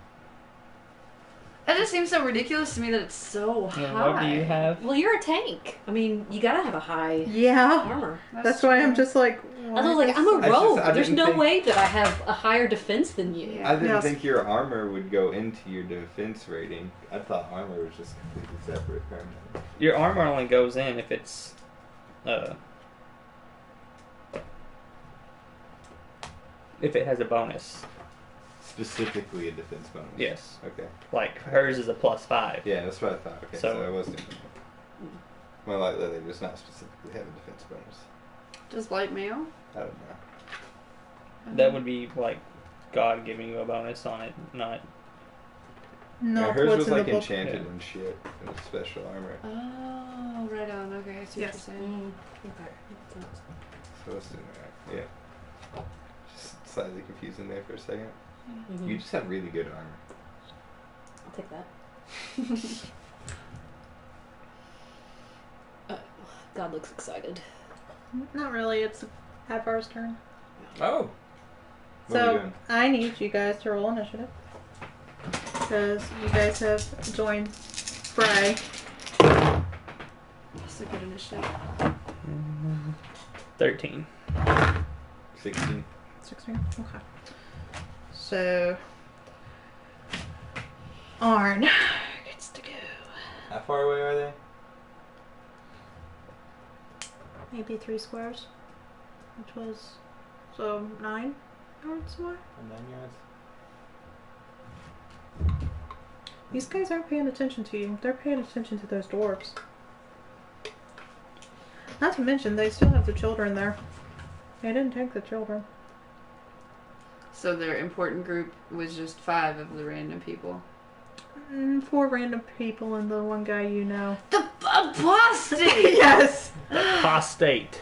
That just seems so ridiculous to me that it's so high. And what do you have? Well, you're a tank. I mean, you gotta have a high Yeah. armor. That's why I'm just like... I was like, I'm a I just- rogue. I There's didn't no think- way that I have a higher defense than you. Yeah. I didn't Yes. think your armor would go into your defense rating. I thought armor was just completely separate from it. Your armor only goes in if it's if it has a bonus. Specifically a defense bonus. Yes. Okay. Like hers is a plus 5. Yeah, that's what I thought. Okay, So- so I was doing it. More likely they just not specifically have a defense bonus. Just light mail? I don't know. That would be like God giving you a bonus on it, not No, Yeah, hers what's was in the like book. enchanted Yeah. and shit. It was special armor. Oh, right on. Okay, I see Yes. what you're saying. Okay. So let's do that. Yeah. Just slightly confusing there for a second. Mhm. You just have really good armor. I'll take that. God looks excited. Not really, it's Advar's turn. Oh. What are we So, doing? I need you guys to roll initiative. Because you guys have joined Fray. That's a good initiative. 13. 16. 16? Okay. So, Arn gets to go. How far away are they? Maybe 3 squares. Which was, so 9 yards away? 9 yards. These guys aren't paying attention to you. They're paying attention to those dwarves. Not to mention, they still have the children there. They didn't take the children. So their important group was just 5 of the random people. 4 random people and the one guy you know. The apostate! Yes! The prostate.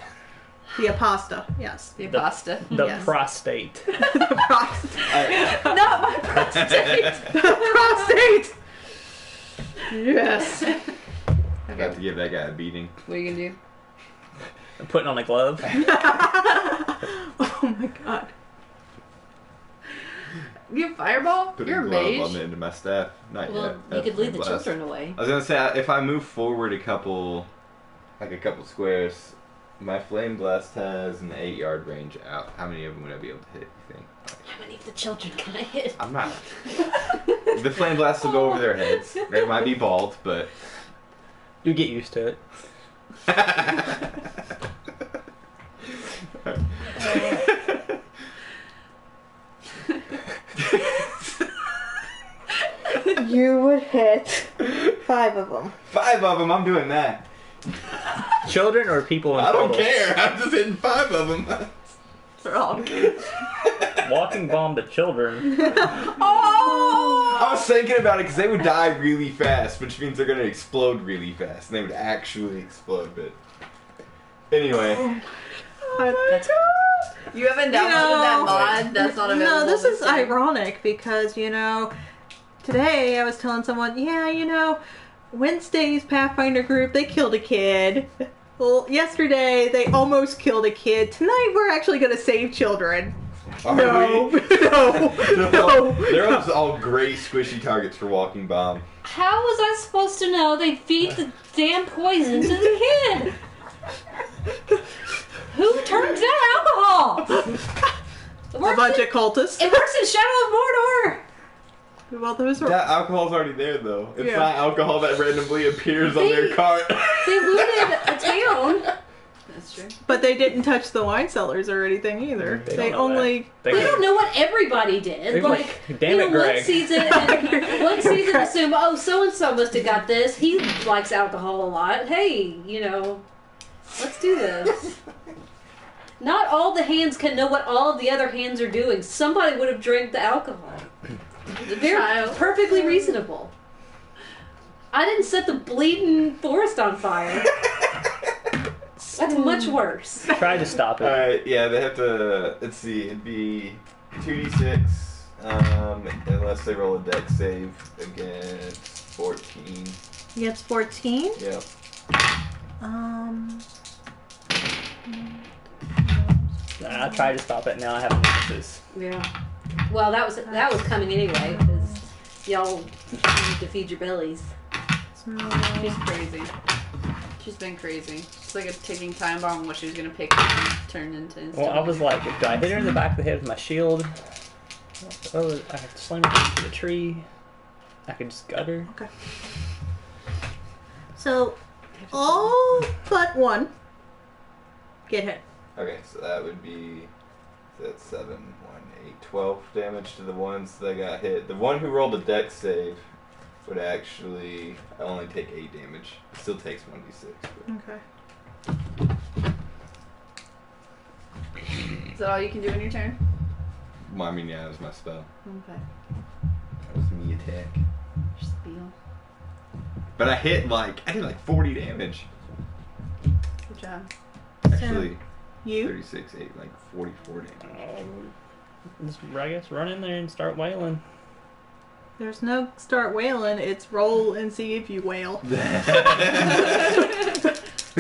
The aposta, yes. The The- aposta. The Yes. prostate. The prostate. Not my prostate! The prostate! Yes. About to give that guy a beating. What are you gonna do? I'm putting on a glove. Oh my god. You have fireball? Put You're a a glove mage. on the end of my staff. Not Well, yet. you That's could lead the blast. children away. I was gonna say, if I move forward a couple squares, my flame blast has an 8-yard range out. How many of them would I be able to hit, you think? How many of the children can I hit? I'm not. The flame blast will go over their heads. They might be bald, but. You get used to it. You would hit 5 of them. 5 of them, I'm doing that. Children or people in I don't total? care, I'm just hitting 5 of them. They're all good. Walking bomb the children. Oh! I was thinking about it because they would die really fast, which means they're going to explode really fast. And they would actually explode, but. Anyway. That's You haven't downloaded that mod? That's not available. No, this is time. ironic because, you know, today I was telling someone, yeah, you know, Wednesday's Pathfinder group, they killed a kid. Well, yesterday they almost killed a kid. Tonight we're actually going to save children. Are No, we? no. They're all gray squishy targets for walking bomb. How was I supposed to know they'd feed the damn poison to the kid? Who turns down alcohol? It A works bunch in, of cultists. it works in Shadow of Mordor. Well, those are. That alcohol's already there, though. It's Yeah. not alcohol that randomly appears on their They- cart. They looted a town. That's true. But they didn't touch the wine cellars or anything either. They They don't know only. They We could- don't know what everybody did. They Like, damn it, one Greg. season, assume, oh, so and so must have got this. He likes alcohol a lot. Hey, you know, let's do this. Not all the hands can know what all of the other hands are doing. Somebody would have drank the alcohol. They're Child. perfectly reasonable. I didn't set the bleeding forest on fire. That's much worse. Tried to stop it. Alright, yeah, they have to. Let's see, it'd be 2d6, unless they roll a dex save against 14. Against 14? Yeah. I tried to stop it. Now I have nemesis. Yeah. Well, that was coming anyway because y'all need to feed your bellies. She's crazy. She's been crazy. It's like a ticking time bomb. What she was gonna pick and turn into. Well, I was like, do I hit her in the back of the head with my shield? Oh, I could slam her into the tree. I could just gut her. Okay. So, all but one get hit. Okay, so that would be. That's 7, 1, 8, 12 damage to the ones that got hit. The one who rolled a dex save would actually only take 8 damage. It still takes 1d6. But. Okay. Is that all you can do in your turn? Well, I mean, yeah, that was my spell. Okay. That was me attack. Your spiel. But I hit like 40 damage. Good job. Actually, You? 36, 8, like 44 damage. Just, I guess run in there and start wailing. There's no start wailing, it's roll and see if you wail. But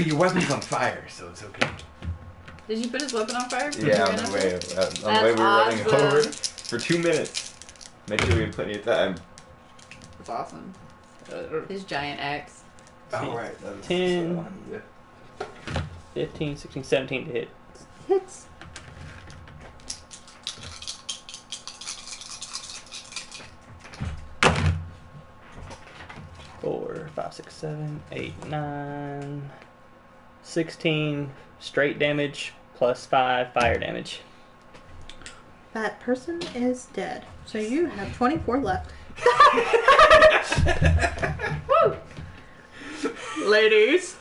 your weapon's on fire, so it's okay. Did you put his weapon on fire? Yeah, on the way, we were running awesome. over for 2 minutes. Make sure we had plenty of time. That's awesome. His giant axe. Oh, right. That was 10. 15, 16, 17 to hit. Hits. Four, 5, 6, 7, 8, 9, 16 straight damage plus 5 fire damage. That person is dead. So you have 24 left. Woo! Ladies.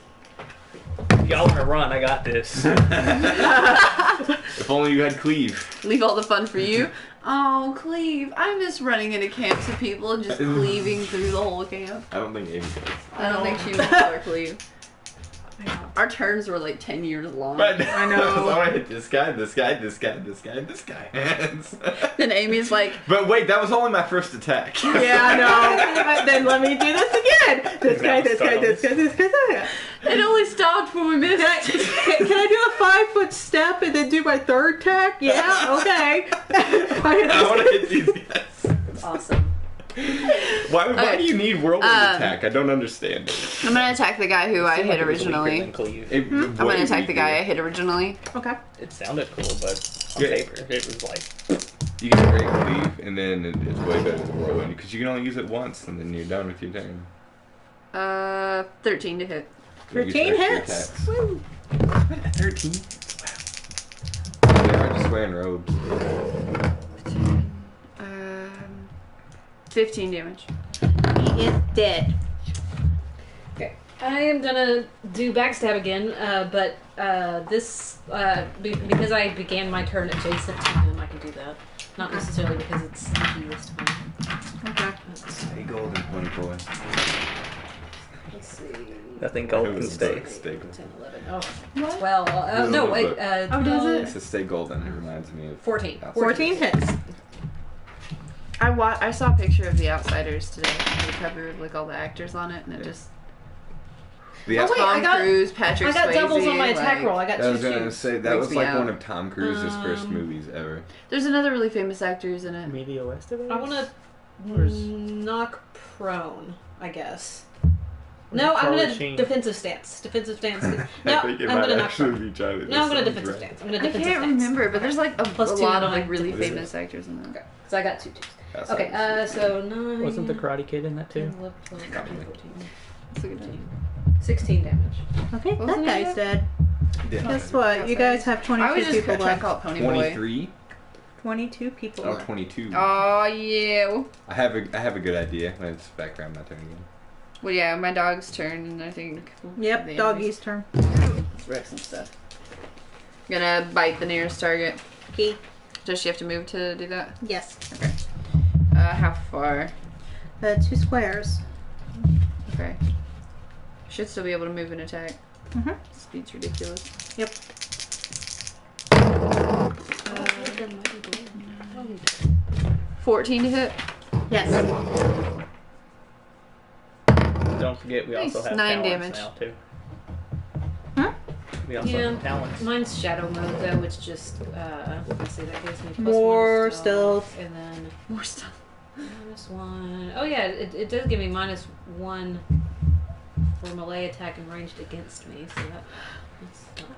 Y'all want to run? I got this. If only you had cleave. Leave all the fun for you. Oh, cleave. I miss running into camps of people and just cleaving through the whole camp. I don't think Amy does. I don't think she would color cleave. Our turns were like 10 years long. But I know. I hit this guy, this guy, this guy, this guy, this guy. Then Amy's like, But wait, that was only my first attack. Yeah, I know. Then let me do this again. This guy, this guy, this guy, this guy, this guy. it only stopped when we missed. Can I do a 5-foot step and then do my third attack? Yeah, okay. I want to hit these guys. Awesome. Why Okay. do you need whirlwind attack? I don't understand it. I'm gonna attack the guy who I Seemed hit like it was weaker originally. than Cleave. I'm gonna attack the guy I hit originally. Okay. It sounded cool, but on Yeah. paper, it was like, You get a great cleave, and then it's way better than whirlwind because you can only use it once, and then you're done with your turn. 13 to hit. You get 13 extra hits. attacks. Woo. 13. Wow. They're hard to swear in robes. 15 damage. He is dead. Okay. I am gonna do backstab again, but this because I began my turn adjacent to him, I can do that. Not necessarily because it's easy this time. Okay. Stay golden, pony boy. Let's see. nothing gold can stay. Stay golden. 10, 11. Oh, What? 12. No, wait. Oh, does it? It says stay golden. It reminds me of 14. 14 hits. I saw a picture of The Outsiders today. The cover with like all the actors on it, and it just the Oh, wait, Tom I got- Cruise, Patrick I got Swayze. doubles on my attack like- roll. I got I was two gonna twos. say that Freaks was me like out. one of Tom Cruise's first movies ever. There's another really famous actors in it. Emilio Estevez? I want to Where's- knock prone, I guess. No, I'm Charlie gonna Sheen? defensive stance. Defensive stance. No, I think it I'm might gonna knock actually prone. be Charlie. No, I'm gonna That defensive sounds stance. I'm gonna I defensive can't stance. remember, but there's like a Plus lot 2 of to like my really defense. famous actors in that. Okay, so I got 2 twos. That's Okay, how so 9. Wasn't the Karate Kid in that too? 10, 11, 12, 13, 14, That's a good name. 16 damage. Okay, that Wasn't guy's it? dead. Yeah. Guess what? You guys have I 22 was just people trying left. to call it Pony Boy. 23 22 people or left. 22. Oh yeah. I have a good idea. Let's back around my turn again. Well, yeah, my dog's turn, and I think. Yep, the doggy's turn. Let's wreck some stuff. Gonna bite the nearest target. Okay. Does she have to move to do that? Yes. Okay. How far? 2 squares. Okay. Should still be able to move and attack. Mhm. Speed's ridiculous. Yep. 14 to hit. Yes. Don't forget, we also Nice. have 9 talents damage. now too. Huh? We also Yeah. have talents. Mine's shadow mode though, which just let's see, that gives me plus More 1 stealth. and then More stuff. -1. Oh yeah, it does give me -1 for melee attack and ranged against me, so that's not bad.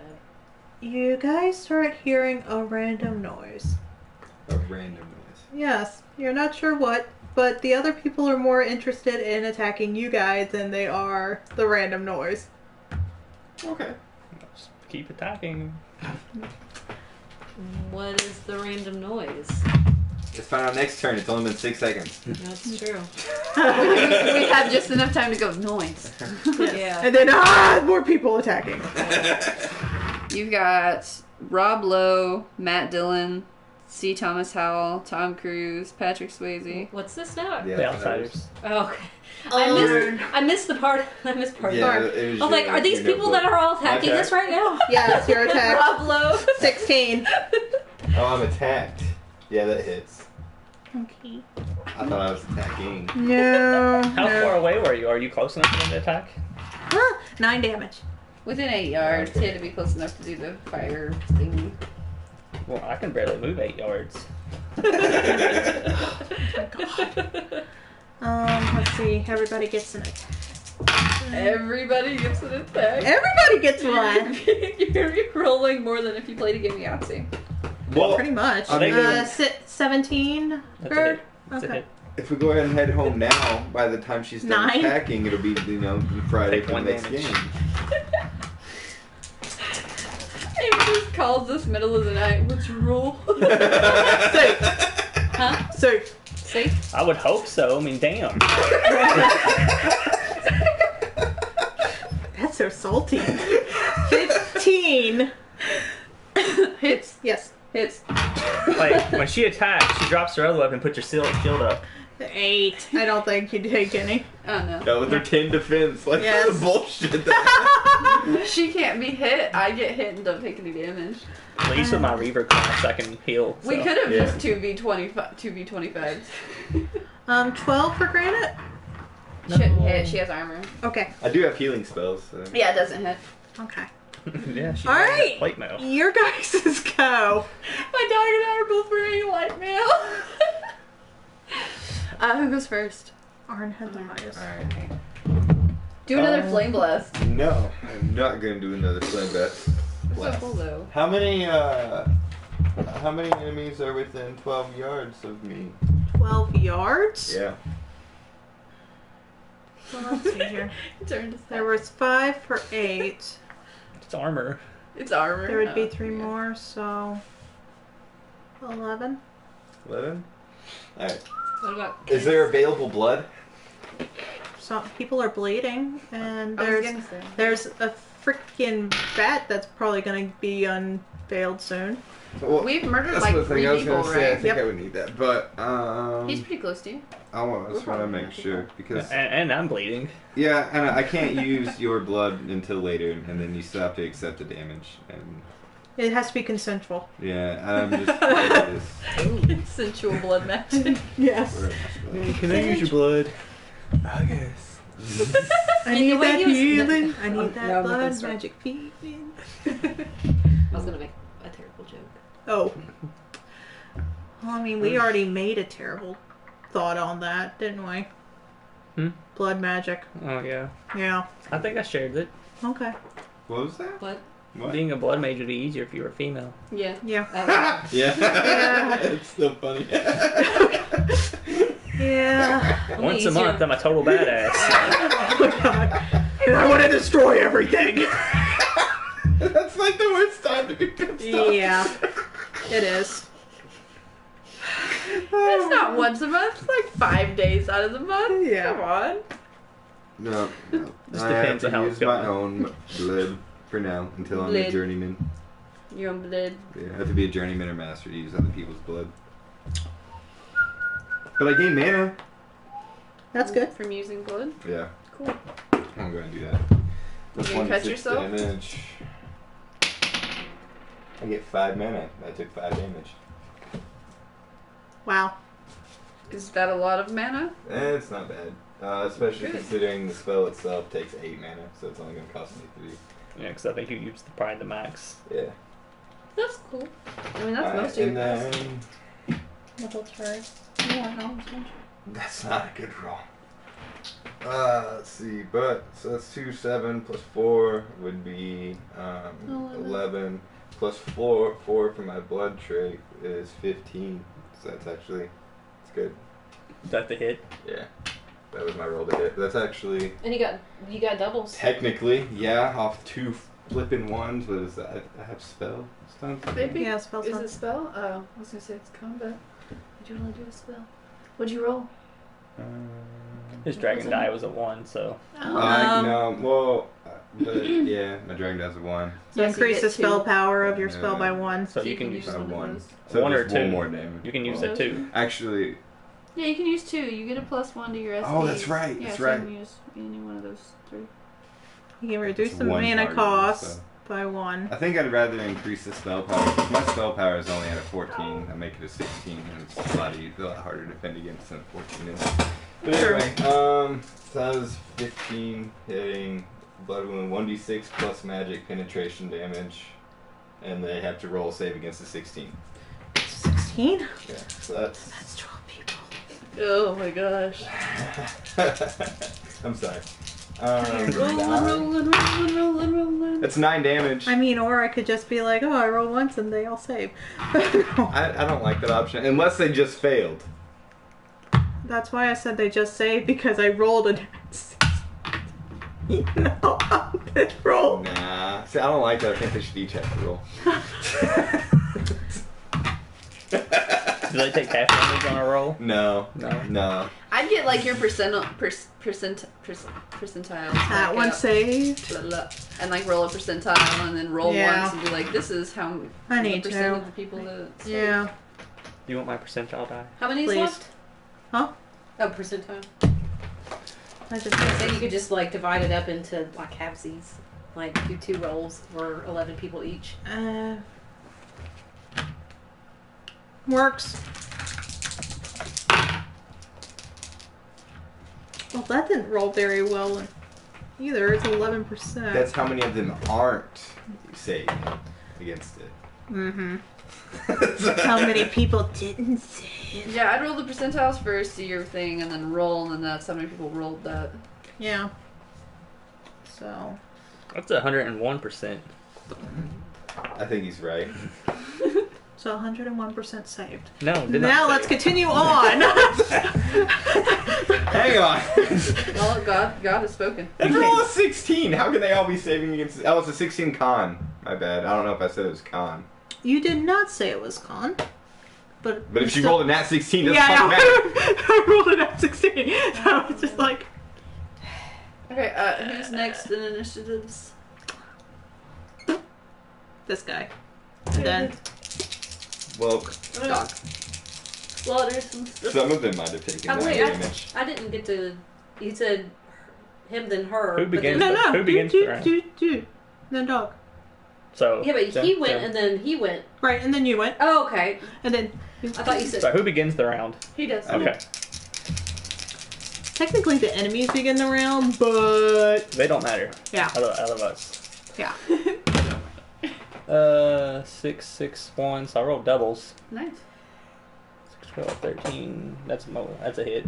You guys start hearing a random noise. A random noise. Yes, you're not sure what, but the other people are more interested in attacking you guys than they are the random noise. Okay. Just keep attacking. What is the random noise? Let's find out next turn. It's only been 6 seconds. That's true. We have just enough time to go noise. Yeah. And then, more people attacking. You've got Rob Lowe, Matt Dillon, C. Thomas Howell, Tom Cruise, Patrick Swayze. What's this now? Yeah, The Outsiders. Oh, okay. I missed the part. I missed part. Yeah, I it was was like, your- are these your people that notebook. are all attacking Okay. us right now? Yes, your attack. Rob Lowe. 16. Oh, I'm attacked. Yeah, that hits. Okay. I thought I was attacking. No. How far away were you? Are you close enough for them to attack? 9 damage. Within 8 yards. He had to be close enough to do the fire thing. Well, I can barely move 8 yards. Let's see. Everybody gets an attack. Everybody gets an attack. Everybody gets one. You're gonna be rolling more than if you played a game of Yahtzee. Well, Pretty much. I mean- 17. That's a Gerd? hit. That's a Okay. hit. if we go ahead and head home now, by the time she's done 9. attacking, it'll be, Friday Take for the 1 next damage. game. Amy just calls this middle of the night. What's your rule? Huh? So, Safe? I would hope so. I mean, damn. that's so salty. 15. Hits. Yes. Hits. Like, when she attacks, she drops her other weapon and puts your shield up. 8. I don't think you take any. Oh no. That was her 10 defense. Like, Yes. what the bullshit that She can't be hit. I get hit and don't take any damage. At least with my Reaver class, I can heal. We so. could have Yeah. just 2v25. 12 for Granite? Shouldn't hit. She has armor. Okay. I do have healing spells. So. Yeah, it doesn't hit. Okay. Yeah, she All has right. that plate mail. Your guys' go. My dog and I are both wearing white mail. Who goes first? Arn had the highest. Alright. Do another flame blast. No, I'm not gonna do another flame blast. It's so cool though. How many enemies are within 12 yards of me? 12 yards? Yeah. Well, let's see here. Turn to There was 5 for 8. It's armor. It's armor. There would be Oh, 3 yeah. more, so 11. 11? Alright. What about? Is there available blood? Some people are bleeding, and I was there's gonna say. there's a freaking bat that's probably going to be unveiled soon. Well, We've murdered that's like the 3 thing I was people, gonna say. I right? think I would need that, but He's pretty close to you. I want We're to probably make not sure people. because And I'm bleeding. yeah, and I can't use your blood until later, and then you still have to accept the damage, and It has to be consensual. yeah, I'm just. Sensual blood magic. Yes. Can I use your blood? I guess. I And need the way that he was- healing. I Oh, need that no, I'm not gonna blood start. magic feeling. I was gonna make a terrible joke. Oh. Well, I mean, we already made a terrible thought on that, didn't we? Hmm? Blood magic. Oh yeah. Yeah. I think I shared it. Okay. What was that? What? What? Being a blood mage would be easier if you were a female. Yeah. Yeah. Yeah. It's still funny. Yeah. Once a easier. month, I'm a total badass. Oh my god. And I want to destroy everything. That's like the worst time to do good stuff. Yeah. It is. It's not once a month. It's like 5 days out of the month. Yeah. Come on. No. Just I depends have on how to it's use my going. own blood for now until I'm a Blood. journeyman. You're on blood. Yeah, I have to be a journeyman or master to use other people's blood. But I gain mana. That's good. From using blood. Yeah, Cool. I'm going to do that. That's You gonna cut 26 yourself? damage. I get 5 mana. I took 5 damage. Wow. Is that a lot of mana? It's not bad. Especially Good. considering the spell itself takes 8 mana, so it's only going to cost me 3. Yeah, because I think you used probably the max. Yeah. That's cool. I mean, that's Alright, most of and your then The whole turn. Yeah, how much? that's not a good roll. Let's see, but so that's 2, 7 plus 4 would be 11 plus 4 for my blood trait is 15. So that's actually it's good. Is that the hit? Yeah, that was my roll to hit. That's actually And you got doubles. technically off 2 flipping ones. What is that? I have spell stuns. Maybe? Yeah, spell Is stuff. it spell? Oh, I was gonna say it's combat. Did you want to do a spell? What'd you roll? His dragon die was a 1, so. No, well, but yeah, my dragon does a 1. So Yes, you increase get the spell 2. power of your spell by Yeah. 1. So you can use I have one of 1. those. So 1 or there's 1 2. more damage. You can use Well, it too. Actually, Yeah, you can use 2. You get a +1 to your SP. Oh, that's right, Yeah, that's so right. You can use any one of those 3. You can reduce It's the one mana target, cost so. by 1. I think I'd rather increase the spell power. 'Cause my spell power is only at a 14. I make it a 16, and it's a lot harder to defend against than a 14 is. But Sure. anyway, so that was 15 hitting blood wound, 1d6 plus magic penetration damage, and they have to roll a save against a 16. 16? Yeah, so that's. That's 12 people. Oh my gosh. I'm sorry. Rolling. That's 9 damage. I mean, or I could just be like, oh, I roll once and they all save. I don't like that option unless they just failed. That's why I said they just saved, because I rolled a no, this roll. Nah. See, I don't like that. I think they should each have to roll. Do they take half damage on a roll? No. No. No. I'd get like your percentile. That one saved. And like roll a percentile and then roll Yeah. once and be like, this is how I what need percent to. of the people that. Yeah. Do you want my percentile die? How many is Please. left? Huh? Oh, percentile. I just So you could just like divide it up into like halvesies. Like do 2 rolls for 11 people each. Works. Well, that didn't roll very well either. It's 11%. That's how many of them aren't saved against it. Mm-hmm. How many people didn't say it? Yeah, I'd roll the percentiles first, do your thing, and then roll, and then that's how many people rolled that. Yeah. So. That's 101%. I think he's right. So 101% saved. No, did Now not let's say. continue on. Hang on. Well, God has spoken. That's roll a 16. How can they all be saving against? Oh, it's a 16 con. My bad. I don't know if I said it was con. You did not say it was con. But if she still- rolled a nat 16, doesn't yeah, fucking matter. I rolled it at 16. So it's just like. Okay, who's next in initiatives? This guy. And then. Well, Doc. Slaughter some stuff. some of them might have taken that Wait, damage. I didn't get to. You said him then her. Who but begins? then- No. Who begins the round? Then dog. So Yeah, but he went and then he went. Right, and then you went. Oh, okay. And then. I thought you said. So who begins the round? He does. Okay. Technically, the enemies begin the round, but. They don't matter. Yeah. Out of us. Yeah. 6, 6, 1. So I rolled doubles. Nice. 6, 12, 13. That's a hit.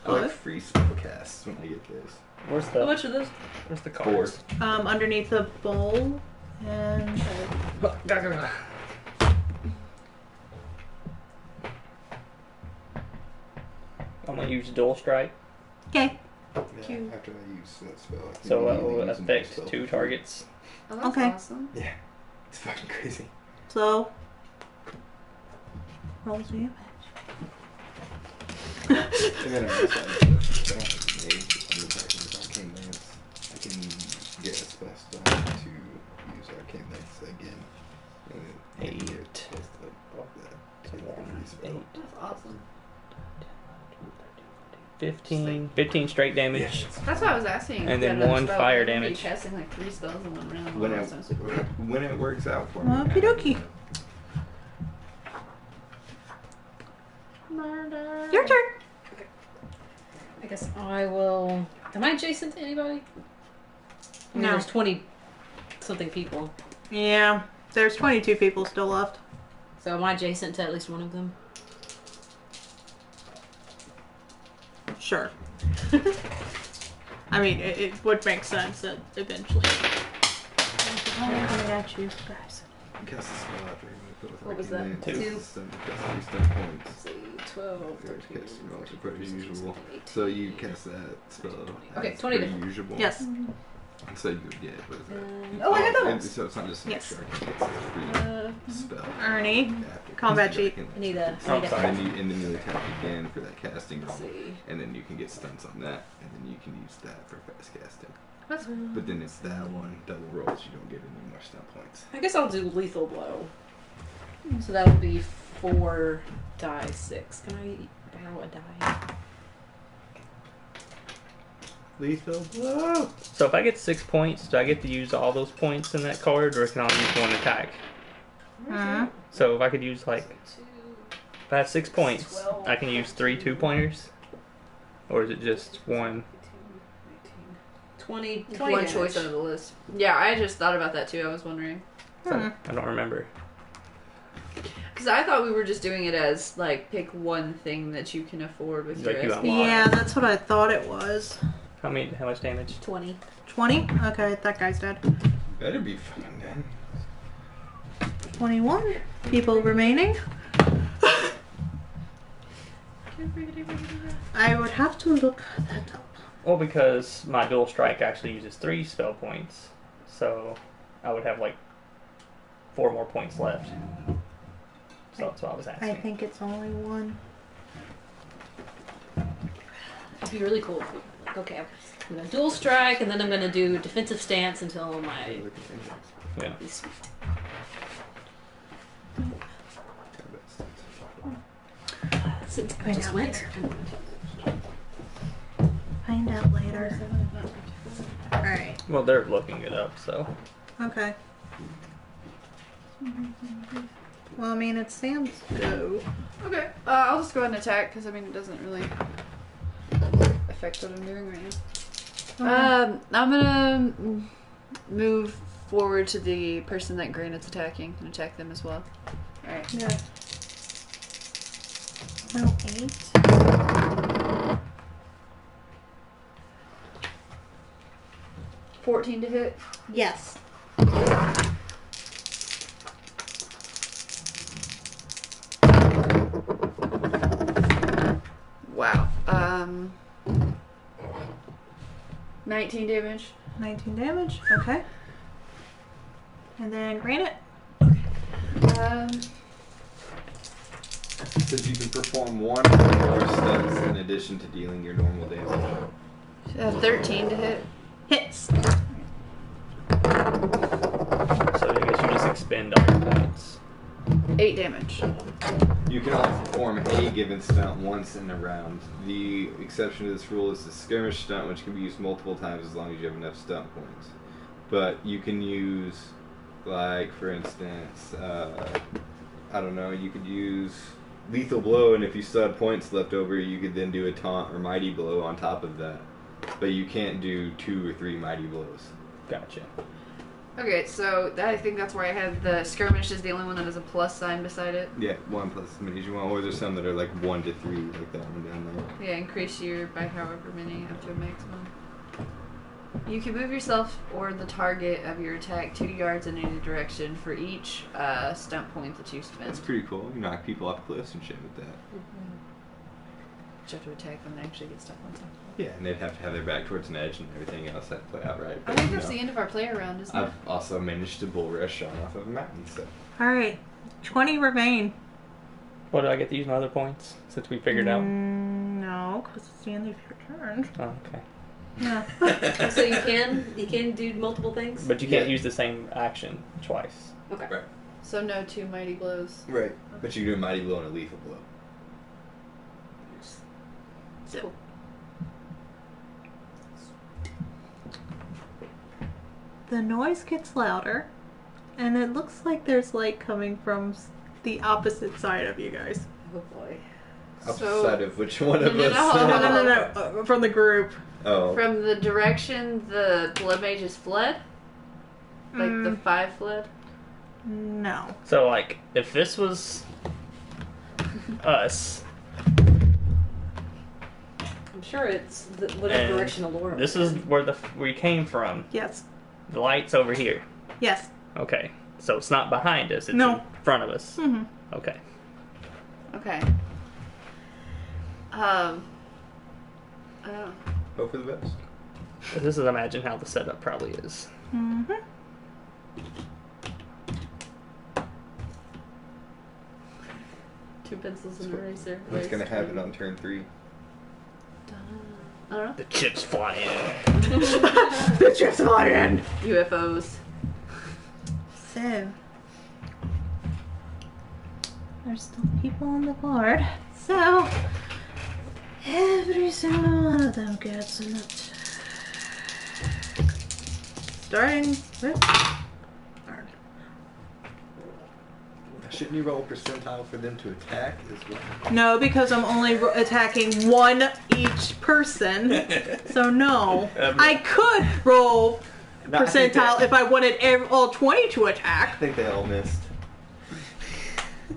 I like free spell casts when I get those. Where's How the much are those? Where's the 4. cards? Underneath the bowl. And. I'm gonna use dual strike. Okay. Yeah, after I use that spell, I can So that immediately will use them affect myself. 2 targets. Oh, that's Okay. awesome. Yeah, it's fucking crazy. So. Rolls damage. And then I also have the spell made on the back of the Arcane Lance. I can get a spell stone to use Arcane Lance again. And then I can get 8. just above that. So Take the 1, free spell. 8, That's awesome. 15 straight damage. Yeah, That's why I was asking. And if then you had 1 another spell. fire You're gonna be damage. casting like 3 spells in one round. when That it, sounds super cool. when it works out for me. Okie dokie. Your turn. I guess I will. Am I adjacent to anybody? I mean, No. There's 20 something people. Yeah. There's 22 people still left. So am I adjacent to at least one of them? Sure. I mean, it would make sense that eventually. I'm coming at you guys. Cast a spell after you put with What was Arcane that? Lance. 2. It's stun- cast 3 stun points. Let's see, 12, Your 13, casting rolls are 14, pretty 16, usual. 17, 18. So you cast that spell. Okay, as 20 pretty to- usual. Yes. So you would get what is that? Oh, I got and those. So it's not just an Yes. extra Arcane, it's a free spell. Ernie. After Combat casting sheet. Arcane I need a. Oh, I need a sorry. And then you attack again for that casting Let's roll. see. And then you can get stunts on that. And then you can use that for fast casting. That's cool. But then it's that one, double rolls, you don't get any more stun points. I guess I'll do lethal blow. So that would be 4 die 6. Can I borrow a die? Lethal blow! So if I get 6 points, do I get to use all those points in that card, or can I only use 1 attack? So if I could use like, if I have 6 points, I can use 3 2-pointers, or is it just 1? 20 One damage. choice out of the list. Yeah, I just thought about that too. I was wondering. So I don't remember. Because I thought we were just doing it as, like, pick one thing that you can afford with Like your you SP. unlock. Yeah, that's what I thought it was. How much damage? 20. 20? Okay, that guy's dead. Better be fucking dead. 21 people remaining. I would have to look that up. Well, because my dual strike actually uses 3 spell points, so I would have like 4 more points left. So that's what I was asking. I think it's only 1. It'd be really cool if we, like, okay, I'm gonna dual strike and then I'm gonna do defensive stance until my. Yeah. Since I Find just out went. later. Find out later. Alright. Well, they're looking it up, so. Okay. Well, I mean, it's Sam's go. Okay, I'll just go ahead and attack because I mean it doesn't really affect what I'm doing right now. I'm gonna move forward to the person that Granite's attacking and attack them as well. All right. Yeah. No, 8. 14 to hit. Yes. Wow. 19 damage. 19 damage. Okay. And then Granite. Says you can perform 1 or more stunts in addition to dealing your normal damage. 13 to hit. Hits. So I guess you just expend all your points. 8 damage. You can only perform a given stunt once in a round. The exception to this rule is the skirmish stunt, which can be used multiple times as long as you have enough stunt points. But you can use, like, for instance, I don't know, you could use lethal blow, and if you still had points left over, you could then do a taunt or mighty blow on top of that. But you can't do 2 or 3 mighty blows. Gotcha. Okay, so I think that's where I had the skirmish is the only one that has a plus sign beside it. Yeah, 1 plus as many as you want, or there's some that are like 1 to 3, like that one down there. Yeah, increase your by however many up to a maximum. You can move yourself or the target of your attack 2 yards in any direction for each stunt point that you spend. That's pretty cool. You knock people off cliffs and shit with that. You have to attack them and actually get stuck on something. Yeah, and they'd have to have their back towards an edge and everything else had to play out right. I But, think you that's know, the end of our play around, isn't it? I've also managed to bull rush on off of a mountain, so. Alright. 20 remain. What, do I get to use my other points since we figured out? No, because it's the end of your turn. Oh, okay. Yeah. So you can do multiple things? But you can't Yeah. use the same action twice. Okay. Right. So no 2 mighty blows. Right. But you can do a mighty blow and a lethal blow. Cool. The noise gets louder, and it looks like there's light coming from the opposite side of you guys. Oh boy. Outside of which one of No, us? No, from the group. Oh. From the direction the blood mages fled? Like the 5 fled? No. So, like, if this was us, I'm sure it's whatever And direction Allura this was is in. where we came from. Yes. The light's over here. Yes. Okay. So it's not behind us, it's No. in front of us. Mm-hmm. Okay. Okay. I don't know. Hope for the best. This is imagine how the setup probably is. Mm-hmm. Two pencils and an eraser. What's gonna happen on turn 3? I don't know. The chips fly in. The chips fly in. UFOs. So, there's still people on the board. So, every single one of them gets an attack. Starting with Arn. Shouldn't you roll a percentile for them to attack as well? No, because I'm only attacking one each person. So no. I could roll No, I think percentile that- if I wanted all 20 to I attack. think they all missed.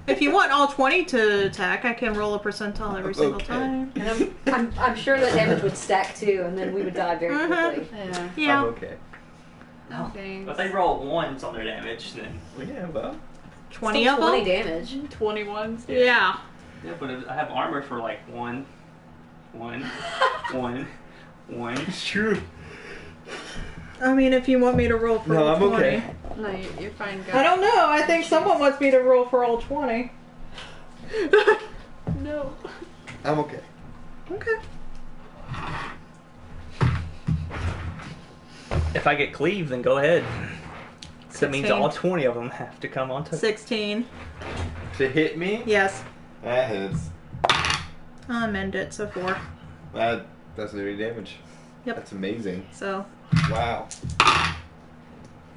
If you want all 20 to attack, I can roll a percentile every single Okay. time. And I'm sure that damage would stack too, and then we would die very quickly. Yeah. Yeah. I'm okay. Okay. But they roll ones on their damage, then. Well, yeah, well. 20 Still of 20 them? damage. 21s. Yeah. Yeah, but I have armor for like one. It's true. I mean, if you want me to roll for No, all I'm 20. okay. No, you're fine, guys. I don't know. I think someone wants me to roll for all 20. No. I'm okay. Okay. If I get cleave, then go ahead. So that means 16. all 20 of them have to come onto. 16. To hit me? Yes. That hits. I'll amend it, so 4. That doesn't do any damage. Yep. That's amazing. So Wow.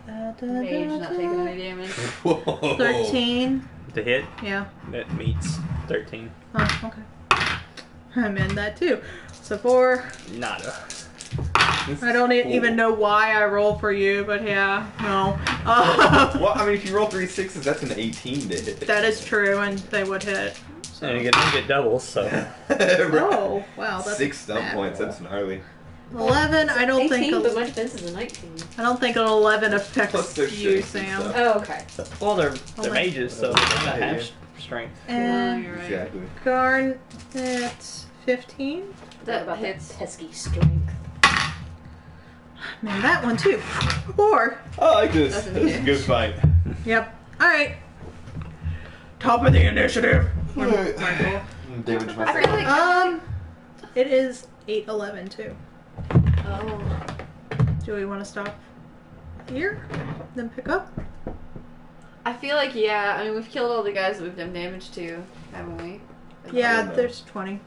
Mage not taking any damage. Whoa. 13. To hit, Yeah. that meets 13. Oh, okay. I'm in that too. So 4. Nada. I don't even know why I roll for you, but yeah, no. Well, I mean, if you roll 3 6s, that's an 18 to hit. That is true, and they would hit. And you get doubles, so. Oh, wow. That's 6 stump bad. points. That's gnarly. 11. I don't 18, think. but my defense is a 19. I don't think an 11 Plus affects their you, strength and Sam. stuff. Oh, okay. Well, they're mages, so they might not have strength. And You're right. Exactly. Garn at 15. That about hits. that pesky strength. Man, that one too. 4. I like this. Doesn't This is a hit. good fight. Yep. All right. Top of the initiative. Alright. Michael. Damage I feel like It is 8:11 too. oh, Do we want to stop here, then pick up? I feel like yeah. I mean, we've killed all the guys that we've done damage to, haven't we? Yeah, know. there's 20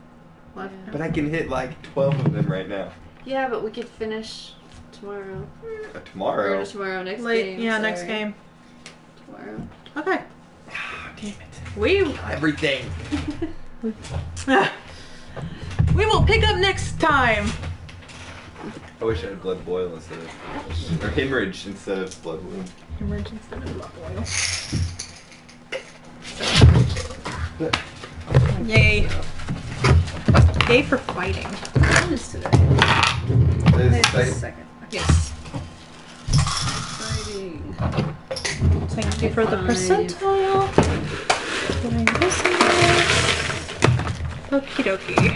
left. Yeah. But I can hit like 12 of them right now. Yeah, but we could finish tomorrow. Or Tomorrow. just tomorrow, next Late, game. yeah, next sorry. game. Tomorrow. Okay. Ah, damn it. We Everything. we will pick up next time. I wish I had blood boil instead of. Or hemorrhage instead of blood wound. Emergency blood oil. Yay. Yay for fighting. When is today? This- It's the second. Yes. Fighting. Thank you for the 5. percentile. Putting this in there. Okie dokie.